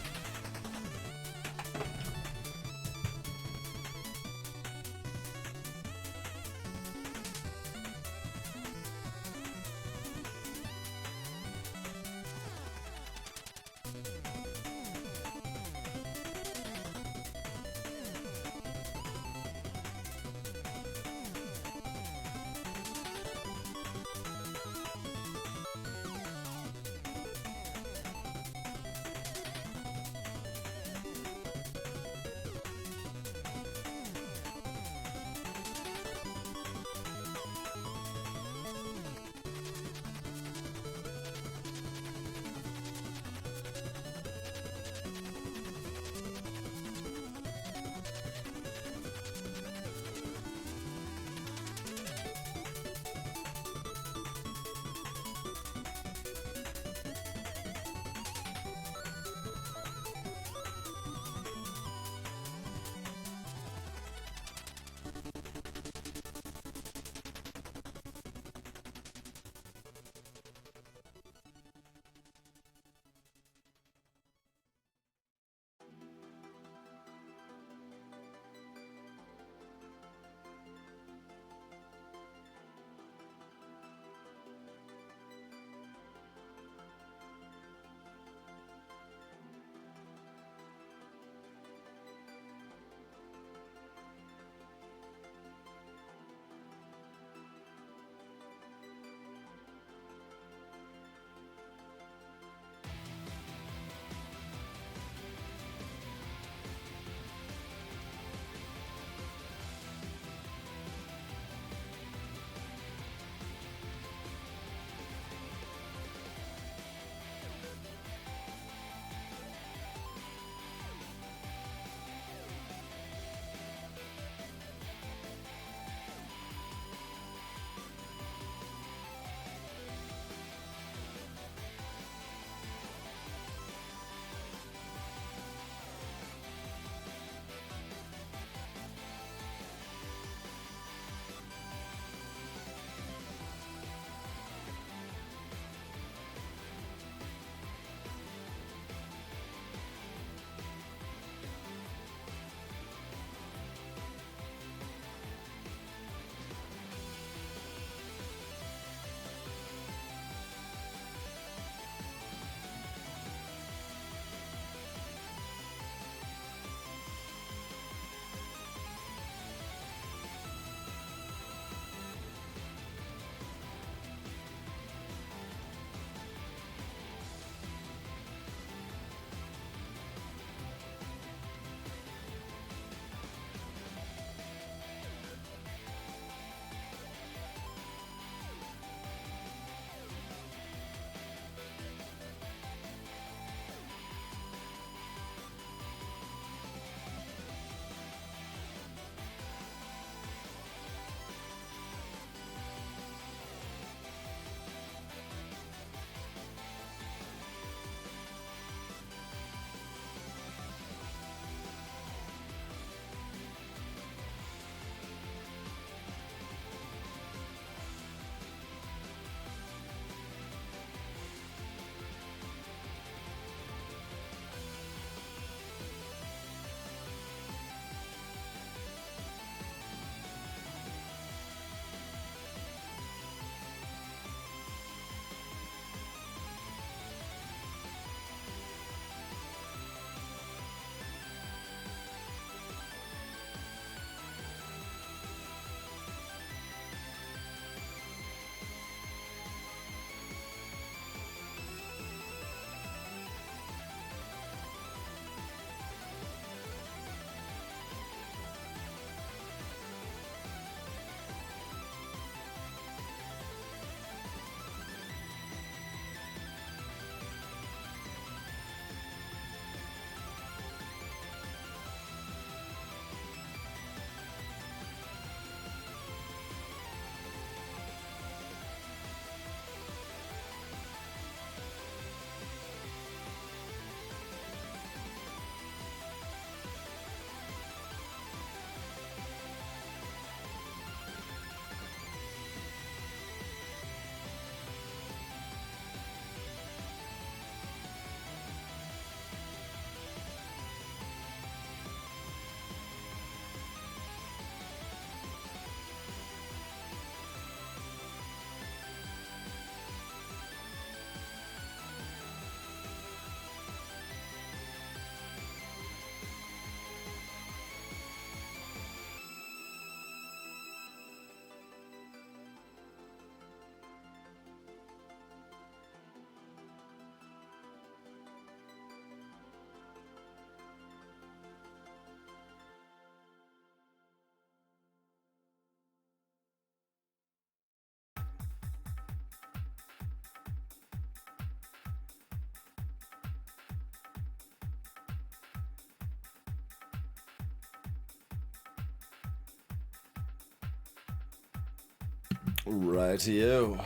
Rightio.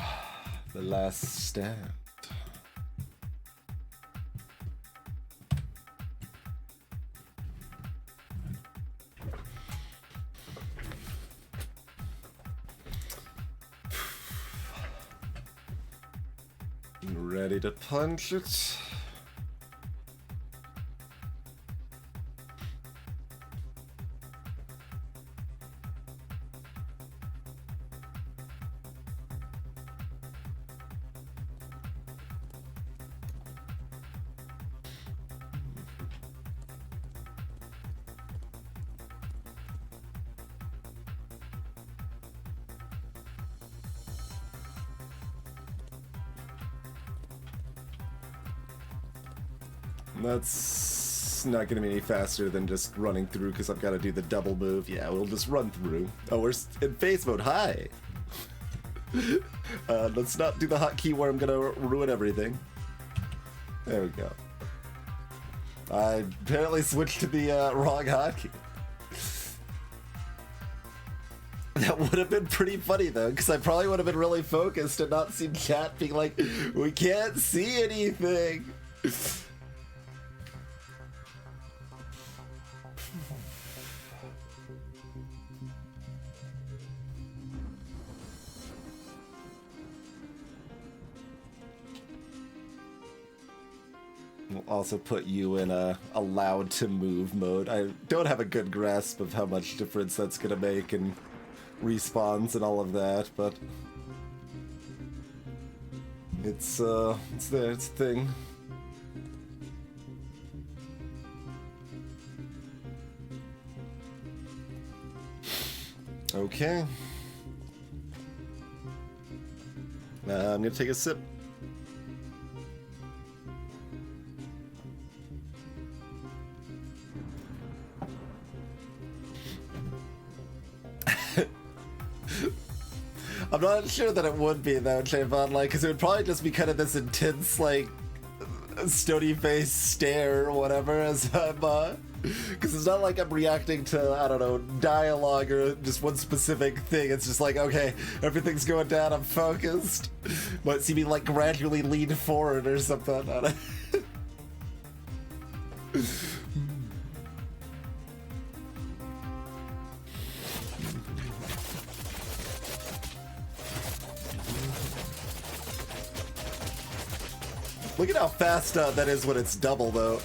The last stand. Ready to punch it? That's not going to be any faster than just running through because I've got to do the double move. Yeah, we'll just run through. Oh, we're in phase mode. Hi! Let's not do the hotkey where I'm going to ruin everything. There we go. I apparently switched to the wrong hotkey. That would have been pretty funny though, because I probably would have been really focused and not seen chat being like, we can't see anything. We'll also put you in a allowed to move mode. I don't have a good grasp of how much difference that's gonna make and respawns and all of that, but it's there, it's a thing. Okay. I'm gonna take a sip. I'm not sure that it would be though, Trayvon, like, because it would probably just be kind of this intense, like, stony face stare or whatever as I'm, because it's not like I'm reacting to, I don't know, dialogue or just one specific thing. It's just like, okay, everything's going down, I'm focused. But see me, like, gradually lean forward or something. I don't Look at how fast that is when it's double, though.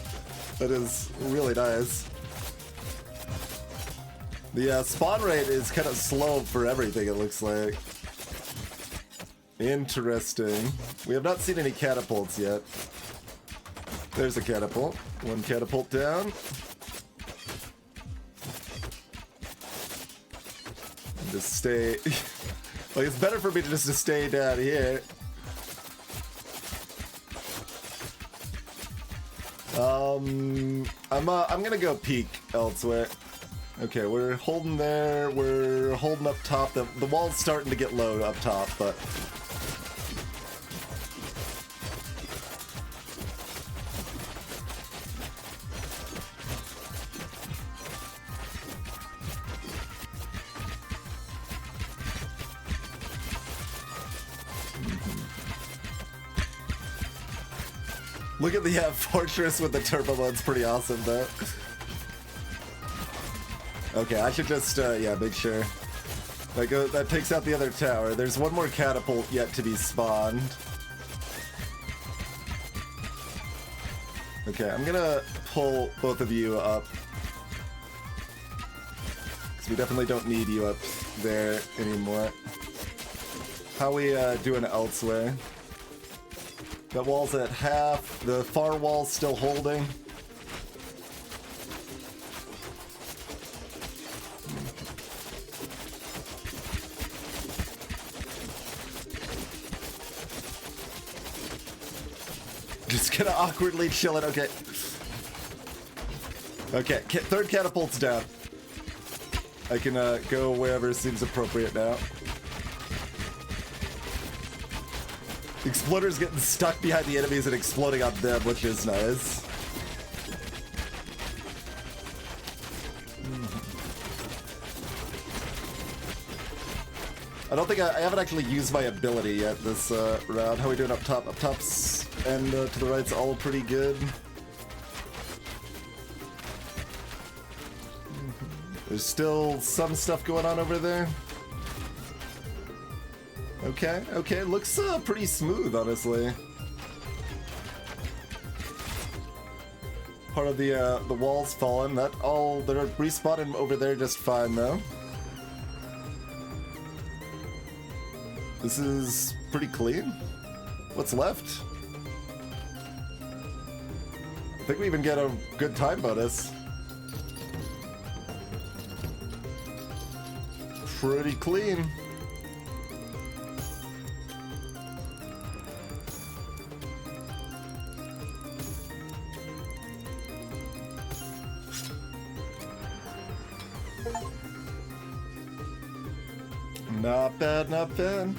That is really nice. The spawn rate is kind of slow for everything, it looks like. Interesting. We have not seen any catapults yet. There's a catapult. One catapult down. Just stay... like, it's better for me to just to stay down here. I'm gonna go peek elsewhere. Okay, we're holding there, we're holding up top. The wall's starting to get low up top, but... Look at the fortress with the turbo, it's pretty awesome though. Okay, I should just, yeah, make sure. That takes out the other tower. There's one more catapult yet to be spawned. Okay, I'm gonna pull both of you up. Because we definitely don't need you up there anymore. How we doing elsewhere? That wall's at half. The far wall's still holding. Just gonna awkwardly chill it. Okay. Okay, third catapult's down. I can go wherever seems appropriate now. The exploder's getting stuck behind the enemies and exploding on them, which is nice. I don't think I haven't actually used my ability yet this round. How are we doing up top? Up top's and to the right's all pretty good. There's still some stuff going on over there. Okay, okay, looks pretty smooth, honestly. Part of the walls fallen. They're respawning over there just fine though. This is pretty clean. What's left? I think we even get a good time bonus. Pretty clean. Not bad, not bad.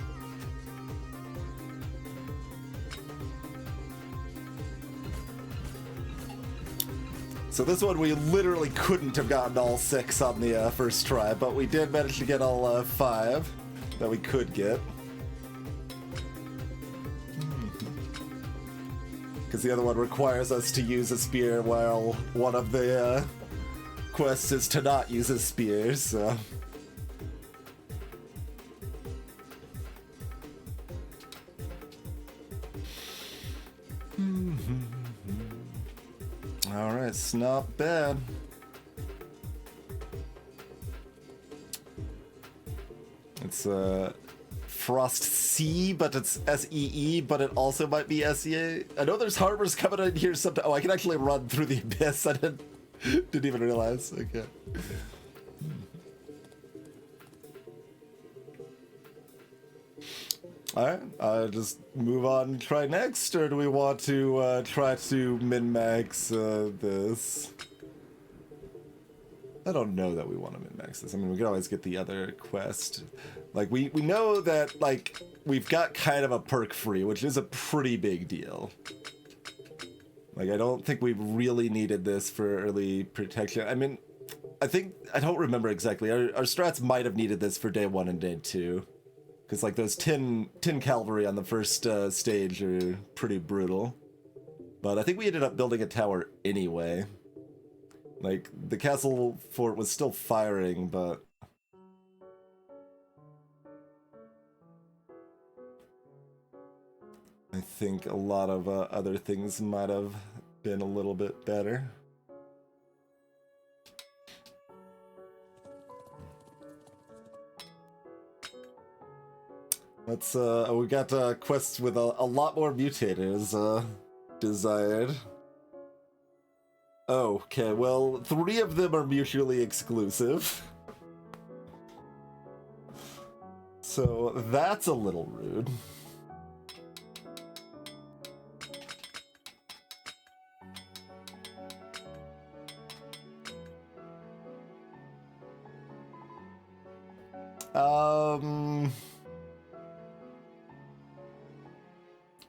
So this one we literally couldn't have gotten all 6 on the first try, but we did manage to get all 5 that we could get. Because the other one requires us to use a spear while one of the quests is to not use a spear, so... Alright, it's not bad. It's Frost C, but it's S-E-E, but it also might be S-E-A. I know there's harbors coming in here sometimes. Oh, I can actually run through the abyss. I didn't even realize. Okay. Alright, just move on and try next, or do we want to try to min-max this? I don't know that we want to min-max this. I mean, we could always get the other quest. Like, we know that, like, we've got kind of a perk free, which is a pretty big deal. Like, I don't think we really needed this for early protection. I mean, I don't remember exactly. Our strats might have needed this for day 1 and day 2. Because, like, those 10 cavalry on the first stage are pretty brutal. But I think we ended up building a tower anyway. Like, the castle fort was still firing, but... I think a lot of other things might have been a little bit better. Let's, we got quests with a lot more mutators desired. Oh, okay, well, 3 of them are mutually exclusive. So that's a little rude.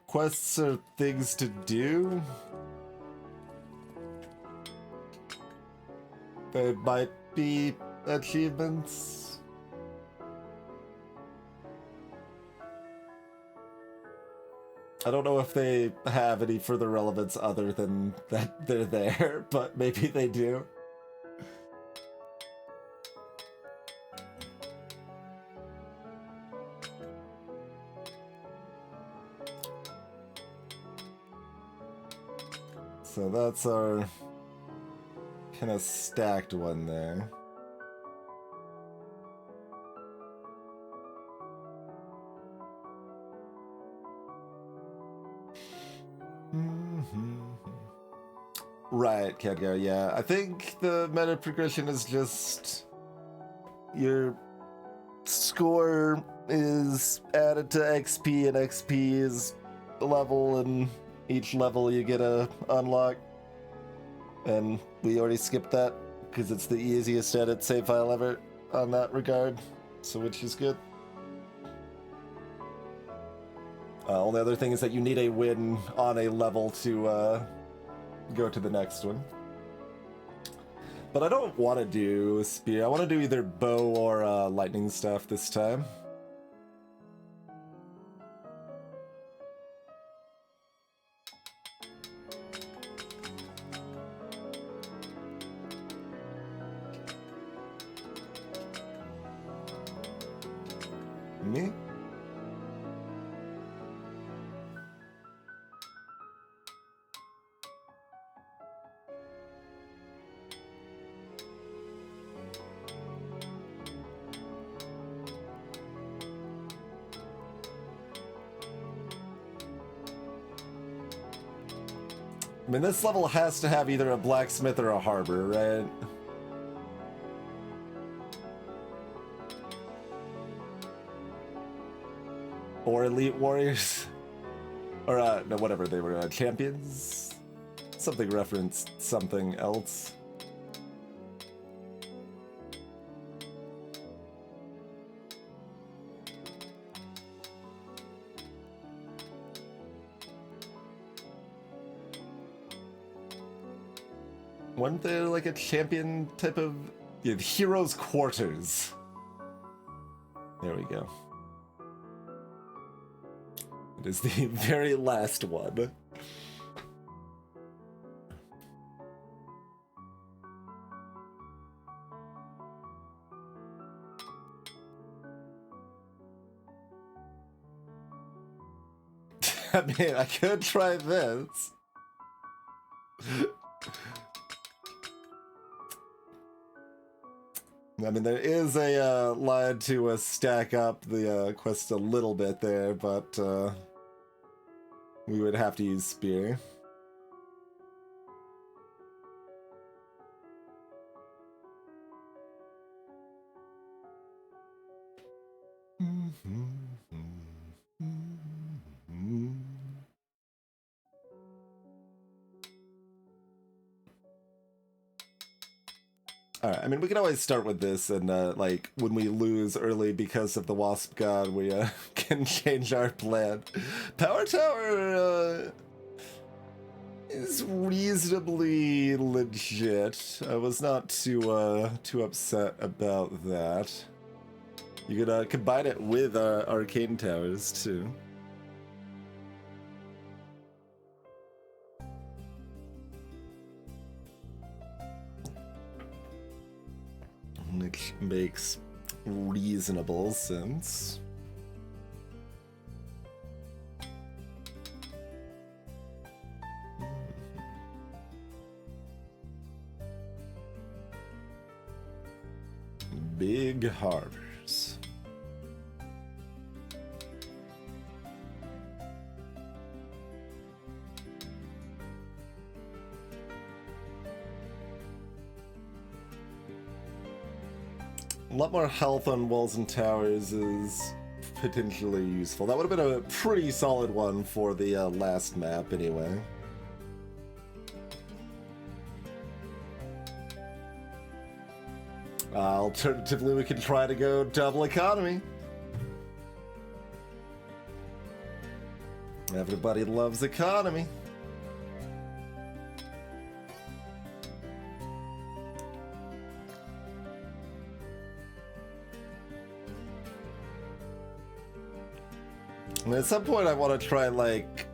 Quests are things to do. They might be achievements. I don't know if they have any further relevance other than that they're there, but maybe they do. So that's our kind of stacked one there. Right, Khadgar, yeah. I think the meta progression is just your score is added to XP, and XP is a level, and each level you get a unlock. And we already skipped that because it's the easiest edit save file ever on that regard, so which is good. Only other thing is that you need a win on a level to go to the next one. But I don't want to do spear. I want to do either bow or lightning stuff this time. Me? I mean, this level has to have either a blacksmith or a harbor, right? Or elite warriors. Or, no, whatever, they were champions? Something referenced something else. Weren't there like a champion type of... Yeah, the hero's quarters. There we go. It is the very last one. I mean, I could try this. I mean, there is a line to stack up the quest a little bit there, but we would have to use spear. Alright, I mean, we can always start with this, and, like, when we lose early because of the Wasp God, we, can change our plan. Power Tower, is reasonably legit. I was not too, too upset about that. You could, combine it with, Arcane Towers, too. Which makes reasonable sense. Big harbors. A lot more health on walls and towers is potentially useful. That would have been a pretty solid one for the last map anyway. Alternatively, we could try to go double economy. Everybody loves economy. And at some point I want to try, like,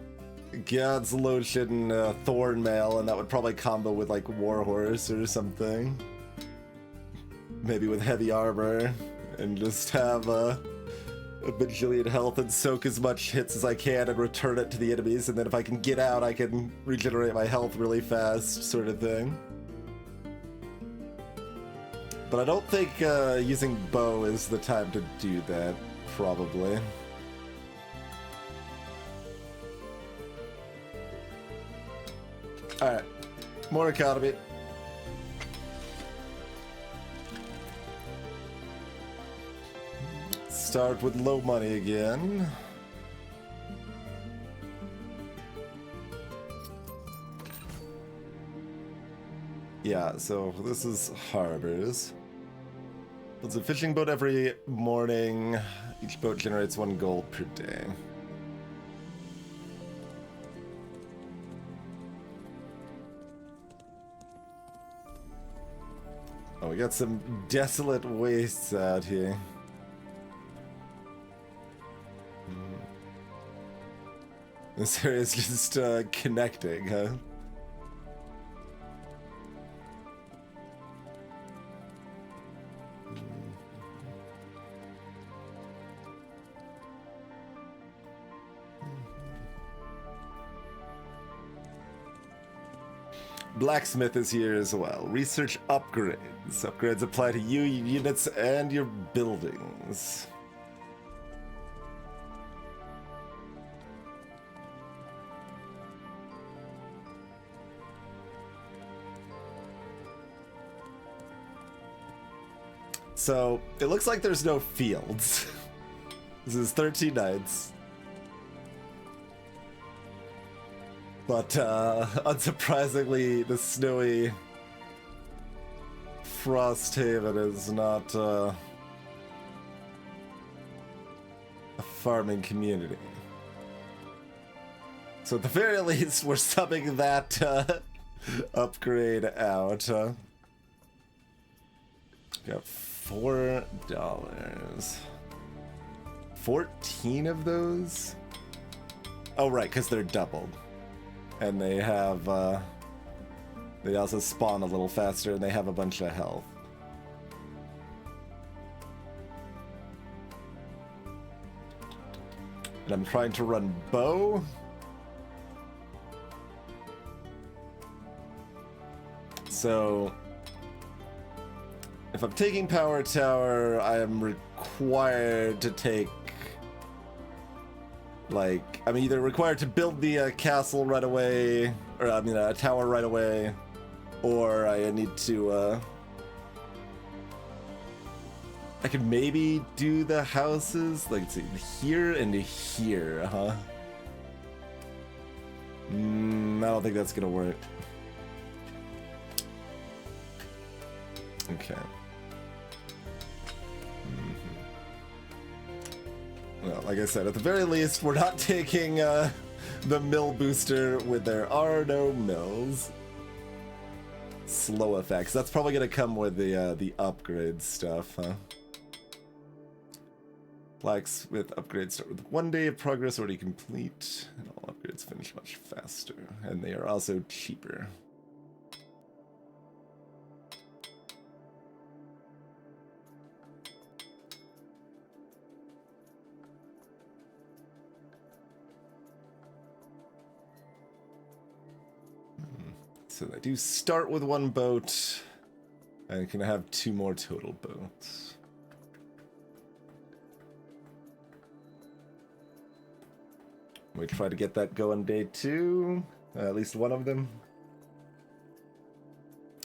God's Lotion Thorn Mail, and that would probably combo with, like, Warhorse or something. Maybe with heavy armor, and just have a bajillion health and soak as much hits as I can and return it to the enemies, and then if I can get out, I can regenerate my health really fast, sort of thing. But I don't think using bow is the time to do that, probably. Alright, more economy. Start with low money again. Yeah, so this is harbors. Builds a fishing boat every morning. Each boat generates 1 gold per day. Oh, we got some desolate wastes out here. This area is just connecting, huh? Blacksmith is here as well. Research upgrades. Upgrades apply to you, units, and your buildings. So, it looks like there's no fields. This is 13 nights. But, unsurprisingly, the snowy Frosthaven is not, a farming community. So at the very least, we're subbing that, upgrade out. Got $4. 14 of those? Oh, right, because they're doubled. And they have, they also spawn a little faster, and they have a bunch of health. And I'm trying to run bow. So, if I'm taking power tower, I am required to take, like, I'm either required to build the castle right away, or I mean a tower right away, or I need to, I could maybe do the houses, like, let's see, here and here, huh? I don't think that's gonna work. Okay. Well, like I said, at the very least, we're not taking the mill booster when there are no mills. Slow effects. That's probably gonna come with the upgrade stuff, huh? Blacksmith upgrades start with 1 day of progress already complete, and all upgrades finish much faster, and they are also cheaper. So I do start with 1 boat, and I can have 2 more total boats. We try to get that going day 2, at least one of them.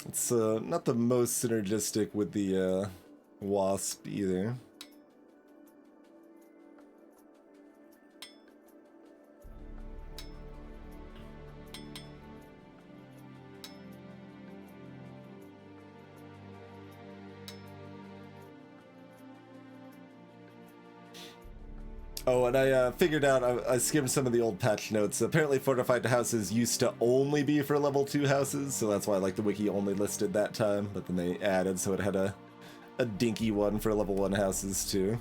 It's not the most synergistic with the Wasp either. Oh, and I figured out, I skimmed some of the old patch notes. Apparently fortified houses used to only be for level 2 houses, so that's why like the wiki only listed that time, but then they added so it had a dinky one for level 1 houses too.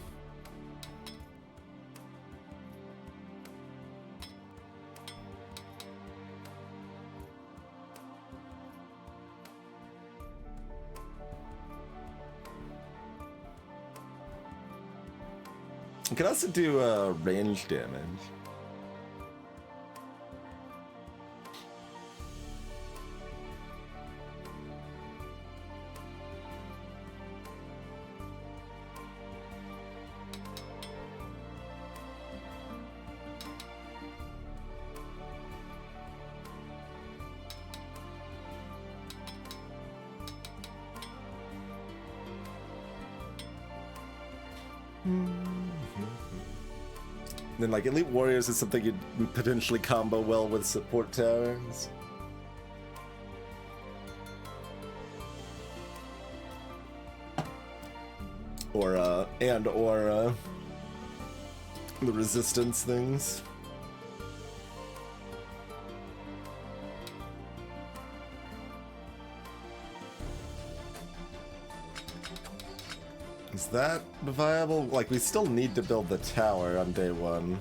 You can also do range damage. Then like Elite Warriors is something you'd potentially combo well with support towers. Or the resistance things. Is that viable? Like, we still need to build the tower on day 1.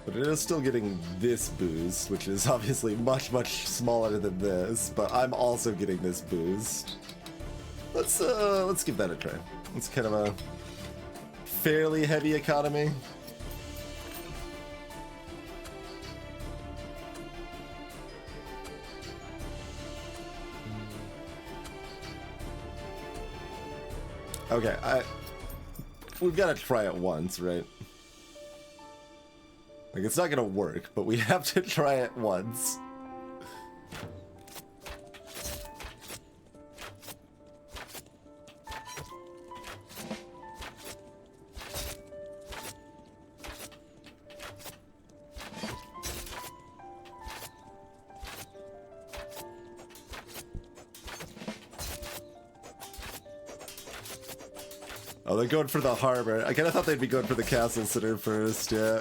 But it is still getting this boost, which is obviously much, much smaller than this, but I'm also getting this boost. Let's give that a try. It's kind of a fairly heavy economy. Okay, we've got to try it once, right? Like, it's not gonna work, but we have to try it once. Oh, they're going for the harbor. I kind of thought they'd be going for the castle center first, yeah.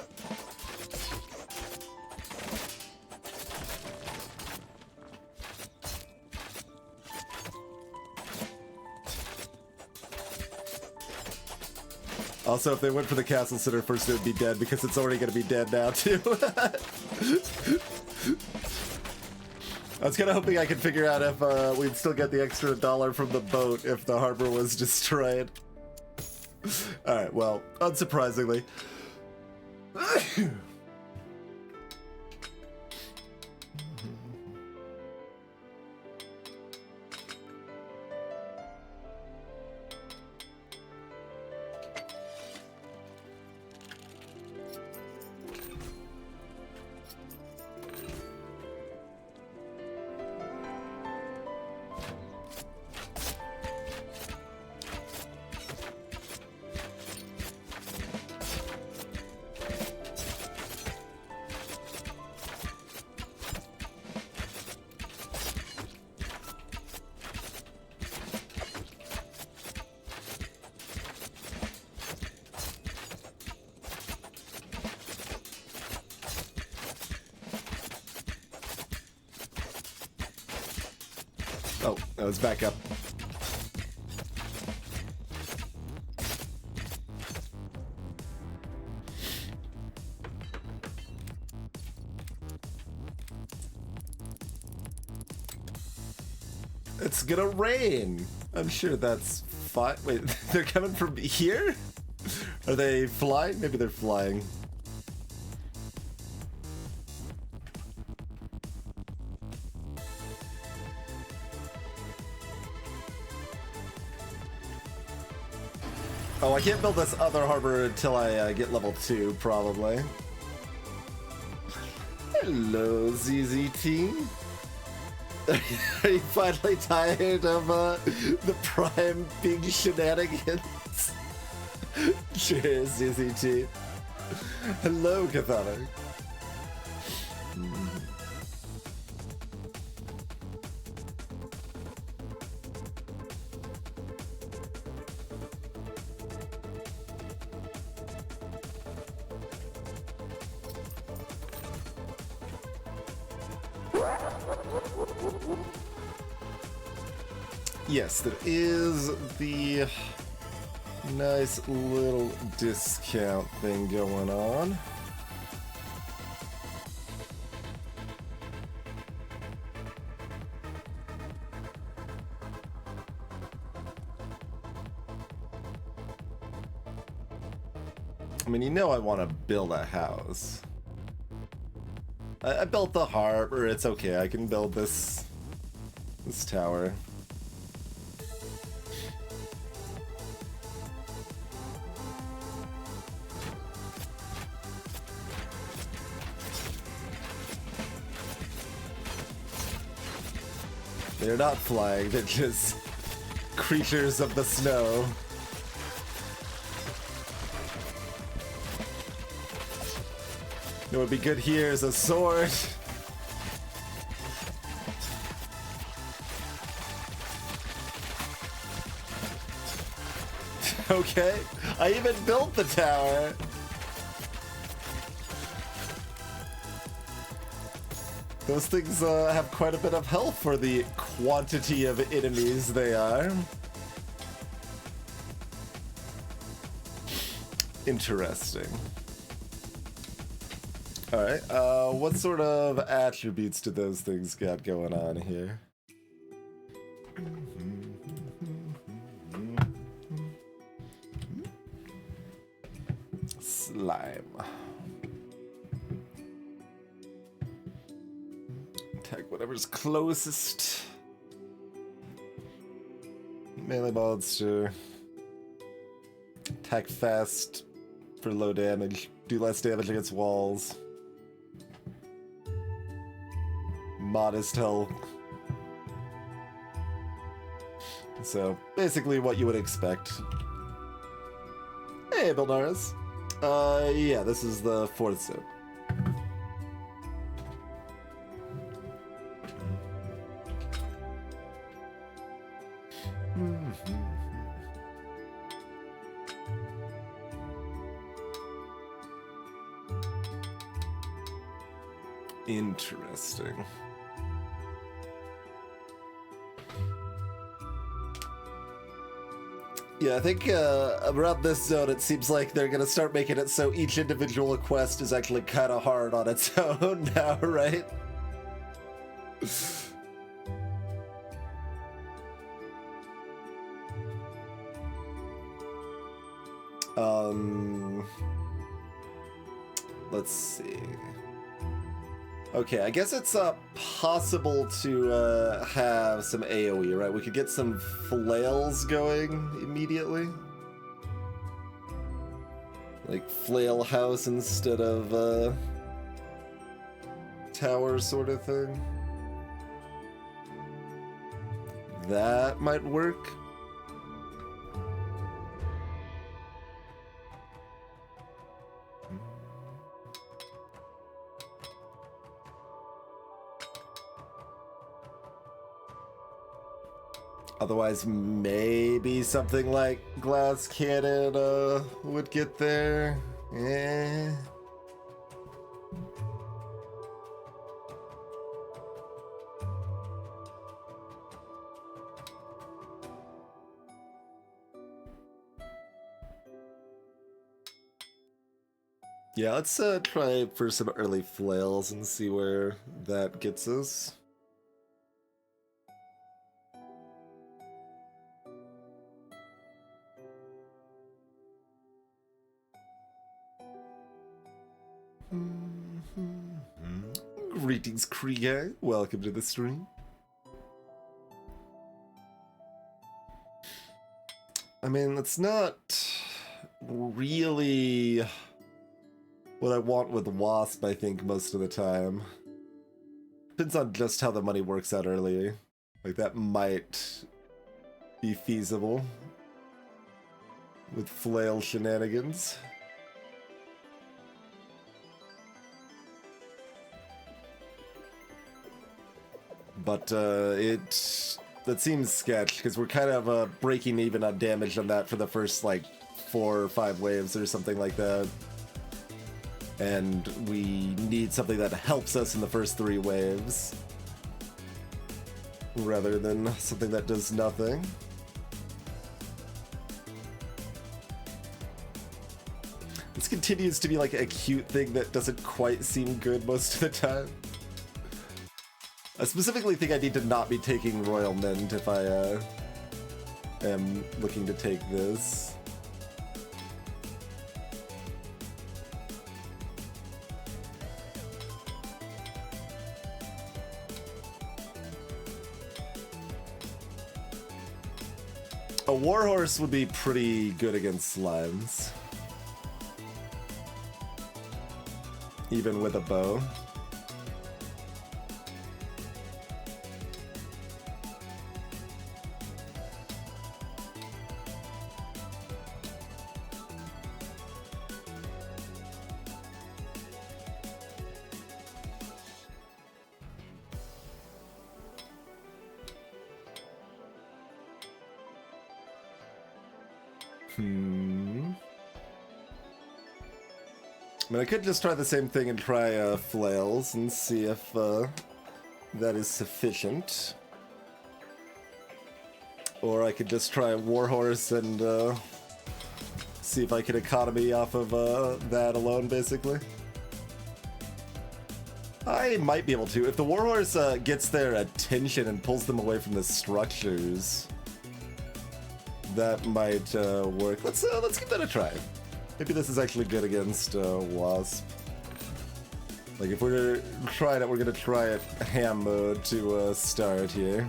Also, if they went for the castle center first, it would be dead because it's already going to be dead now, too. I was kind of hoping I could figure out if we'd still get the extra $1 from the boat if the harbor was destroyed. Alright, well, unsurprisingly. Oh, that was back up. It's gonna rain. I'm sure that's fine. Wait, they're coming from here? Are they flying? Maybe they're flying. Oh, I can't build this other harbor until I get level 2, probably. Hello, ZZT. Are you finally tired of the Prime big shenanigans? Cheers, ZZT. Hello, Catholic. Yes, there is the nice little discount thing going on. I mean, you know I want to build a house. I built the harbor, it's okay, I can build this tower. They're not flying, they're just creatures of the snow. What would be good here is a sword. Okay, I even built the tower. Those things have quite a bit of health for the quantity of enemies they are. Interesting. Alright, what sort of attributes do those things got going on here? Slime. Attack whatever's closest. Melee monster. Attack fast for low damage. Do less damage against walls. Modest health. So, basically what you would expect. Hey, Bilnaris. Yeah, this is the 4th zone. Interesting. Yeah, I think around this zone it seems like they're gonna start making it so each individual quest is actually kind of hard on its own now, right? Let's see. Okay, I guess it's possible to have some AoE, right? We could get some flails going immediately. Like flail house instead of tower sort of thing. That might work. Otherwise, maybe something like glass cannon would get there. Eh. Yeah, let's try for some early flails and see where that gets us. Greetings, Krieg. Welcome to the stream. I mean, it's not really what I want with Wasp, I think, most of the time. Depends on just how the money works out early. Like, that might be feasible with flail shenanigans. But that seems sketch, because we're kind of breaking even on damage on that for the first, like, 4 or 5 waves or something like that. And we need something that helps us in the first 3 waves, rather than something that does nothing. This continues to be like a cute thing that doesn't quite seem good most of the time. I specifically think I need to not be taking Royal Mint if I am looking to take this. A Warhorse would be pretty good against slimes. Even with a bow. I mean, I could just try the same thing and try flails and see if that is sufficient. Or I could just try Warhorse and see if I can economy off of that alone, basically. I might be able to. If the Warhorse gets their attention and pulls them away from the structures, that might work. Let's give that a try. Maybe this is actually good against Wasp. Like, if we're trying it, we're gonna try it ham mode to start here.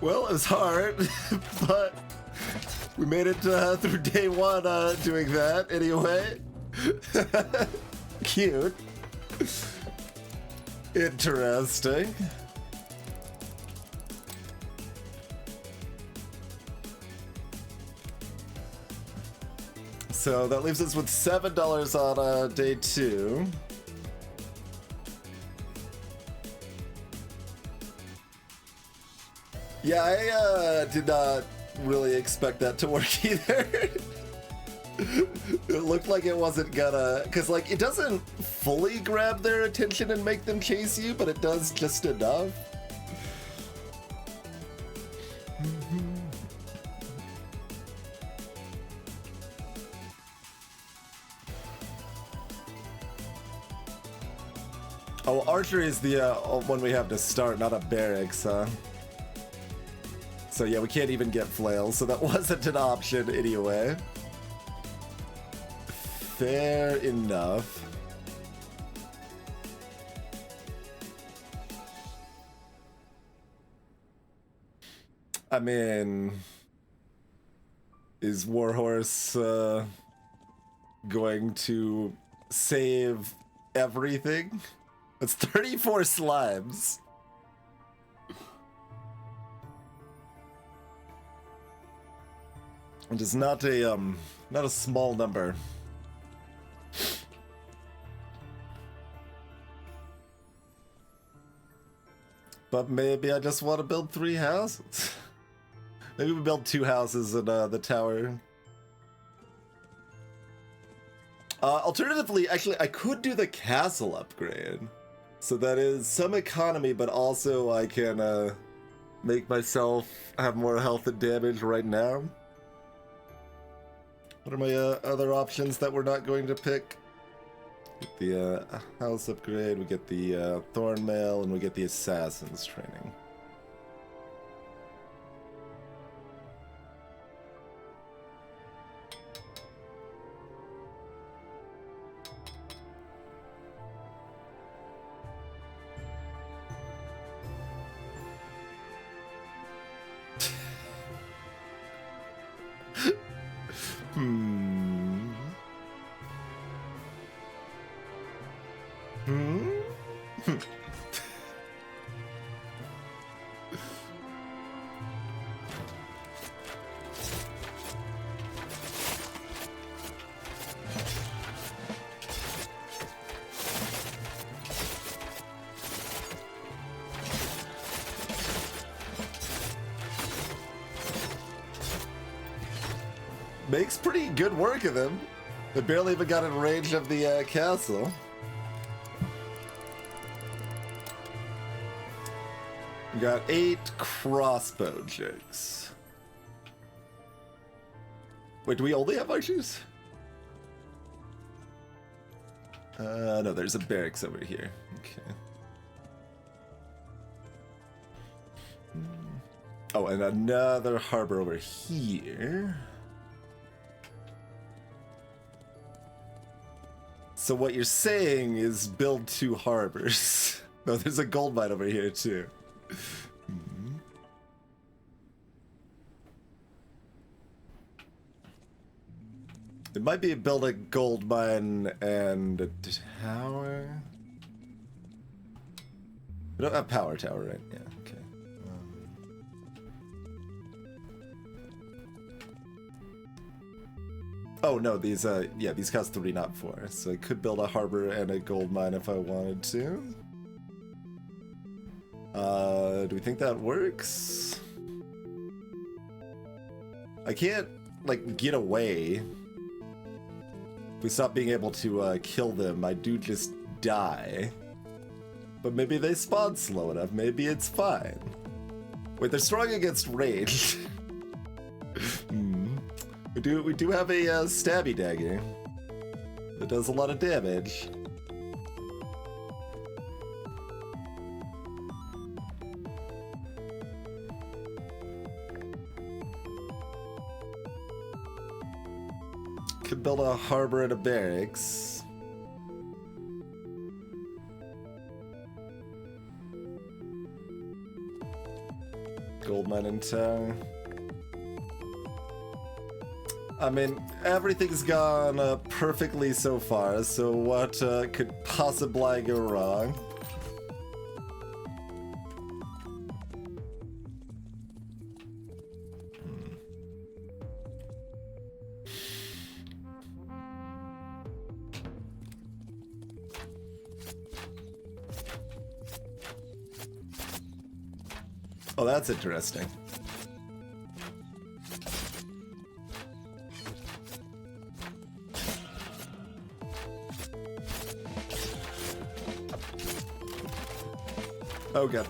Well, it was hard, but we made it through day one doing that anyway. Cute. Interesting. So that leaves us with $7 on day 2. Yeah, I did not really expect that to work either. It looked like it wasn't gonna, because like it doesn't fully grab their attention and make them chase you, but it does just enough. Oh, archery is the one we have to start, not a barracks, huh? So yeah, we can't even get flails, so that wasn't an option anyway. Fair enough. I mean, is Warhorse going to save everything? That's 34 slimes. It is not a small number. But maybe I just want to build 3 houses. Maybe we build 2 houses in the tower. Alternatively, actually, I could do the castle upgrade. So that is some economy, but also I can make myself have more health and damage right now. What are my other options that we're not going to pick? Get the house upgrade, we get the thorn mail, and we get the assassin's training. Makes pretty good work of them. They barely even got in range of the castle. We got 8 crossbow jigs. Wait, do we only have archers? No, there's a barracks over here. Okay. Oh, and another harbor over here. So what you're saying is build 2 harbors. No, there's a gold mine over here too. It might be build a gold mine and a tower. We don't have power tower, right? Yeah, okay. Oh no, these yeah, these cost 3, not 4. So I could build a harbor and a gold mine if I wanted to. Do we think that works? I can't like get away. If we stop being able to kill them, I do just die. But maybe they spawn slow enough. Maybe it's fine. Wait, they're strong against range. We do have a stabby dagger that does a lot of damage. Could build a harbor and a barracks. Gold mine in town. I mean, everything's gone perfectly so far, so what could possibly go wrong? Oh, that's interesting. Oh god.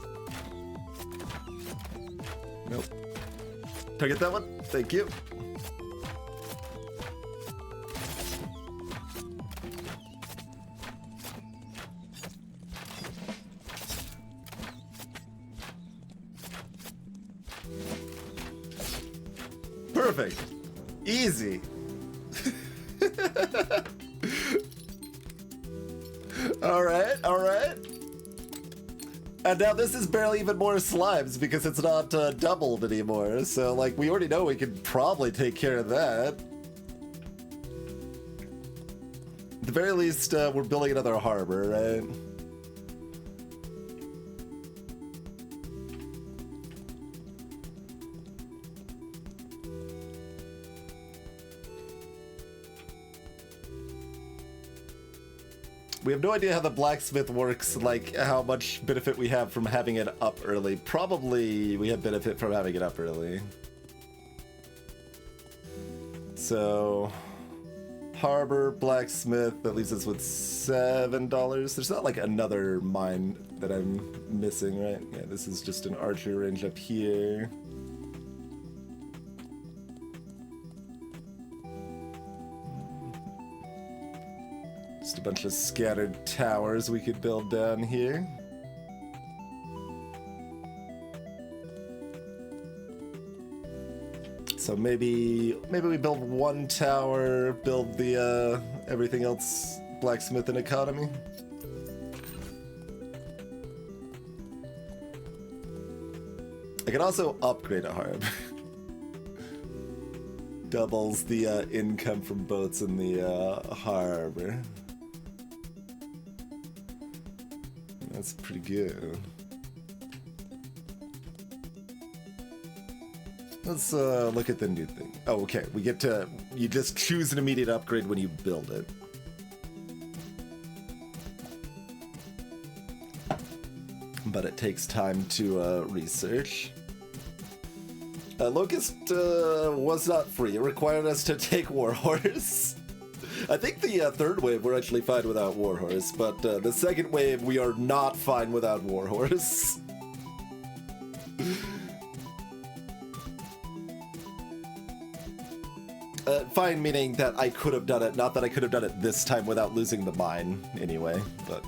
Nope. Can I get that one? Thank you. Perfect. Easy. Alright, alright. And now this is barely even more slimes because it's not doubled anymore. So, like, we already know we can probably take care of that. At the very least, we're building another harbor, right? We have no idea how the blacksmith works, like how much benefit we have from having it up early. Probably we have benefit from having it up early. So, harbor, blacksmith, that leaves us with $7. There's not like another mine that I'm missing, right? Yeah, this is just an archery range up here. Just a bunch of scattered towers we could build down here. So maybe we build one tower, build the everything else blacksmith and economy. I can also upgrade a harbor. Doubles the income from boats in the harbor. That's pretty good. Let's look at the new thing. Oh, okay. We get to... You just choose an immediate upgrade when you build it. But it takes time to research. Locust was not free. It required us to take Warhorse. I think the third wave we're actually fine without Warhorse, but the second wave we are not fine without Warhorse. Fine meaning that I could have done it, not that I could have done it this time without losing the mine anyway, but...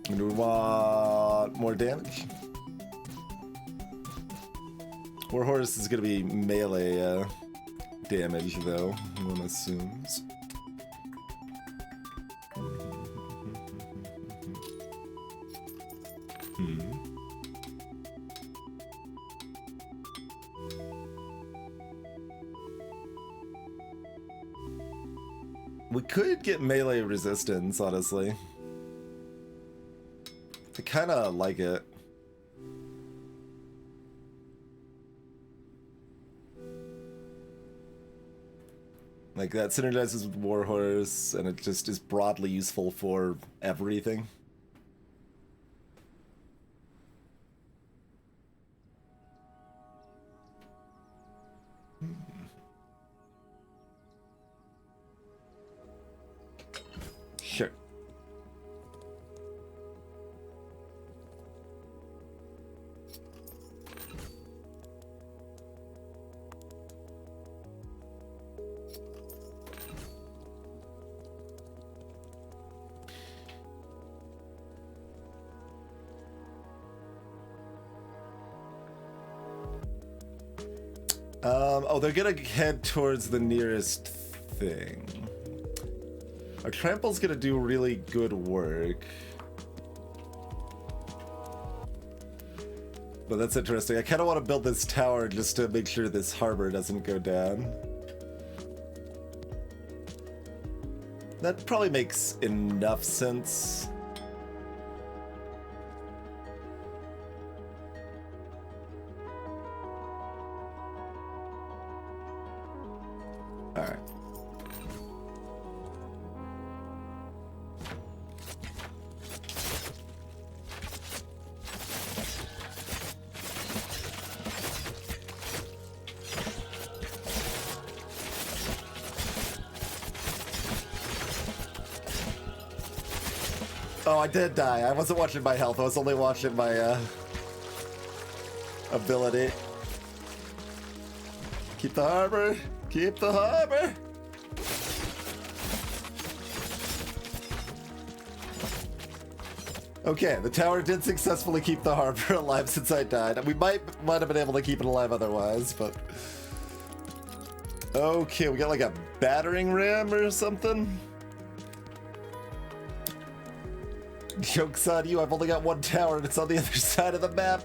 Do we want more damage? Warhorse is gonna be melee damage, though, one assumes. We could get melee resistance, honestly. I kind of like it. Like, that synergizes with Warhorse, and it just is broadly useful for everything. Sure. Oh, they're gonna head towards the nearest thing. Our trample's gonna do really good work. But that's interesting. I kind of want to build this tower just to make sure this harbor doesn't go down. That probably makes enough sense. Alright. Oh, I did die. I wasn't watching my health. I was only watching my ability. Keep the harbor. Keep the harbor. Okay, the tower did successfully keep the harbor alive since I died. We might have been able to keep it alive otherwise, but... Okay, we got like a battering ram or something? Joke's on you, I've only got one tower and it's on the other side of the map.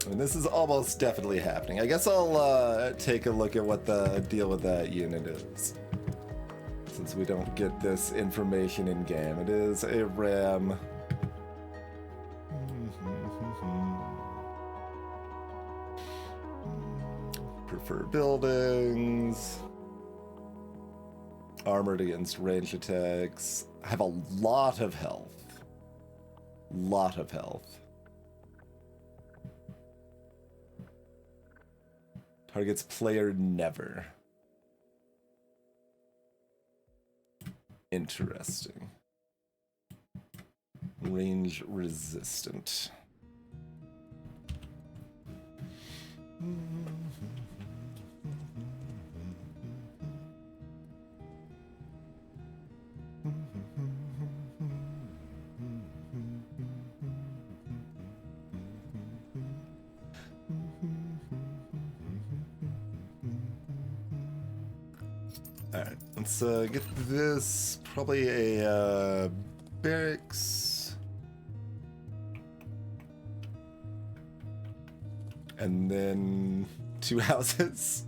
And this is almost definitely happening. I guess I'll take a look at what the deal with that unit is. Since we don't get this information in game. It is a ram. Prefer buildings. Armored against range attacks. I have a lot of health. Lot of health. Targets player never. Interesting. Range resistant. Alright, let's get this. Probably a barracks. And then 2 houses.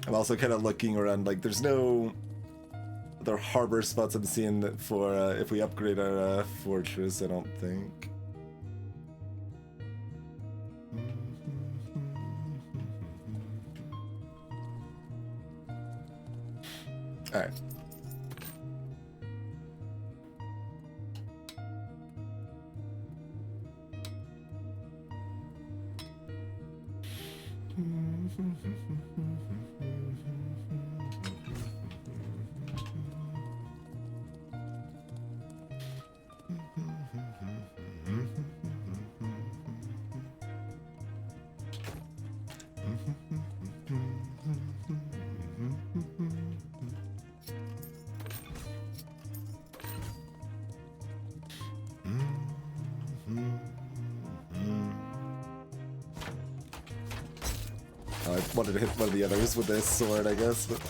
I'm also kind of looking around, like, there's no other harbor spots I'm seeing that for if we upgrade our fortress, I don't think. Alright. I wanted to hit one of the others with this sword, I guess, but...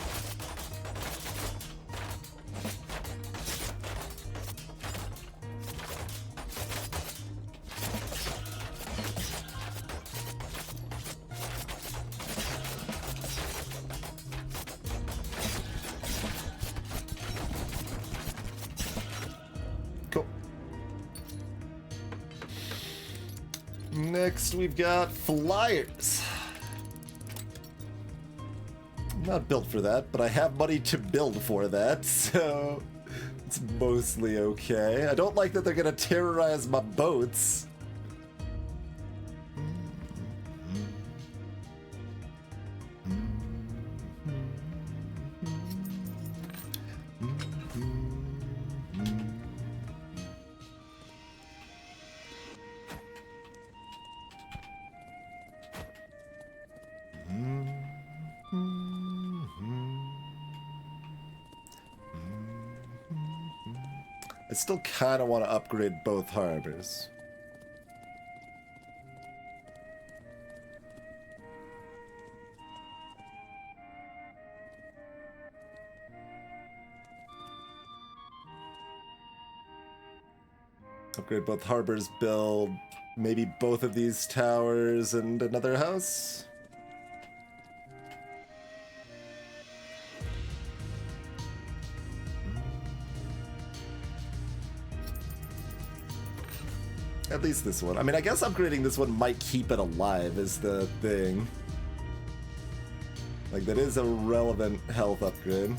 Cool. Next, we've got flyers. Not built for that, but I have money to build for that, so it's mostly okay. I don't like that they're gonna terrorize my boats. still kind of want to upgrade both harbors. Upgrade both harbors, build maybe both of these towers and another house. At least this one. I mean, I guess upgrading this one might keep it alive is the thing. Like, that is a relevant health upgrade.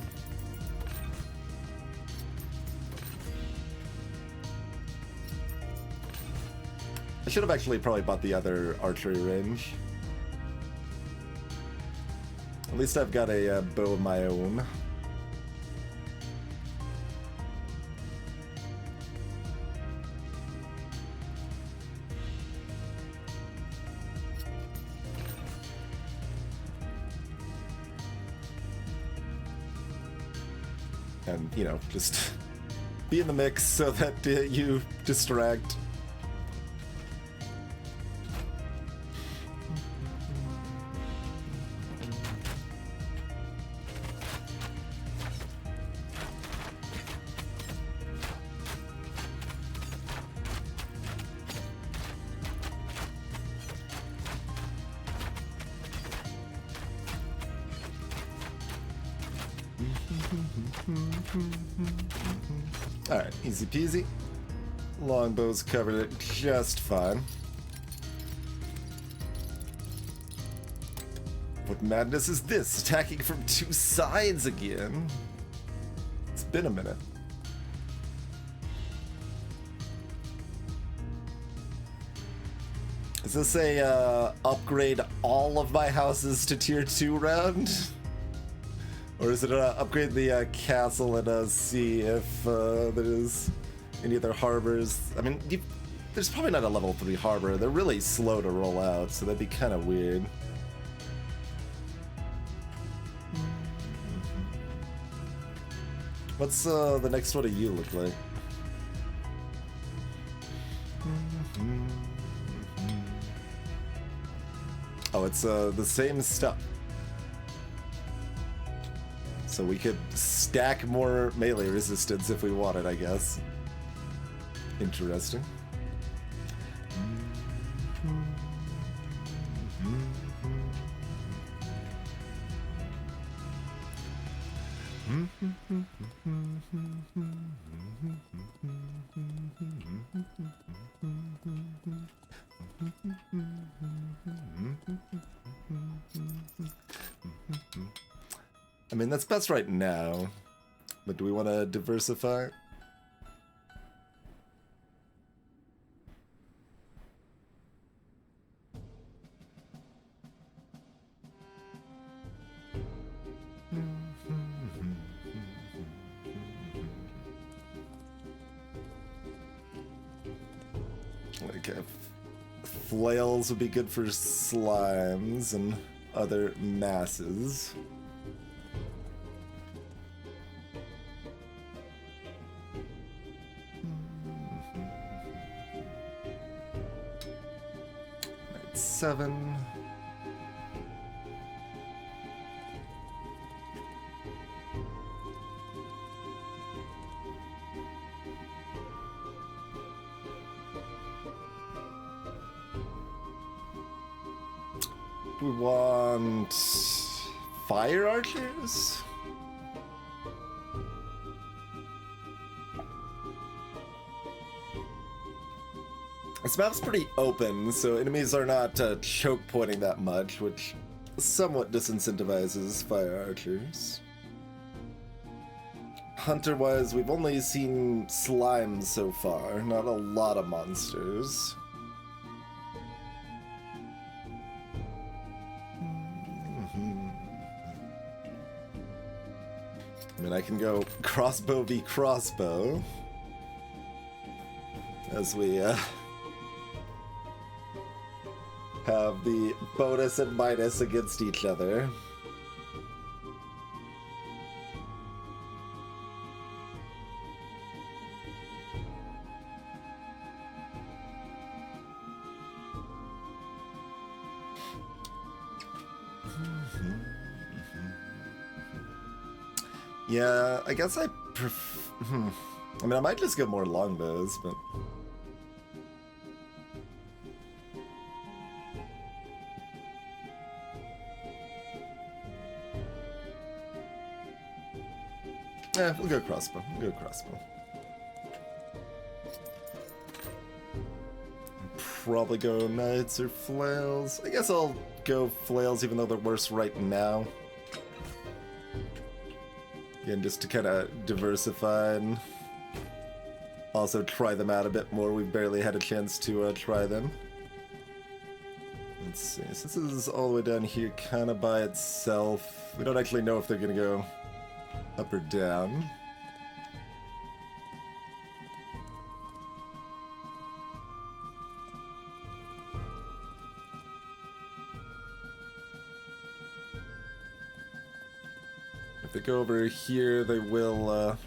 I should have actually probably bought the other archery range. At least I've got a bow of my own. And, you know, just be in the mix so that you distract. Alright, easy peasy. Longbow's covered it just fine. What madness is this? Attacking from two sides again? It's been a minute. Is this a upgrade all of my houses to tier 2 round? Or is it upgrade the castle and see if there's any other harbors? I mean, there's probably not a level 3 harbor. They're really slow to roll out, so that'd be kind of weird. What's the next one of you look like? Oh, it's the same stuff. So we could stack more melee resistance if we wanted, I guess. Interesting. I mean, that's best right now, but do we want to diversify? Like, flails would be good for slimes and other masses. Seven. We want fire archers? This map's pretty open, so enemies are not choke pointing that much, which somewhat disincentivizes fire archers. Hunter-wise, we've only seen slimes so far, not a lot of monsters. I mean, I can go crossbow v crossbow as we have the bonus and minus against each other. Yeah, I guess I I mean, I might just go more longbows, but... Yeah, we'll go crossbow. We'll go crossbow. Probably go knights or flails. I guess I'll go flails even though they're worse right now. Again, just to kind of diversify and also try them out a bit more. We've barely had a chance to try them. Let's see. So this is all the way down here kind of by itself. We don't actually know if they're going to go up or down. If they go over here, they will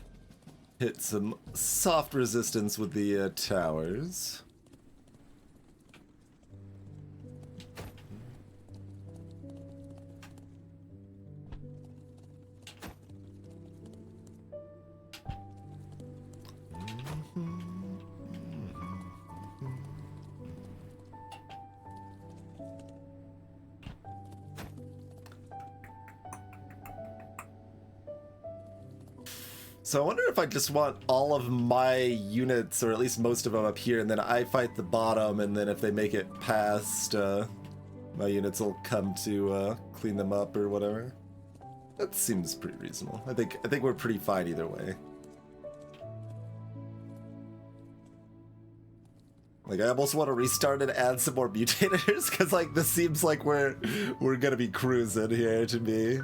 hit some soft resistance with the towers. So I wonder if I just want all of my units, or at least most of them, up here, and then I fight the bottom, and then if they make it past, my units will come to clean them up or whatever. That seems pretty reasonable. I think we're pretty fine either way. Like, I almost want to restart and add some more mutators, because like this seems like we're gonna be cruising here to me.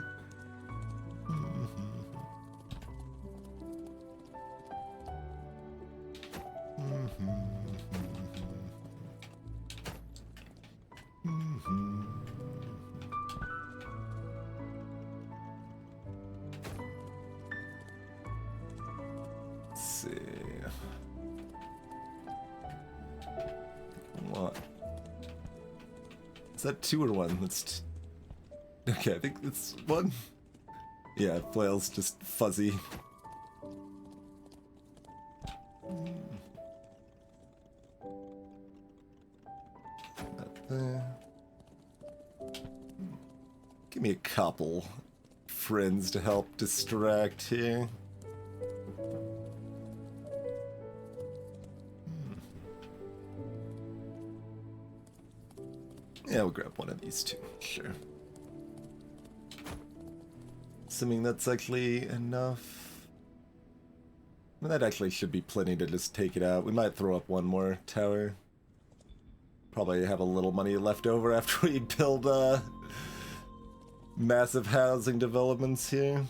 Is that 2 or 1? That's okay, I think it's 1. Yeah, flail's just fuzzy. Not there. Give me a couple friends to help distract here. Yeah, we'll grab one of these two, sure. Assuming that's actually enough. I mean, that actually should be plenty to just take it out. We might throw up one more tower. Probably have a little money left over after we build massive housing developments here.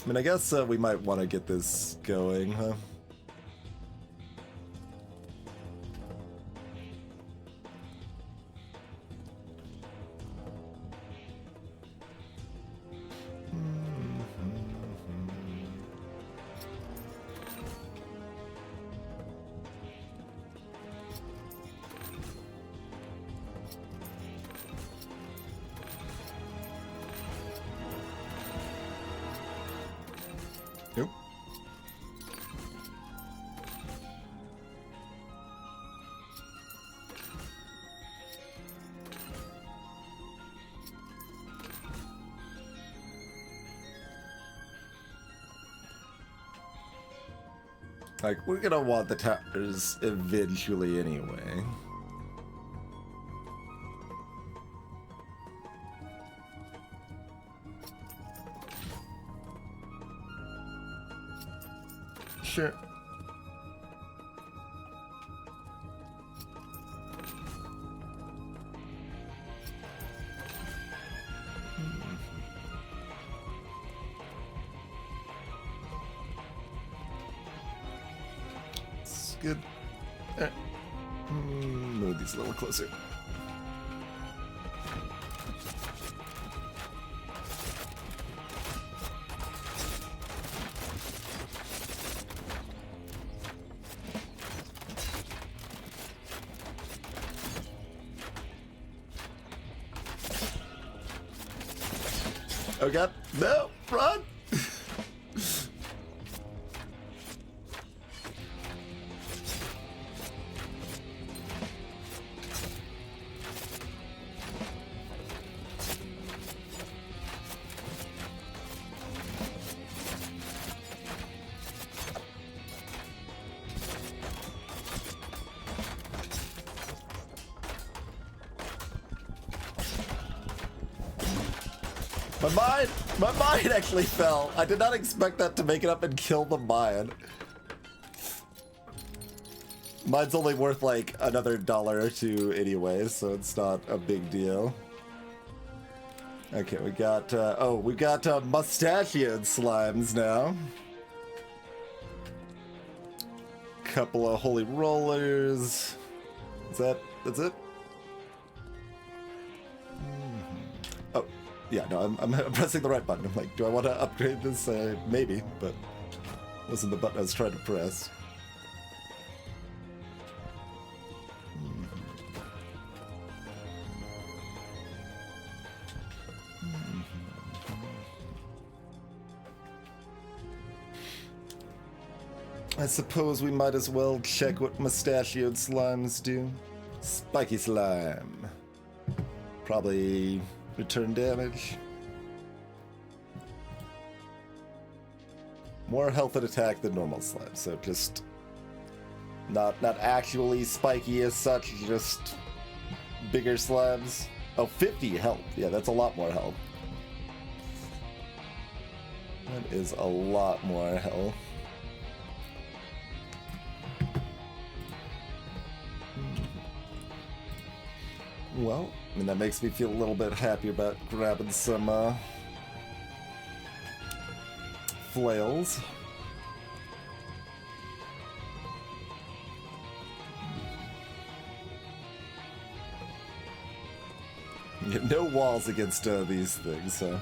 I mean, I guess we might want to get this going, huh? Nope. Like, we're gonna want the towers eventually anyway. Sure. It's good. Alright. Move these a little closer. Oh god, no, run! My mine actually fell. I did not expect that to make it up and kill the mine. Mine's only worth like another $1 or $2 anyway, so it's not a big deal. Okay, we got, we got mustachioed slimes now. Couple of holy rollers. That's it? Oh, yeah, no, I'm pressing the right button. I'm like, do I want to upgrade this? Maybe, but wasn't the button I was trying to press. I suppose we might as well check what mustachioed slimes do. Spiky slime. Probably return damage. More health and attack than normal slime, so just not actually spiky as such, just bigger slimes. Oh, 50 health. Yeah, that's a lot more health. That is a lot more health. Well, I mean, that makes me feel a little bit happy about grabbing some flails. You get no walls against these things, huh?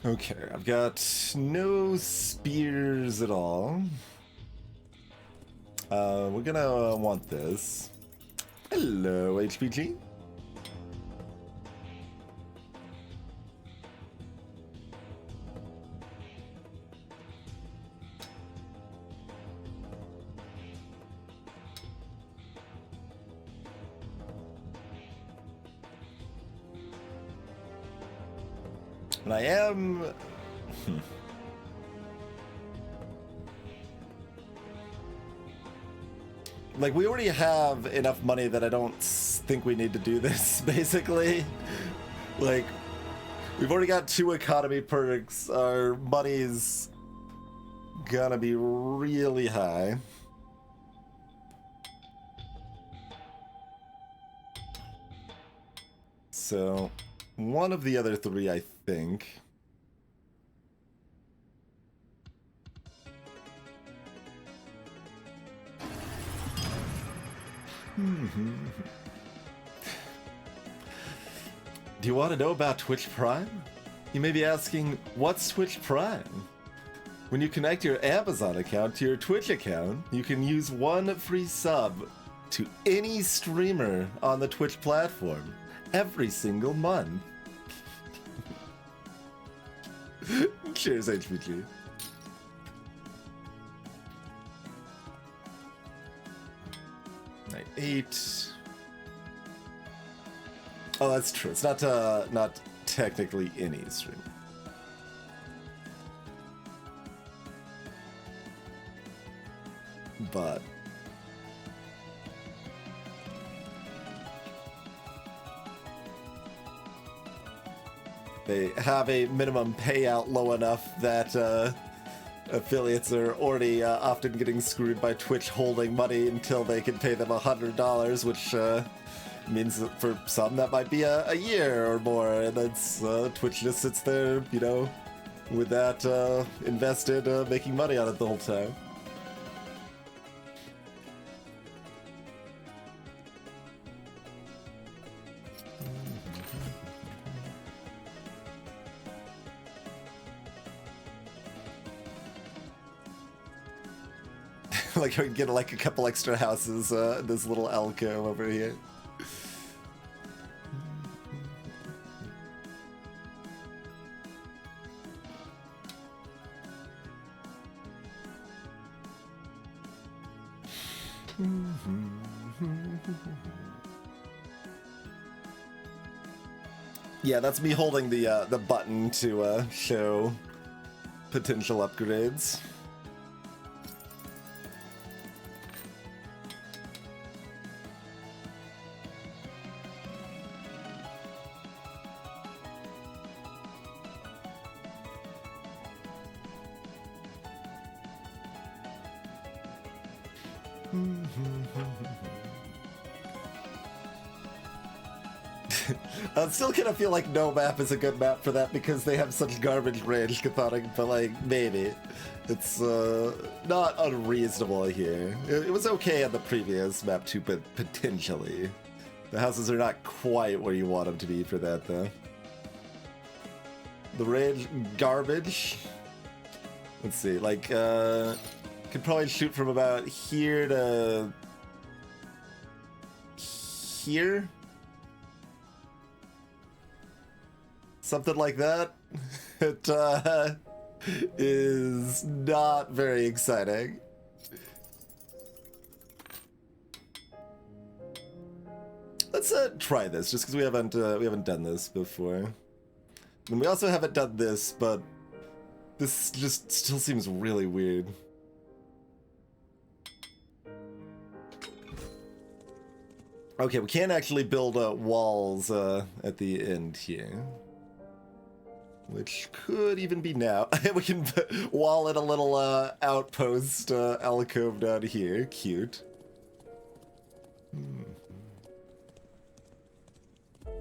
Okay, I've got no spears at all. We're gonna want this. Hello, HPG. And I am... Like, we already have enough money that I don't think we need to do this, basically. Like, we've already got 2 economy perks. Our money's gonna be really high. So, one of the other 3, I think. Do you want to know about Twitch Prime? You may be asking, what's Twitch Prime? When you connect your Amazon account to your Twitch account, you can use 1 free sub to any streamer on the Twitch platform every single month. Cheers, HPG. Night 8. Oh, that's true. It's not technically any streamer. But they have a minimum payout low enough that affiliates are already often getting screwed by Twitch holding money until they can pay them $100, which means that for some that might be a year or more, and that's Twitch just sits there, you know, with that invested, making money on it the whole time. Like we can get like a couple extra houses in this little alcove over here. Yeah, that's me holding the button to show potential upgrades. I still kind of feel like no map is a good map for that because they have such garbage range cathodic, but like, maybe. It's not unreasonable here. It was okay on the previous map too, but potentially. The houses are not quite where you want them to be for that, though. The range, garbage. Let's see, like, could probably shoot from about here to here? Something like that. It is not very exciting. Let's try this, just because we haven't done this before. And we also haven't done this, but this just still seems really weird. Okay, we can't actually build walls at the end here. Which could even be now. We can wall in a little outpost alcove down here. Cute.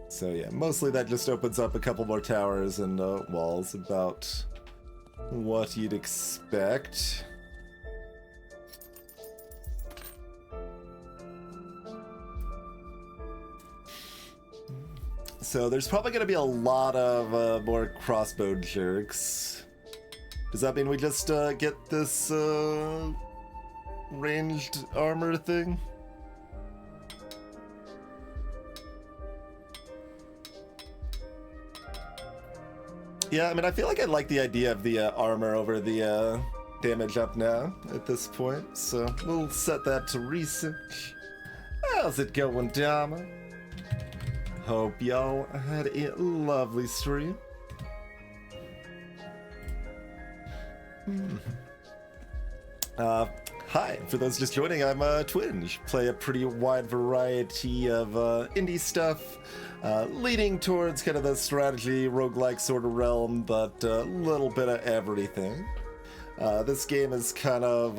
So yeah, mostly that just opens up a couple more towers and walls, about what you'd expect. So there's probably going to be a lot of more crossbow jerks. Does that mean we just get this ranged armor thing? Yeah, I mean, I feel like I like the idea of the armor over the damage up now at this point, so we'll set that to research. How's it going, Dama? Hope y'all had a lovely stream. Hi, for those just joining, I'm Twinge. Play a pretty wide variety of indie stuff, leaning towards kind of the strategy, roguelike sort of realm, but a little bit of everything. This game is kind of,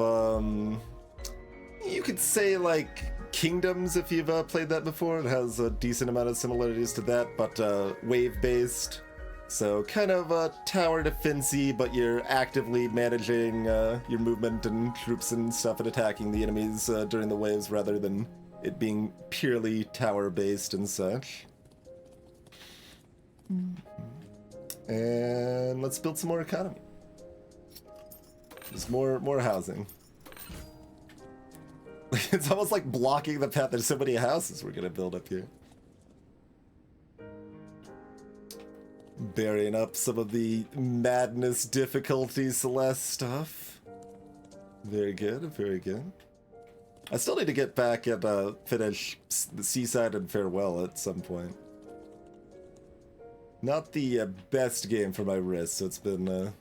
you could say like Kingdoms, if you've played that before. It has a decent amount of similarities to that, but wave-based. So kind of tower defense-y, but you're actively managing your movement and troops and stuff and attacking the enemies during the waves rather than it being purely tower-based and such. And let's build some more economy. There's more housing. It's almost like blocking the path. There's so many houses we're gonna build up here. Burying up some of the madness difficulty Celeste stuff. Very good, very good. I still need to get back and finish the Seaside and Farewell at some point. Not the best game for my wrist, so it's been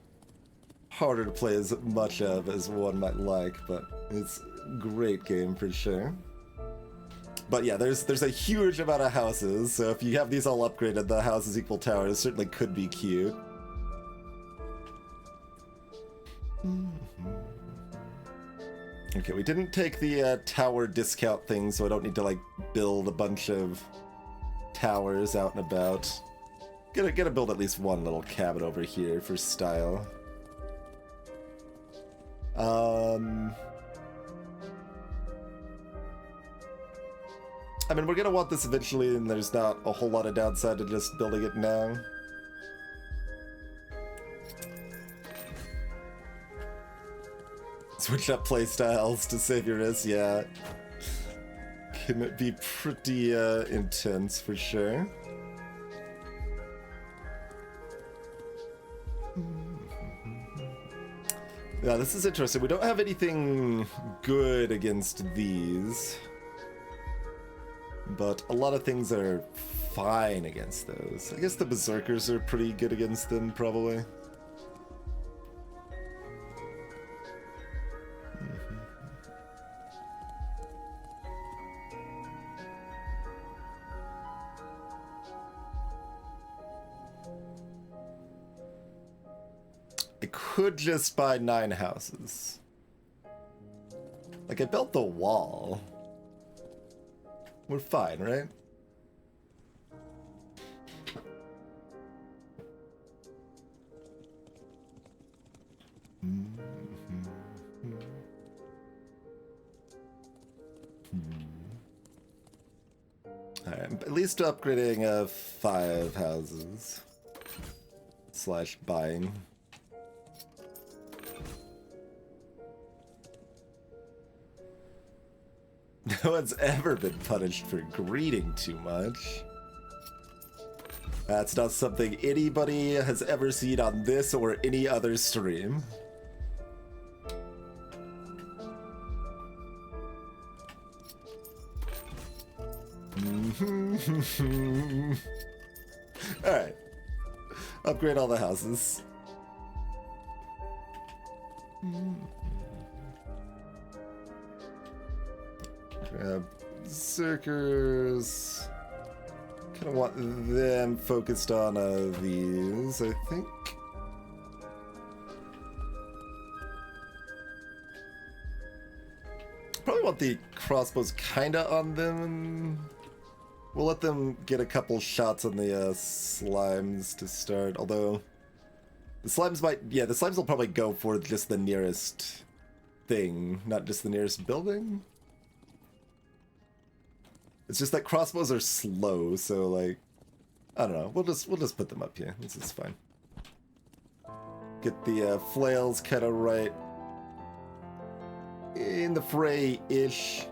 harder to play as much of as one might like, but it's great game for sure. But yeah, there's a huge amount of houses, so if you have these all upgraded, the houses equal towers certainly could be cute. Okay, we didn't take the tower discount thing, so I don't need to like build a bunch of towers out and about. Gotta build at least one little cabin over here for style. I mean, we're gonna want this eventually, and there's not a whole lot of downside to just building it now. switch up playstyles to save your wrist, yeah. Can be pretty intense for sure. Yeah, this is interesting. We don't have anything good against these, but a lot of things are fine against those. I guess the Berserkers are pretty good against them, probably. I could just buy 9 houses. Like, I built the wall. We're fine, right? Alright, at least upgrading 5 houses. / buying. No one's ever been punished for greeting too much. That's not something anybody has ever seen on this or any other stream. Alright. Upgrade all the houses. Grab Berserkers. Kind of want them focused on these, I think. Probably want the crossbows kind of on them. We'll let them get a couple shots on the slimes to start, although the slimes might, yeah, the slimes will probably go for just the nearest thing, not just the nearest building. It's just that crossbows are slow, so like, I don't know. We'll just put them up here. This is fine. Get the flails kind of right in the fray-ish.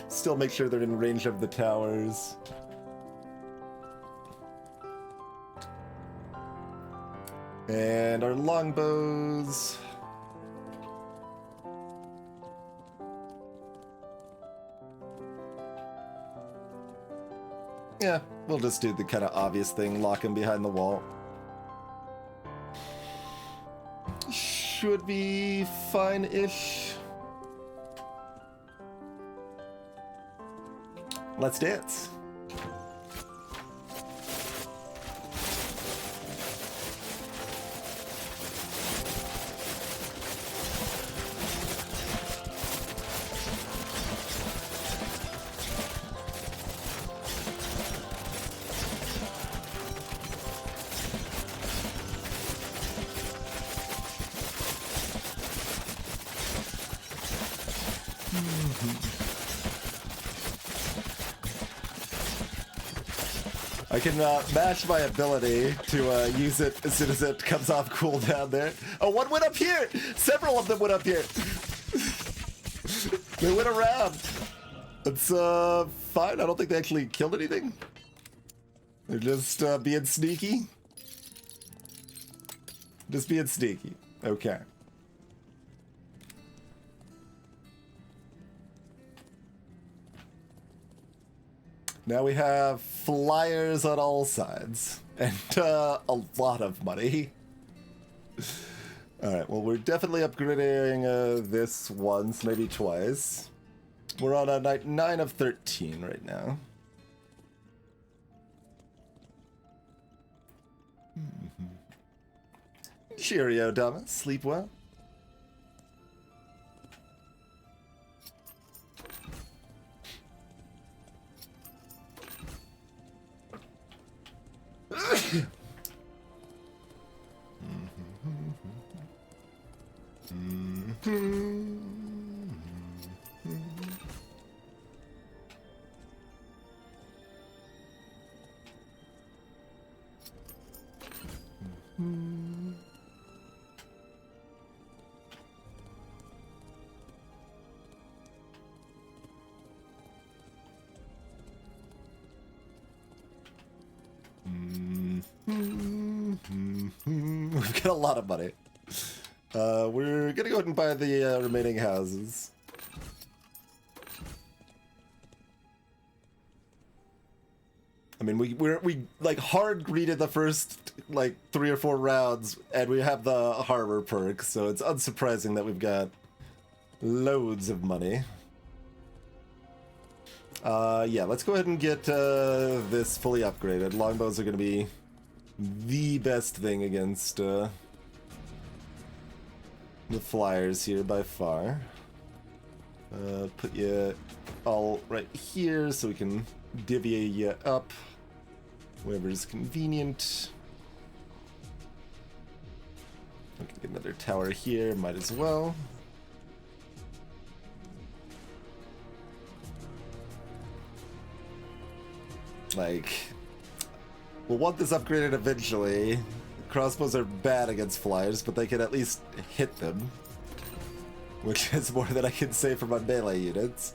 Still make sure they're in range of the towers. And our longbows. Yeah, we'll just do the kind of obvious thing, lock him behind the wall. Should be fine-ish. Let's dance. I can match my ability to use it as soon as it comes off cooldown there. Oh, one went up here! Several of them went up here! They went around. It's fine. I don't think they actually killed anything. They're just being sneaky. Just being sneaky. Okay. Now we have flyers on all sides, and a lot of money. Alright, well, we're definitely upgrading this once, maybe twice. We're on night 9 of 13 right now. Cheerio, Dama. Sleep well. get a lot of money. We're gonna go ahead and buy the remaining houses. I mean, we like hard greeted the first like 3 or 4 rounds, and we have the harbor perk, so it's unsurprising that we've got loads of money. Yeah, let's go ahead and get this fully upgraded. Longbows are going to be the best thing against the flyers here by far. Put you all right here so we can divvy you up wherever is convenient. We can get another tower here, might as well. Like, we'll want this upgraded eventually. Crossbows are bad against flyers, but they can at least hit them, which is more than I can say for my melee units.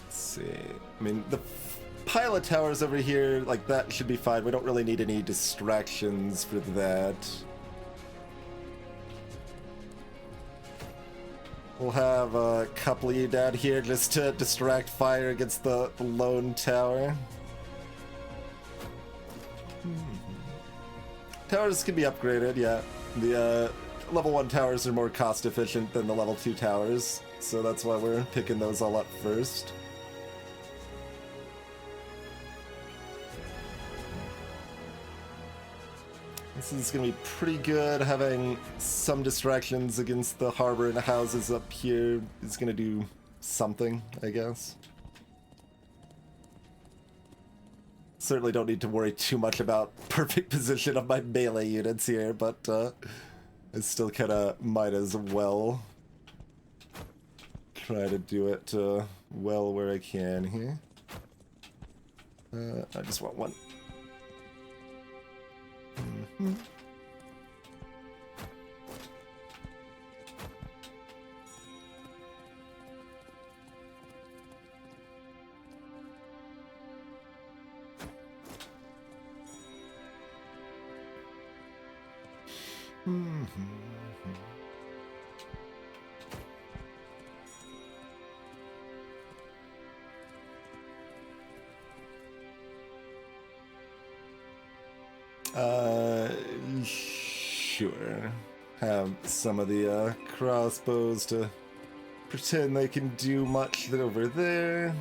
Let's see. I mean, the pile of towers over here, like, that should be fine. We don't really need any distractions for that. We'll have a couple of you down here just to distract fire against the lone tower. Towers can be upgraded, yeah. The level 1 towers are more cost efficient than the level 2 towers, so that's why we're picking those all up first. This is going to be pretty good. Having some distractions against the harbor and the houses up here is going to do something, I guess. Certainly don't need to worry too much about perfect position of my melee units here, but I still kind of might as well try to do it well where I can here. I just want one. Sure. Have some of the crossbows to pretend they can do much over there.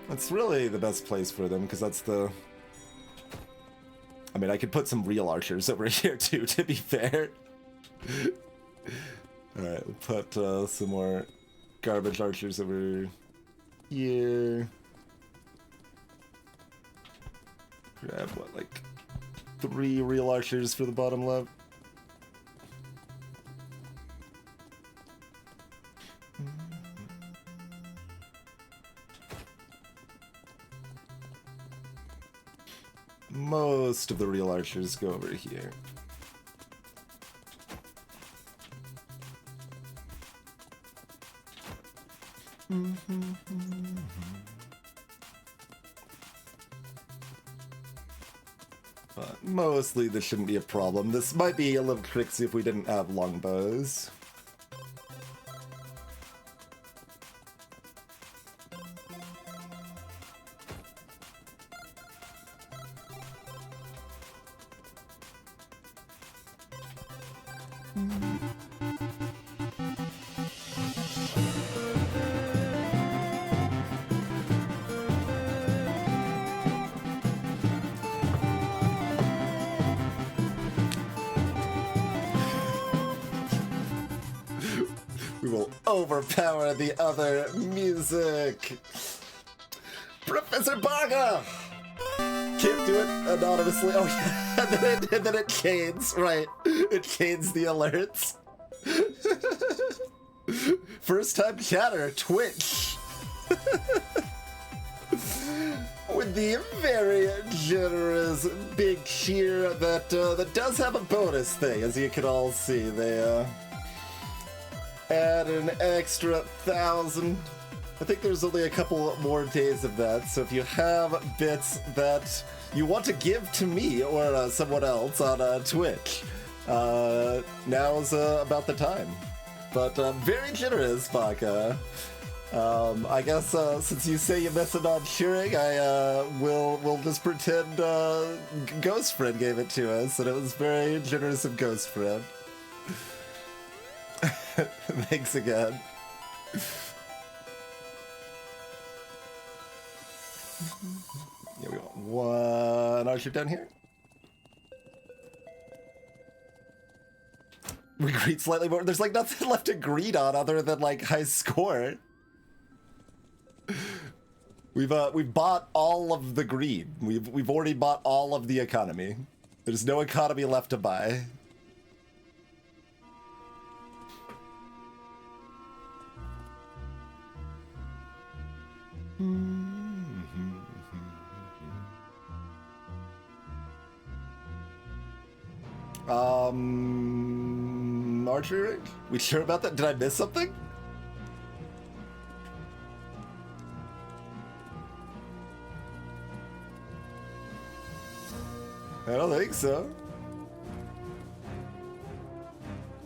That's really the best place for them, because that's the... I mean, I could put some real archers over here too, to be fair. Alright, we'll put some more garbage archers over here. Grab, what, like 3 real archers for the bottom left? Most of the real archers go over here. But mostly this shouldn't be a problem. This might be a little tricksy if we didn't have longbows. We will overpower the other music. Professor Baga! Can't do it anonymously. Oh, yeah. And then it chains, right. It chains the alerts. First time chatter, Twitch. with the very generous big cheer that that does have a bonus thing, as you can all see. They add an extra 1,000. I think there's only a couple more days of that, so if you have bits that you want to give to me or someone else on Twitch, now's about the time. But very generous, Baka. I guess since you say you miss it on cheering, I will just pretend Ghost Friend gave it to us, and it was very generous of Ghost Friend. Thanks again. Yeah, we got one Archer down here. We greed slightly more. There's like nothing left to greed on other than like high score. We've bought all of the greed. We've already bought all of the economy. There's no economy left to buy. Archery? We sure about that? Did I miss something? I don't think so.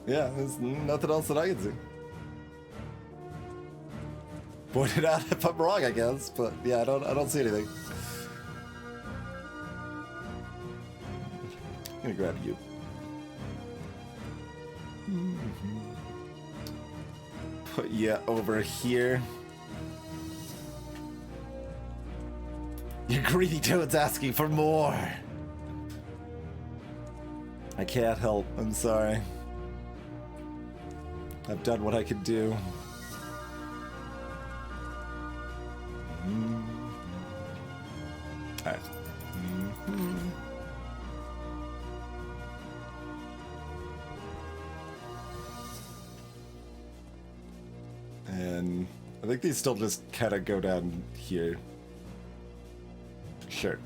Yeah, there's nothing else that I can see. Point it out if I'm wrong, I guess, but yeah, I don't see anything. I'm gonna grab you. Put you over here. Your greedy toad's asking for more. I can't help. I'm sorry. I've done what I could do. Alright. And I think these still just kind of go down here. Sure.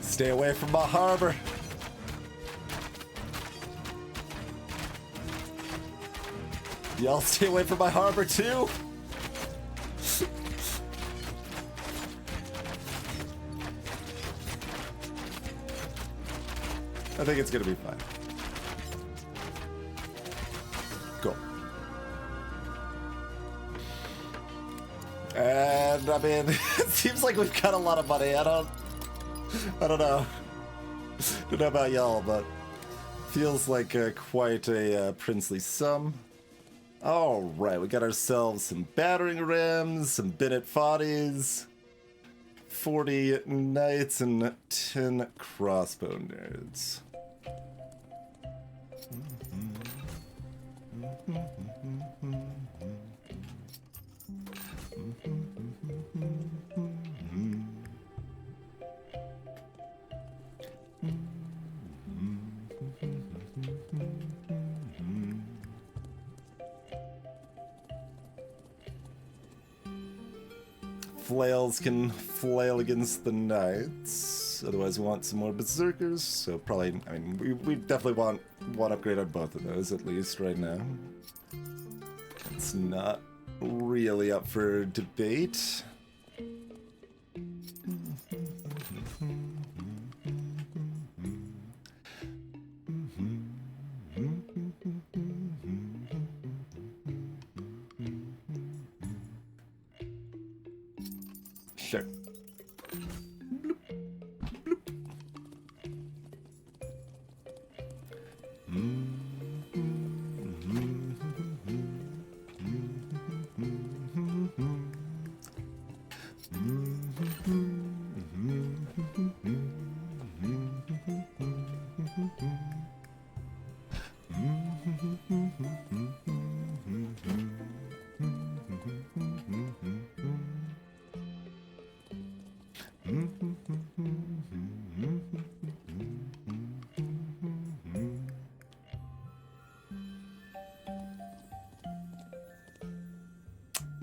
Stay away from my harbor. Y'all stay away from my harbor too. I think it's gonna be fine. Cool. And I mean, it seems like we've got a lot of money. I don't know. Don't know about y'all, but feels like quite a princely sum. All right, we got ourselves some battering rams, some Bennett 40s, 40 knights, and 10 crossbow nerds. Flails can flail against the knights. Otherwise, we want some more berserkers. So probably, I mean, we definitely want one upgrade on both of those at least right now. It's not really up for debate. Sure.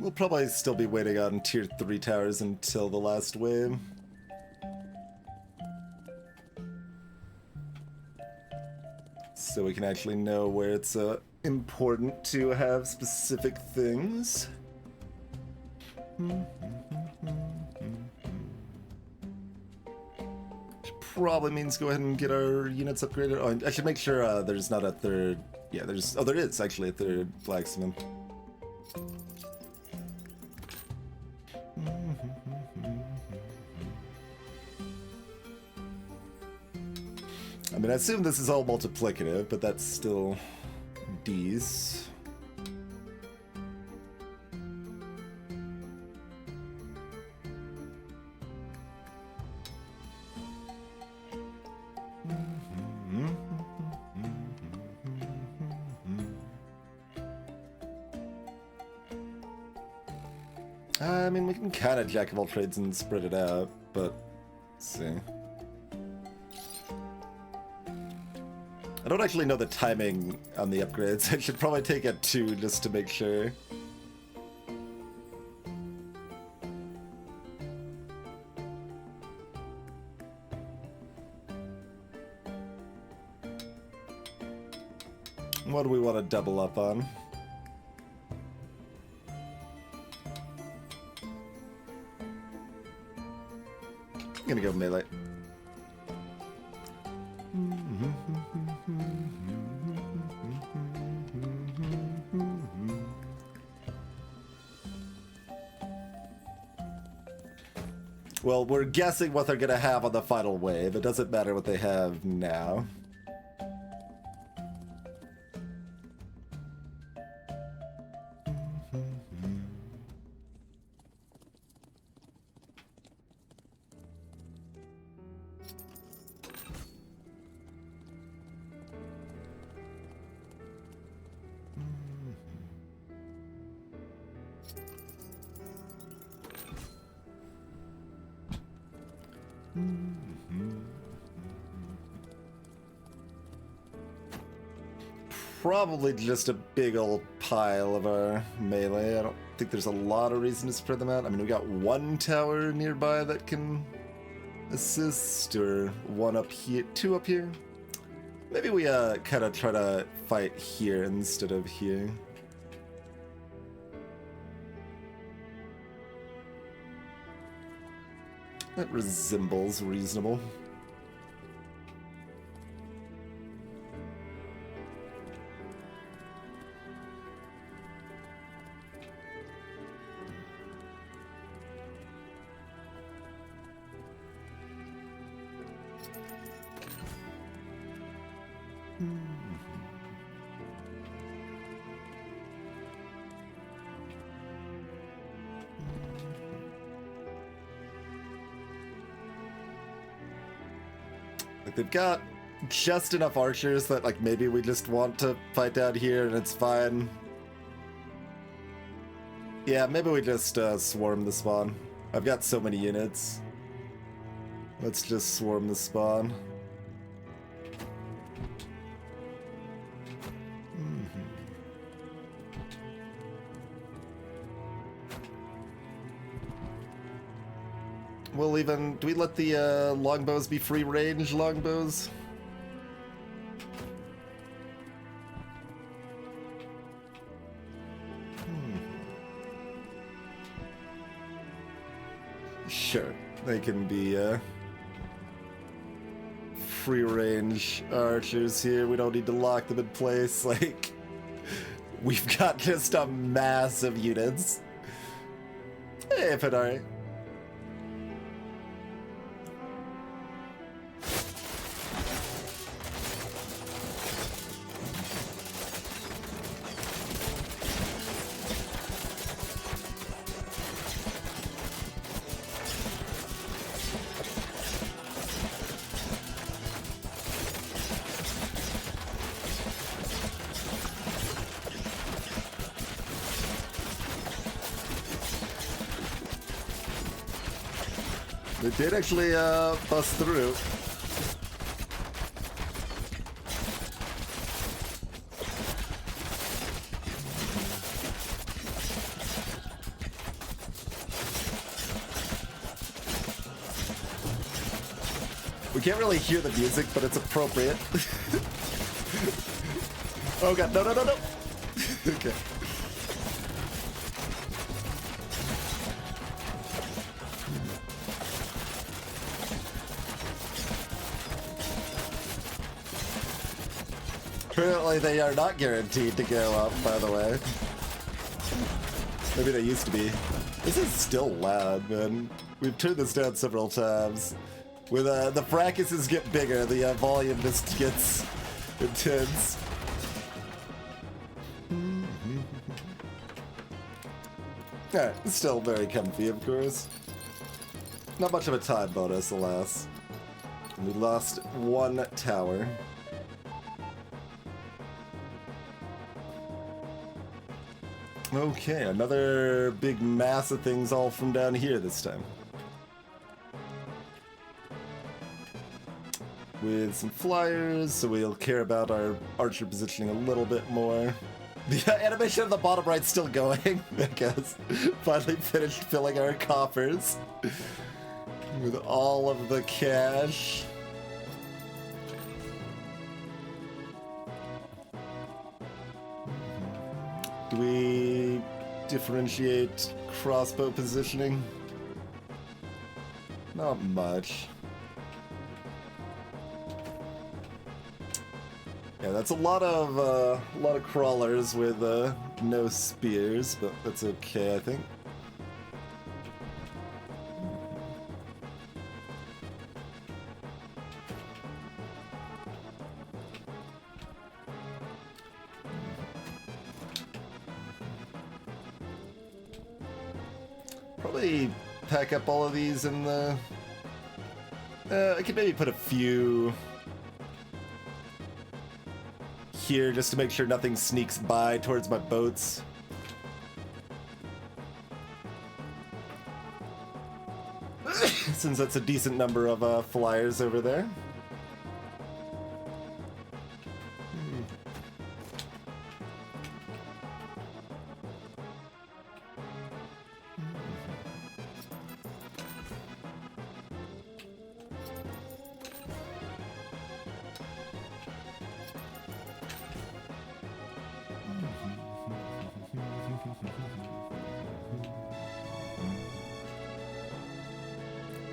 We'll probably still be waiting on tier 3 towers until the last wave. So we can actually know where it's important to have specific things. Which probably means go ahead and get our units upgraded. Oh, I should make sure there's not a third... Yeah, there's... Oh, there is actually a third blacksmith. I mean, I assume this is all multiplicative, but that's still D's. I mean, we can kind of jack of all trades and spread it out, but let's see. I don't actually know the timing on the upgrades. I should probably take a 2 just to make sure. What do we want to double up on? I'm gonna go melee. Well, we're guessing what they're gonna have on the final wave. It doesn't matter what they have now. Probably just a big old pile of our melee. I don't think there's a lot of reason to spread them out. I mean, we got one tower nearby that can assist, or one up here, 2 up here. Maybe we kind of try to fight here instead of here. That resembles reasonable. Like, they've got just enough archers that, like, maybe we just want to fight down here and it's fine. Yeah, maybe we just swarm the spawn. I've got so many units. Let's just swarm the spawn. We'll even... Do we let the longbows be free range longbows? Sure, they can be free range archers here. We don't need to lock them in place. Like, we've got just a mass of units. Hey, Panari. They did actually bust through. We can't really hear the music, but it's appropriate. Oh god, no, no, no, no! Okay. Apparently they are not guaranteed to go up, by the way. Maybe they used to be. This is still loud, man. We've turned this down several times. When the fracases get bigger, the volume just gets intense. Alright, still very comfy, of course. Not much of a time bonus, alas. We lost one tower. Okay, another big mass of things all from down here this time. With some flyers, so we'll care about our archer positioning a little bit more. The animation of the bottom right's still going, I guess. Finally finished filling our coffers with all of the cash. Do we differentiate crossbow positioning? Not much. Yeah, that's a lot of crawlers with no spears, but that's okay, I think. Probably pack up all of these in the... I could maybe put a few here just to make sure nothing sneaks by towards my boats. Since that's a decent number of flyers over there.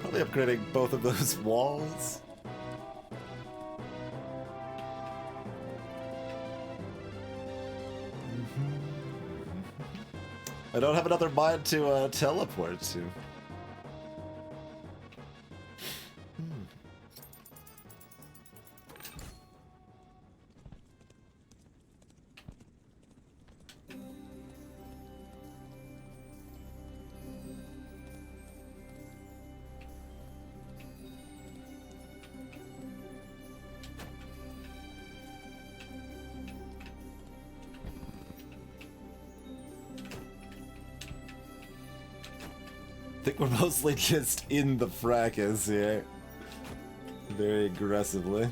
Probably upgrading both of those walls. I don't have another mine to teleport to. I think we're mostly just in the fracas here. Very aggressively.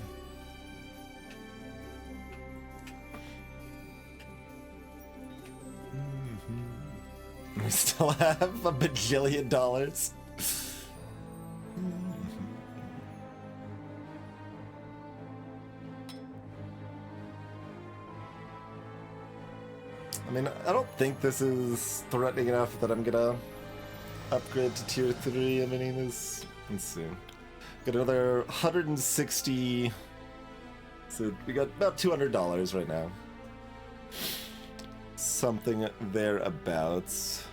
We still have a bajillion dollars. I mean, I don't think this is threatening enough that I'm gonna upgrade to tier 3 of any of this. Let's see. Got another 160. So we got about $200 right now. Something thereabouts.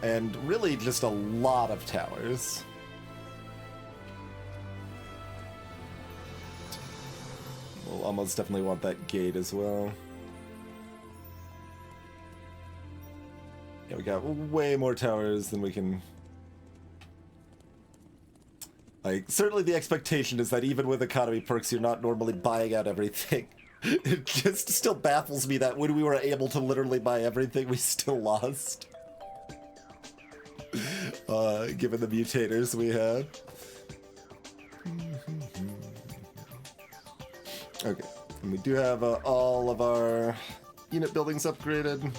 And really just a lot of towers. We'll almost definitely want that gate as well. Yeah, we got way more towers than we can... Like, certainly the expectation is that even with economy perks, you're not normally buying out everything. It just still baffles me that when we were able to literally buy everything, we still lost. Given the mutators we had. Okay, and we do have all of our unit buildings upgraded.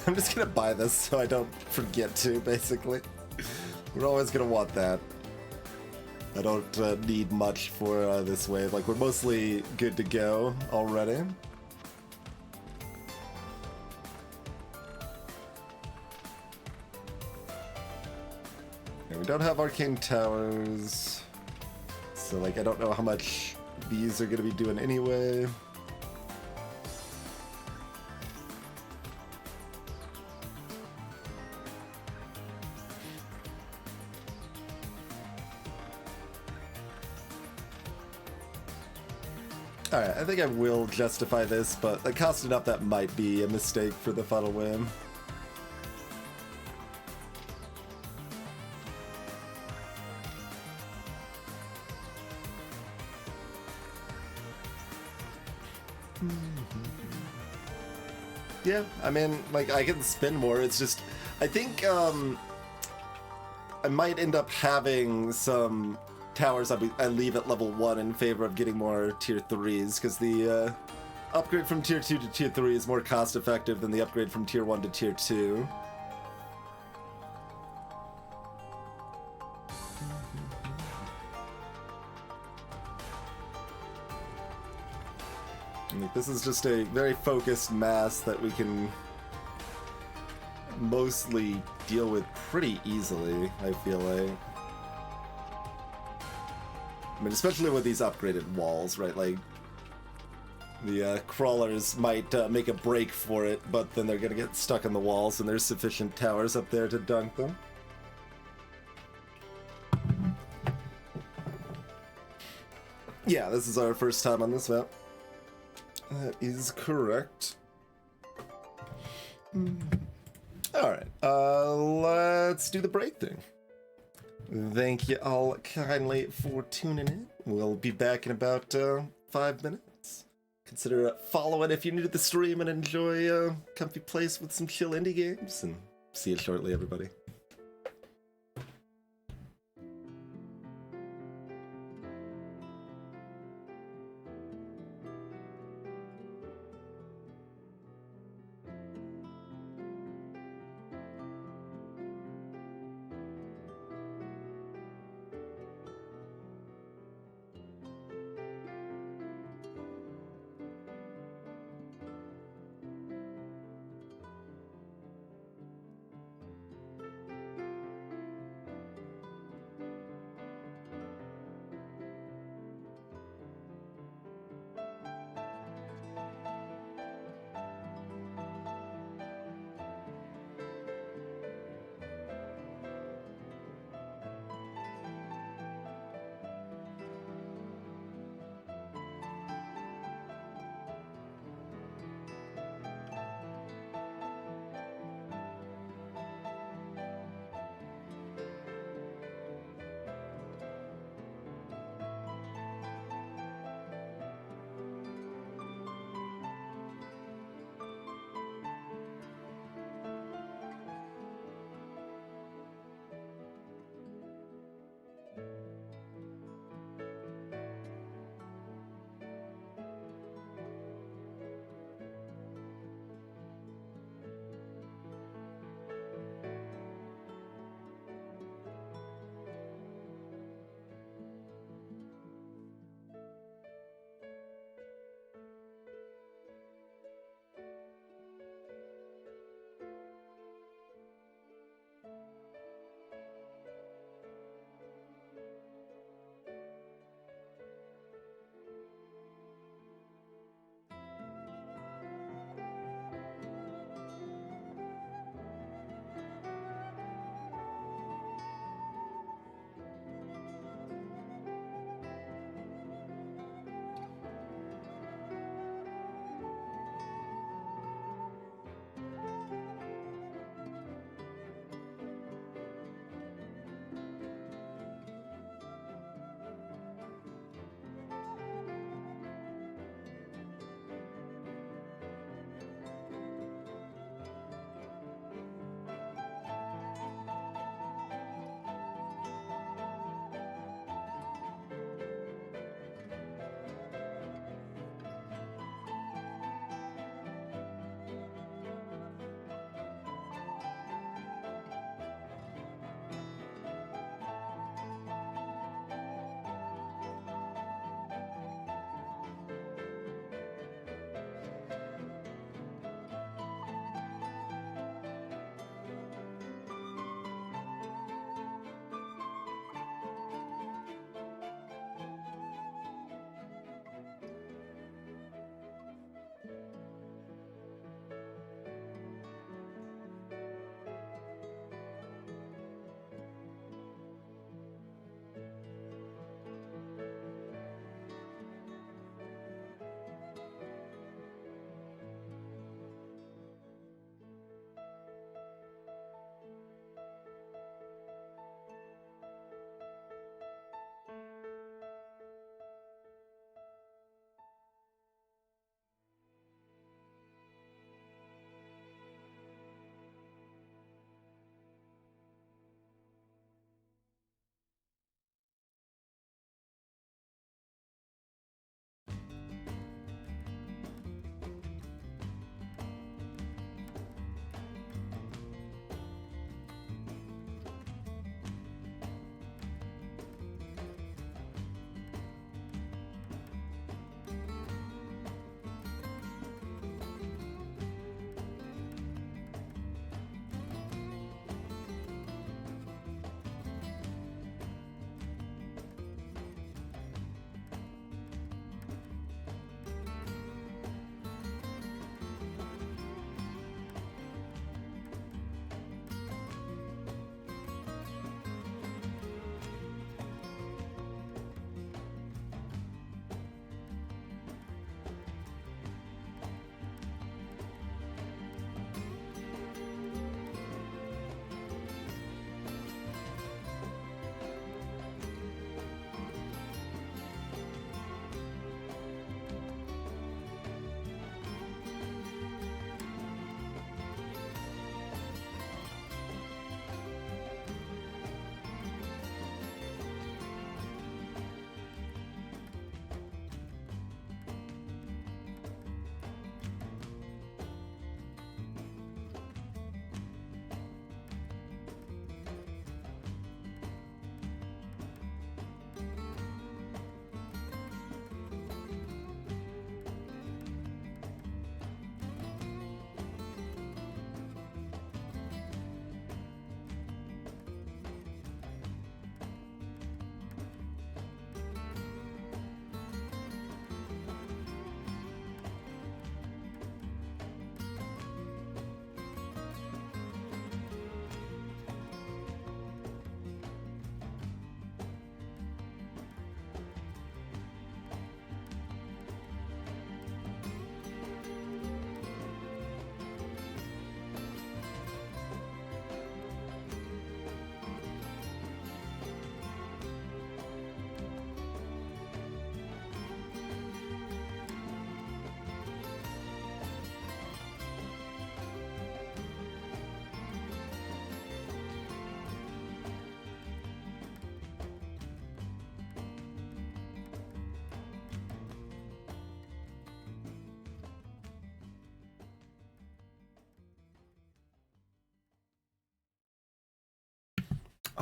I'm just gonna buy this so I don't forget to, basically. We're always gonna want that. I don't need much for this wave. Like, we're mostly good to go already. And we don't have arcane towers. So, like, I don't know how much these are gonna be doing anyway. Alright, I think I will justify this, but like costing up that might be a mistake for the final win. Yeah, I mean, like, I can spend more, it's just, I think, I might end up having some towers I leave at level 1 in favor of getting more tier 3s, because the upgrade from tier 2 to tier 3 is more cost effective than the upgrade from tier 1 to tier 2. Like, this is just a very focused mass that we can mostly deal with pretty easily, I feel like. I mean, especially with these upgraded walls, right? Like, the crawlers might make a break for it, but then they're gonna get stuck in the walls, and there's sufficient towers up there to dunk them. Yeah, this is our first time on this map. That is correct. Alright, let's do the break thing. Thank you all kindly for tuning in. We'll be back in about 5 minutes. Consider following if you're new to the stream and enjoy a comfy place with some chill indie games. And see you shortly, everybody.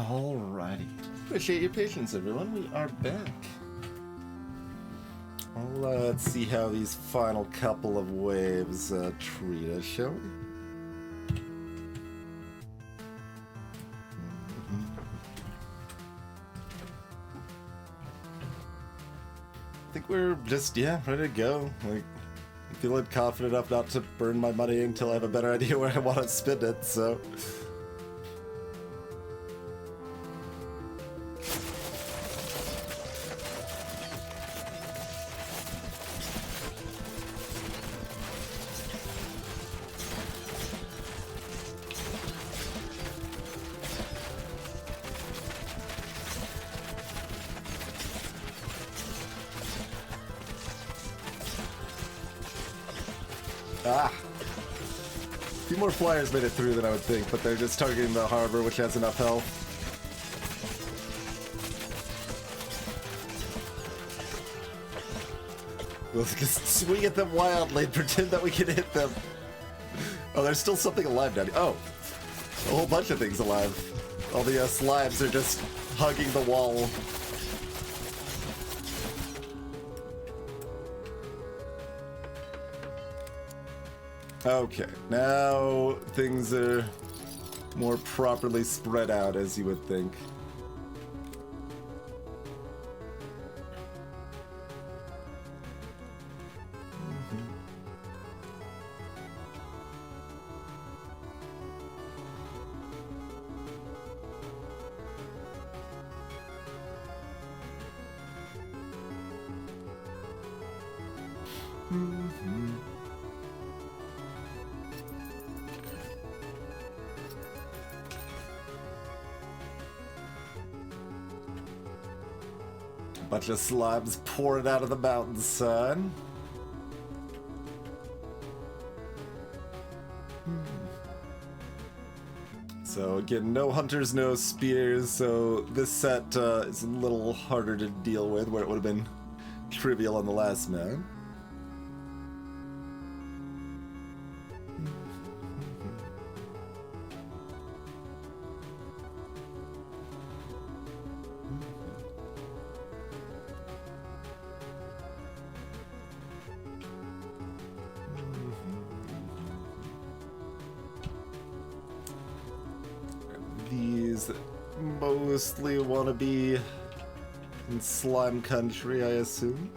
Alrighty. Appreciate your patience, everyone. We are back. Let's see how these final couple of waves treat us, shall we? I think we're just, ready to go. Like, I'm feeling confident enough not to burn my money until I have a better idea where I want to spend it, so... Ah! A few more flyers made it through than I would think, but they're just targeting the harbor, which has enough health. We'll just swing at them wildly and pretend that we can hit them. Oh, there's still something alive down here. Oh! A whole bunch of things alive. All the slimes are just hugging the wall. Okay, now things are more properly spread out, as you would think. Bunch of slobs pouring out of the mountains, son. So again, no hunters, no spears, so this set is a little harder to deal with, where it would have been trivial on the last map. These mostly want to be in slime country, I assume.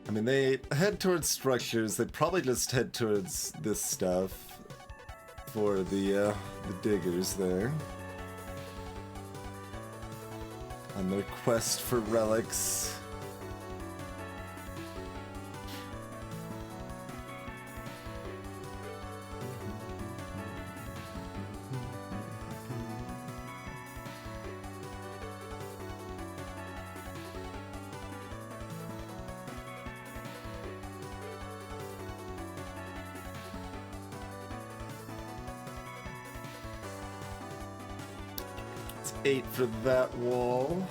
I mean, they head towards structures. They probably just head towards this stuff for the diggers there. On their quest for relics. It's 8 for that wall.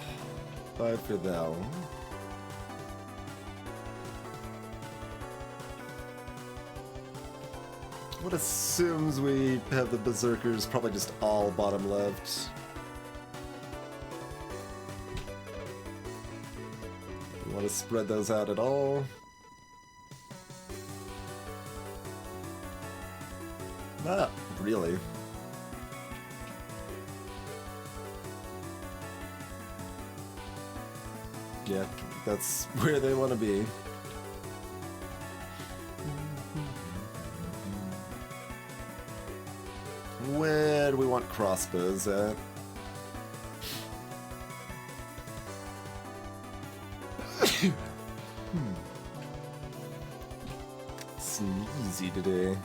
5 for that one. What assumes we have the berserkers probably just all bottom left. You want to spread those out at all? Not really. Yeah, that's where they want to be. Where do we want crossbows at? Sneezy today.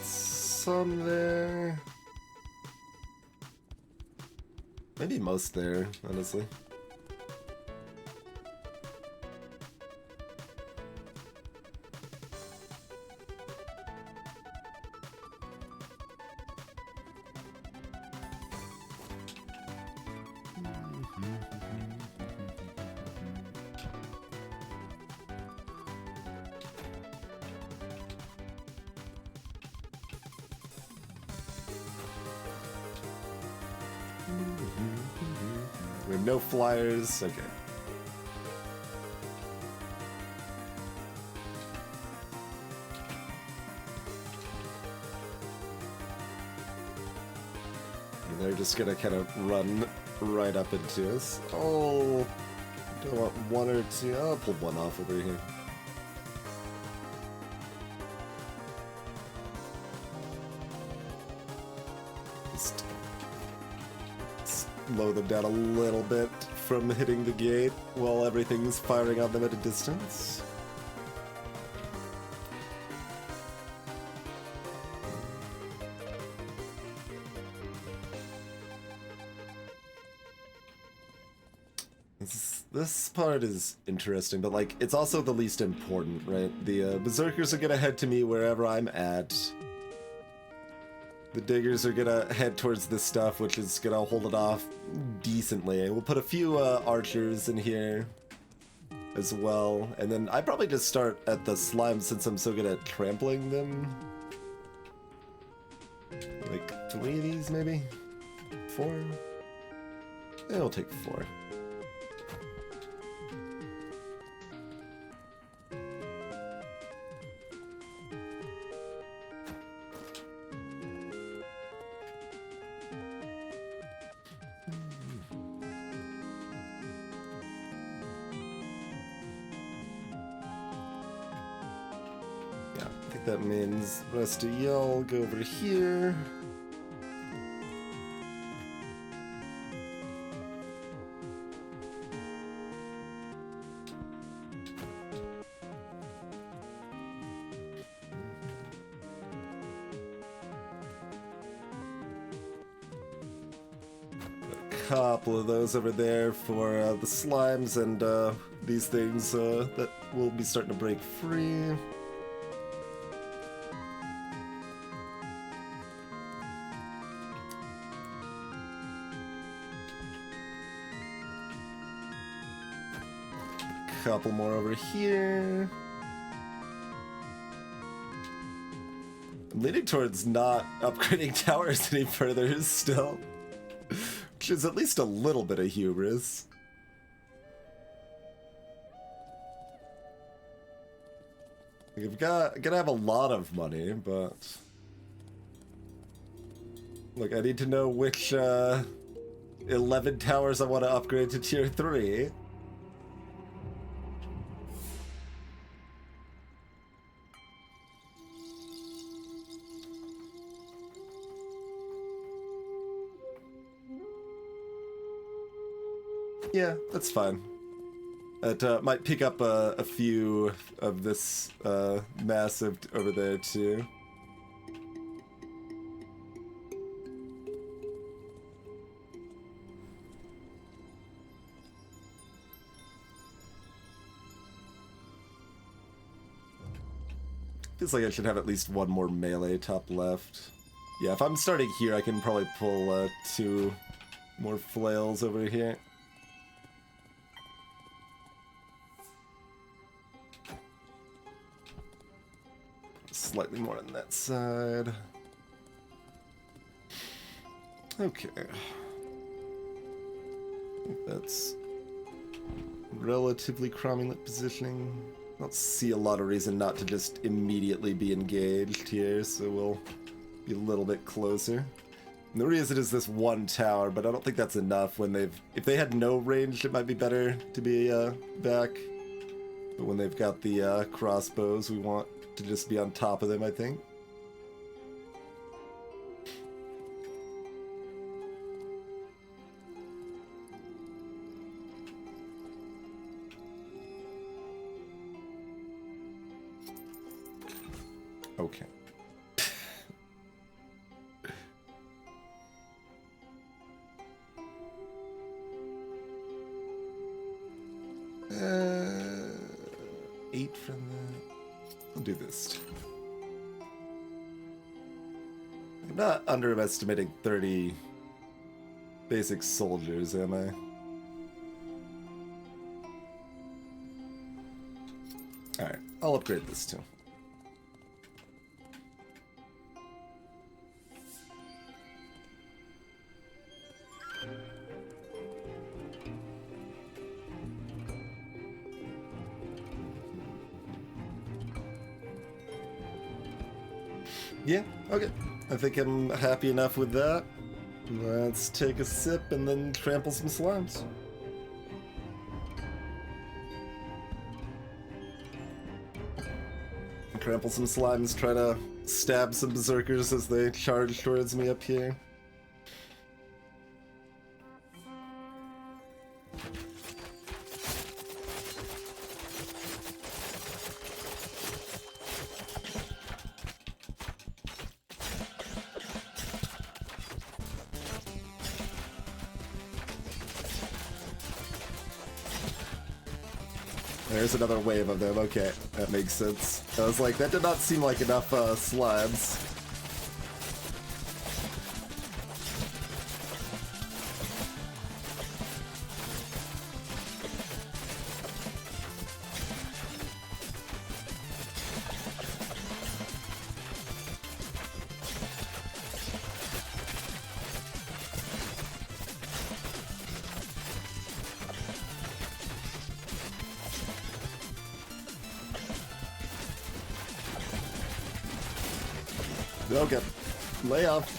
Some there. Maybe most there, honestly. We have no flyers. Okay. And they're just gonna kind of run right up into us. Oh, do I want one or two? I'll pull one off over here. Just slow them down a little bit from hitting the gate while everything's firing on them at a distance. This part is interesting, but like it's also the least important, right? The berserkers are gonna head to me wherever I'm at. The diggers are gonna head towards this stuff, which is gonna hold it off decently. We'll put a few archers in here as well, and then I probably just start at the slime since I'm so good at trampling them. Like 3 of these, maybe? 4? Yeah, we'll take 4. That means the rest of y'all go over here. A couple of those over there for the slimes and these things that will be starting to break free. Couple more over here. I'm leaning towards not upgrading towers any further still, which is at least a little bit of hubris. We've gonna have a lot of money, but look, I need to know which 11 towers I want to upgrade to tier 3. Yeah, that's fine. It might pick up a few of this massive over there too. Feels like I should have at least one more melee top left. Yeah, if I'm starting here, I can probably pull 2 more flails over here. Slightly more on that side. Okay. I think that's relatively cromulent positioning. I don't see a lot of reason not to just immediately be engaged here, so we'll be a little bit closer. And the reason is this one tower, but I don't think that's enough. If they had no range, it might be better to be back. But when they've got the crossbows, we want to just be on top of them, I think. Okay. 8 from that. I'll do this too. I'm not underestimating 30 basic soldiers, am I? Alright, I'll upgrade this too. Yeah, okay. I think I'm happy enough with that. Let's take a sip and then trample some slimes. Trample some slimes, try to stab some berserkers as they charge towards me up here. There's another wave of them. Okay, that makes sense. I was like, that did not seem like enough slabs. Okay, lay off.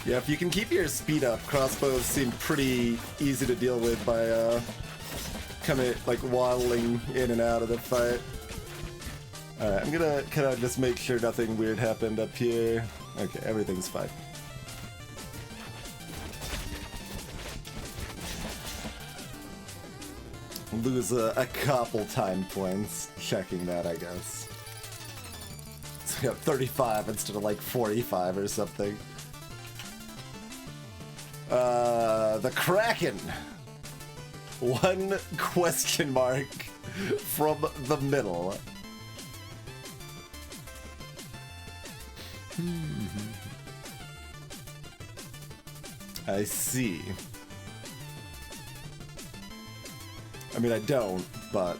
Yeah, if you can keep your speed up, crossbows seem pretty easy to deal with by kind of like waddling in and out of the fight. Alright, I'm gonna kind of just make sure nothing weird happened up here. Okay, everything's fine. Lose a couple time points checking that, I guess. So we got 35 instead of like 45 or something. The Kraken. One question mark from the middle. I see. I mean, I don't, but...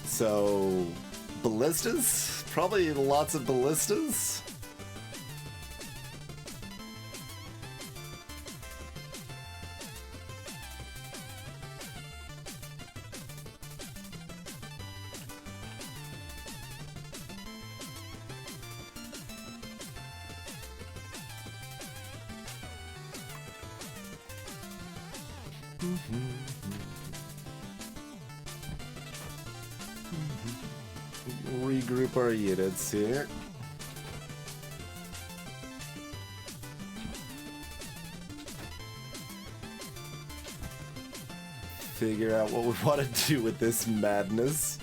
So, ballistas? Probably lots of ballistas? Regroup our units here. Figure out what we want to do with this madness.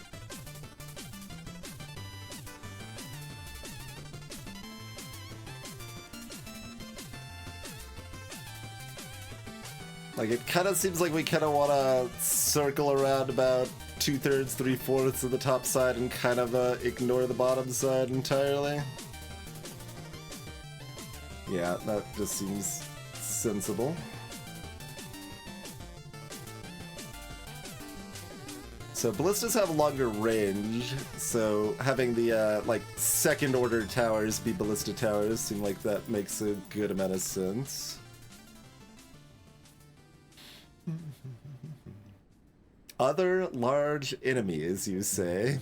Like, it kind of seems like we kind of want to circle around about 2/3, 3/4 of the top side and kind of ignore the bottom side entirely. Yeah, that just seems sensible. So ballistas have longer range, so having the like second order towers be ballista towers seem like that makes a good amount of sense. Other large enemies, you say?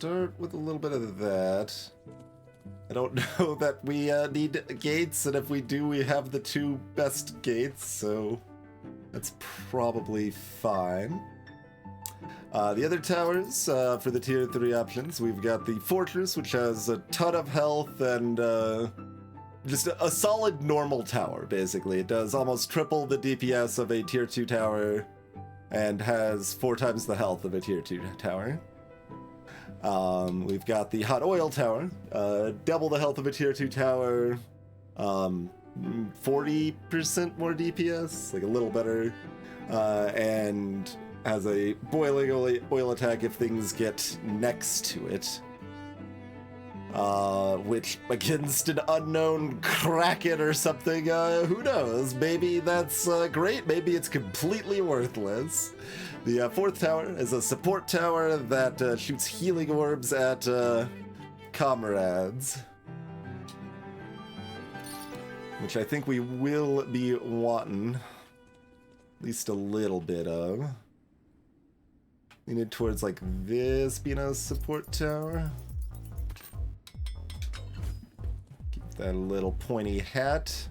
start with a little bit of that. I don't know that we need gates, and if we do, we have the 2 best gates, so that's probably fine. The other towers, for the tier 3 options, we've got the Fortress, which has a ton of health and just a solid normal tower, basically. It does almost triple the DPS of a tier 2 tower and has 4 times the health of a tier 2 tower. We've got the Hot Oil Tower, double the health of a tier 2 tower, 40% more DPS, like a little better, and has a boiling oil attack if things get next to it. Which against an unknown Kraken or something, who knows? Maybe that's great, maybe it's completely worthless. The 4th tower is a support tower that shoots healing orbs at comrades. Which I think we will be wanting at least a little bit of. Leaning towards like this being a support tower. Keep that little pointy hat.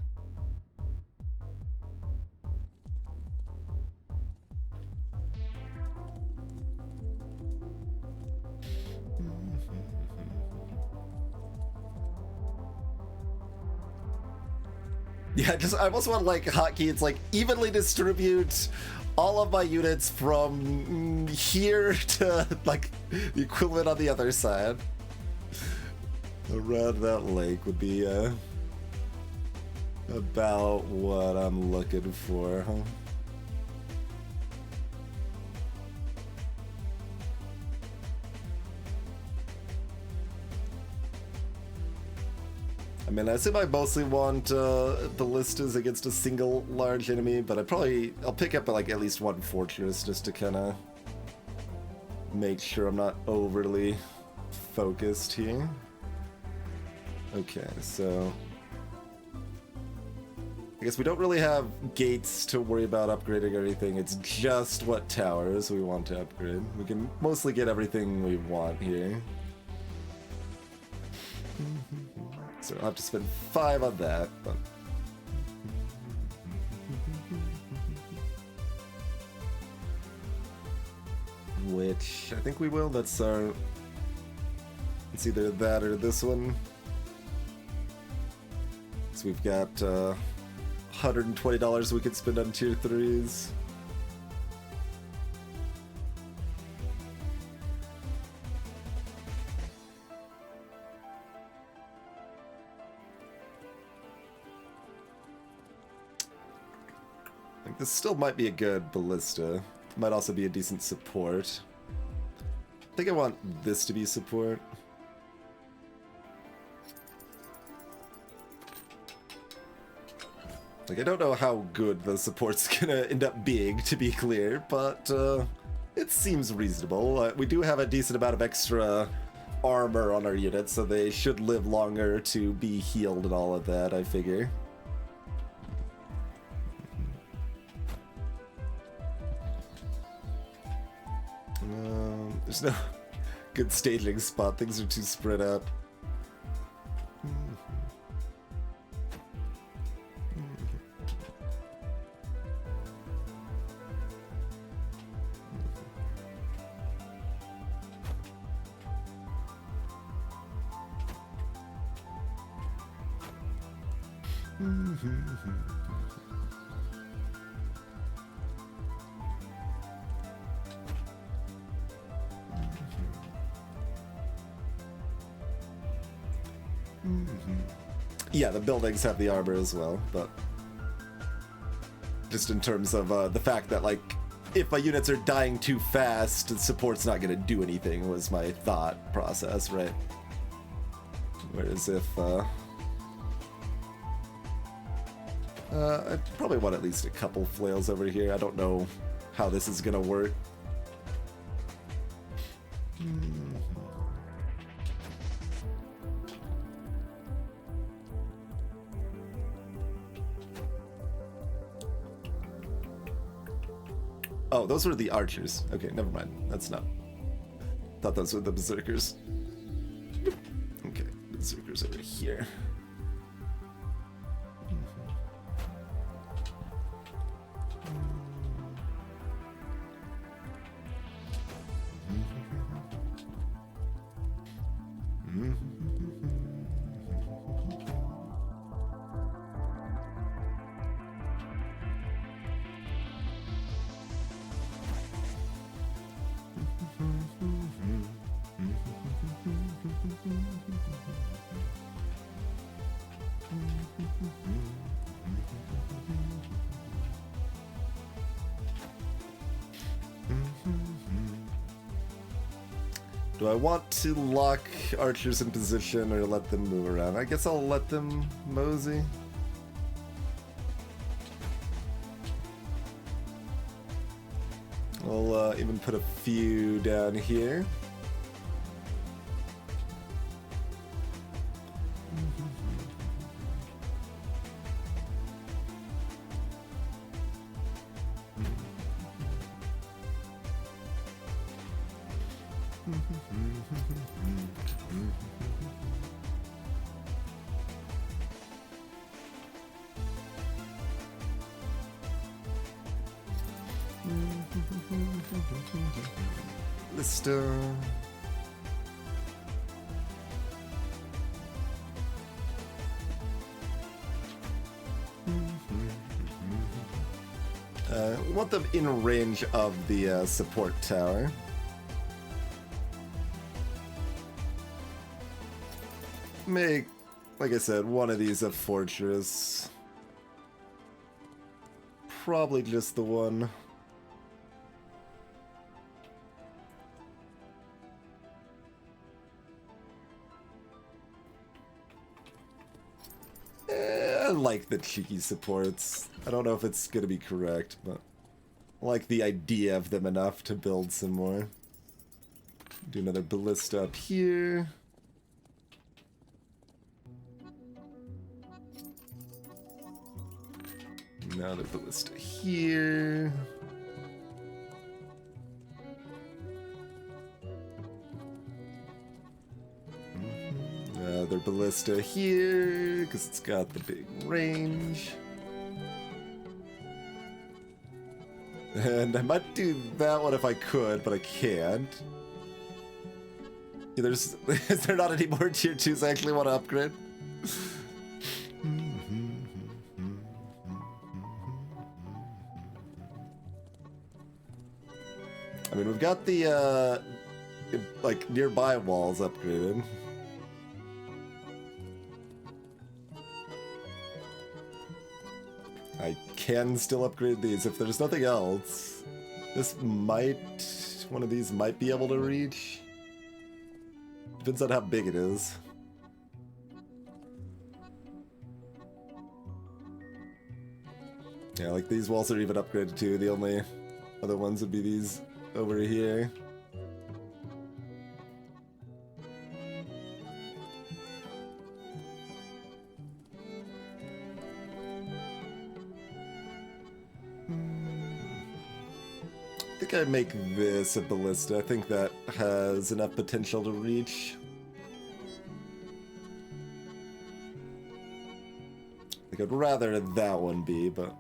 Yeah, I almost want like hotkey. It's like evenly distribute all of my units from here to like the equivalent on the other side. Around that lake would be about what I'm looking for, huh? I mean, I assume I mostly want ballistas against a single large enemy, but I'll pick up like at least 1 fortress just to kind of make sure I'm not overly focused here. Okay, so I guess we don't really have gates to worry about upgrading or anything. It's just what towers we want to upgrade. We can mostly get everything we want here. So I'll have to spend 5 on that, but... Which, I think we will. That's our... It's either that or this one. So we've got $120 we could spend on tier 3s. This still might be a good ballista. Might also be a decent support. I think I want this to be support. Like, I don't know how good the support's gonna end up being, to be clear, but it seems reasonable. We do have a decent amount of extra armor on our units, so they should live longer to be healed and all of that, I figure. There's no good staging spot. Things are too spread out. Yeah, the buildings have the armor as well, but just in terms of the fact that, like, if my units are dying too fast, the support's not going to do anything was my thought process, right? Whereas if I probably want at least a couple flails over here. I don't know how this is going to work. Oh, those were the archers. Okay, never mind. That's not... Thought those were the berserkers. Okay, berserkers over here. Do I want to lock archers in position or let them move around? I guess I'll let them mosey. I'll even put a few down here. We want them in range of the support tower. Make, like I said, one of these a fortress. Probably just the one. I like the cheeky supports. I don't know if it's gonna be correct, but I like the idea of them enough to build some more. Do another ballista up here. Another ballista here. Another ballista here, because it's got the big range. And I might do that one if I could, but I can't. Yeah, is there not any more tier 2s I actually want to upgrade? I mean, we've got the, like, nearby walls upgraded. I can still upgrade these if there's nothing else. This might... one of these might be able to reach. Depends on how big it is. Yeah, like these walls are even upgraded too. The only other ones would be these over here. I think I'd make this a ballista. I think that has enough potential to reach. I think I'd rather that one be, but...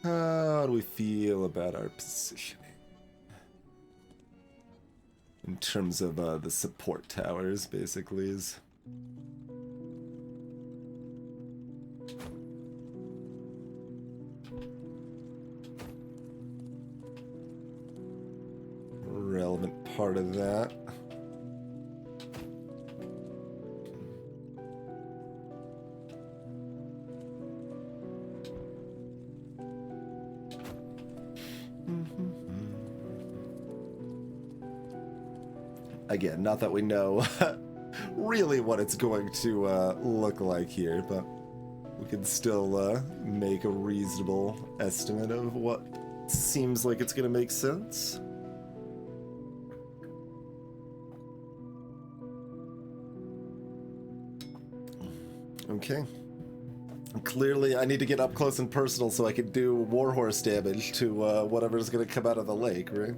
How do we feel about our positioning? In terms of the support towers, basically, is... relevant part of that. Again, not that we know really what it's going to look like here, but we can still make a reasonable estimate of what seems like it's going to make sense. Okay. Clearly, I need to get up close and personal so I can do warhorse damage to whatever's gonna come out of the lake, right?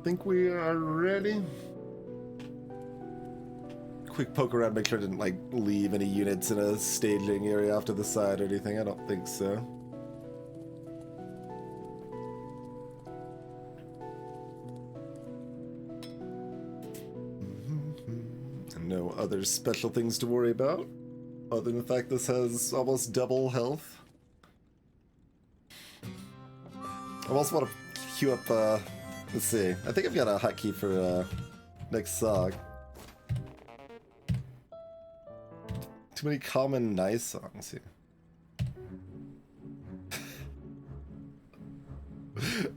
Think we are ready. Quick poke around, make sure I didn't like leave any units in a staging area off to the side or anything. I don't think so. And no other special things to worry about, other than the fact this has almost double health. I also want to queue up, let's see, I think I've got a hotkey for next song. Too many common nice songs here.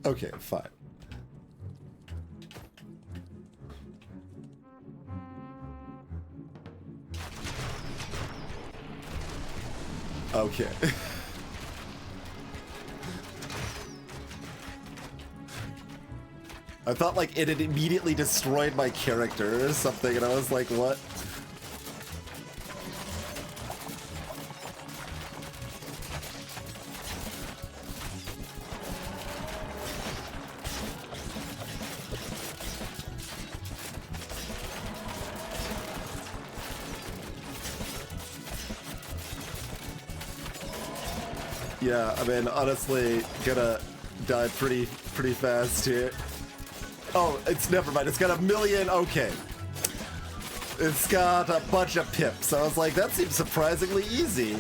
Okay, fine. Okay. I thought like it had immediately destroyed my character or something, and I was like, what? Yeah, I mean, honestly, gonna die pretty fast here. Oh, it's never mind. It's got a million. Okay, it's got a bunch of pips. I was like, that seems surprisingly easy.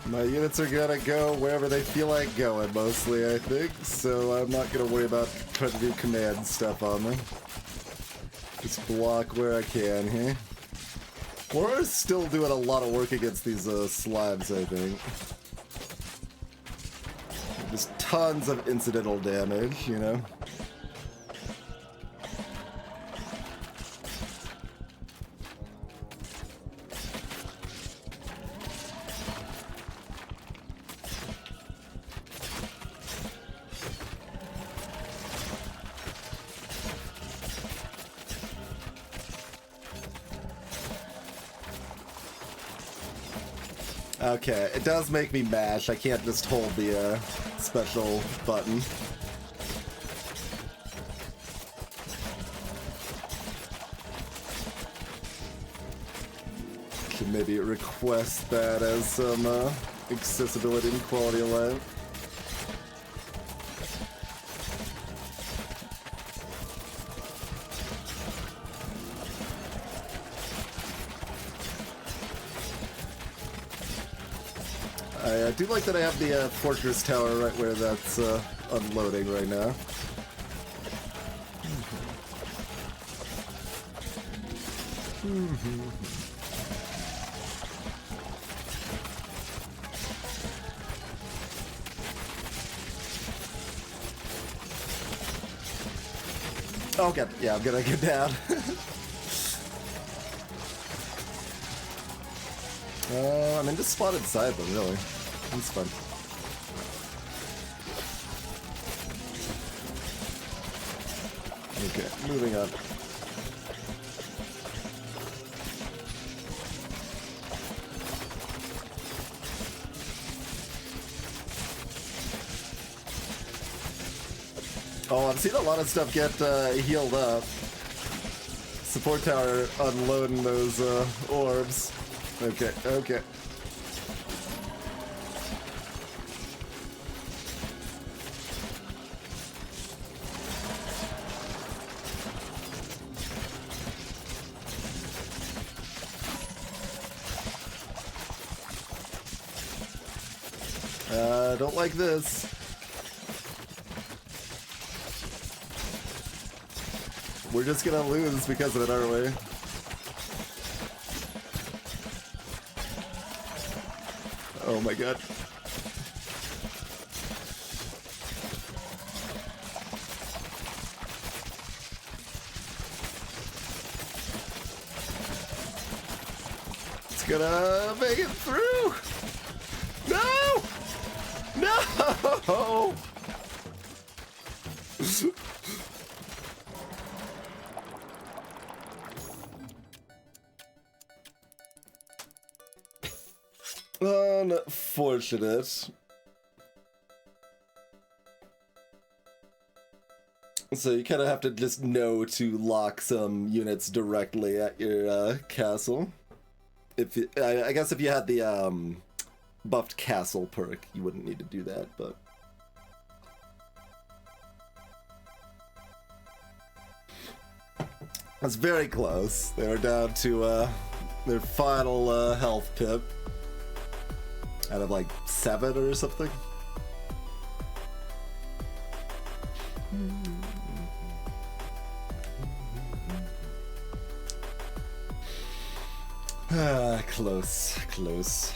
My units are gonna go wherever they feel like going, mostly, I think, so I'm not gonna worry about trying to do command stuff on them. Just block where I can here. We're still doing a lot of work against these slabs, I think. Just tons of incidental damage, you know? Okay, it does make me mash. I can't just hold the special button. Can maybe request that as some accessibility and quality of life. I do like that I have the fortress tower right where that's unloading right now. Oh god, yeah, I'm gonna get down. I'm in just spot inside them, really. It's fun. Okay, moving on. Oh, I've seen a lot of stuff get healed up. Support tower unloading those orbs. Okay, okay. Don't like this. We're just gonna lose because of it, aren't we? Oh my god. It's gonna make it through! No! No! Unfortunate. So you kind of have to just know to lock some units directly at your castle. If you, I guess if you had the buffed castle perk, you wouldn't need to do that, but that's very close. They were down to their final health pip out of like 7 or something. Close.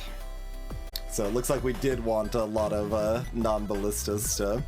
So it looks like we did want a lot of non-ballista stuff.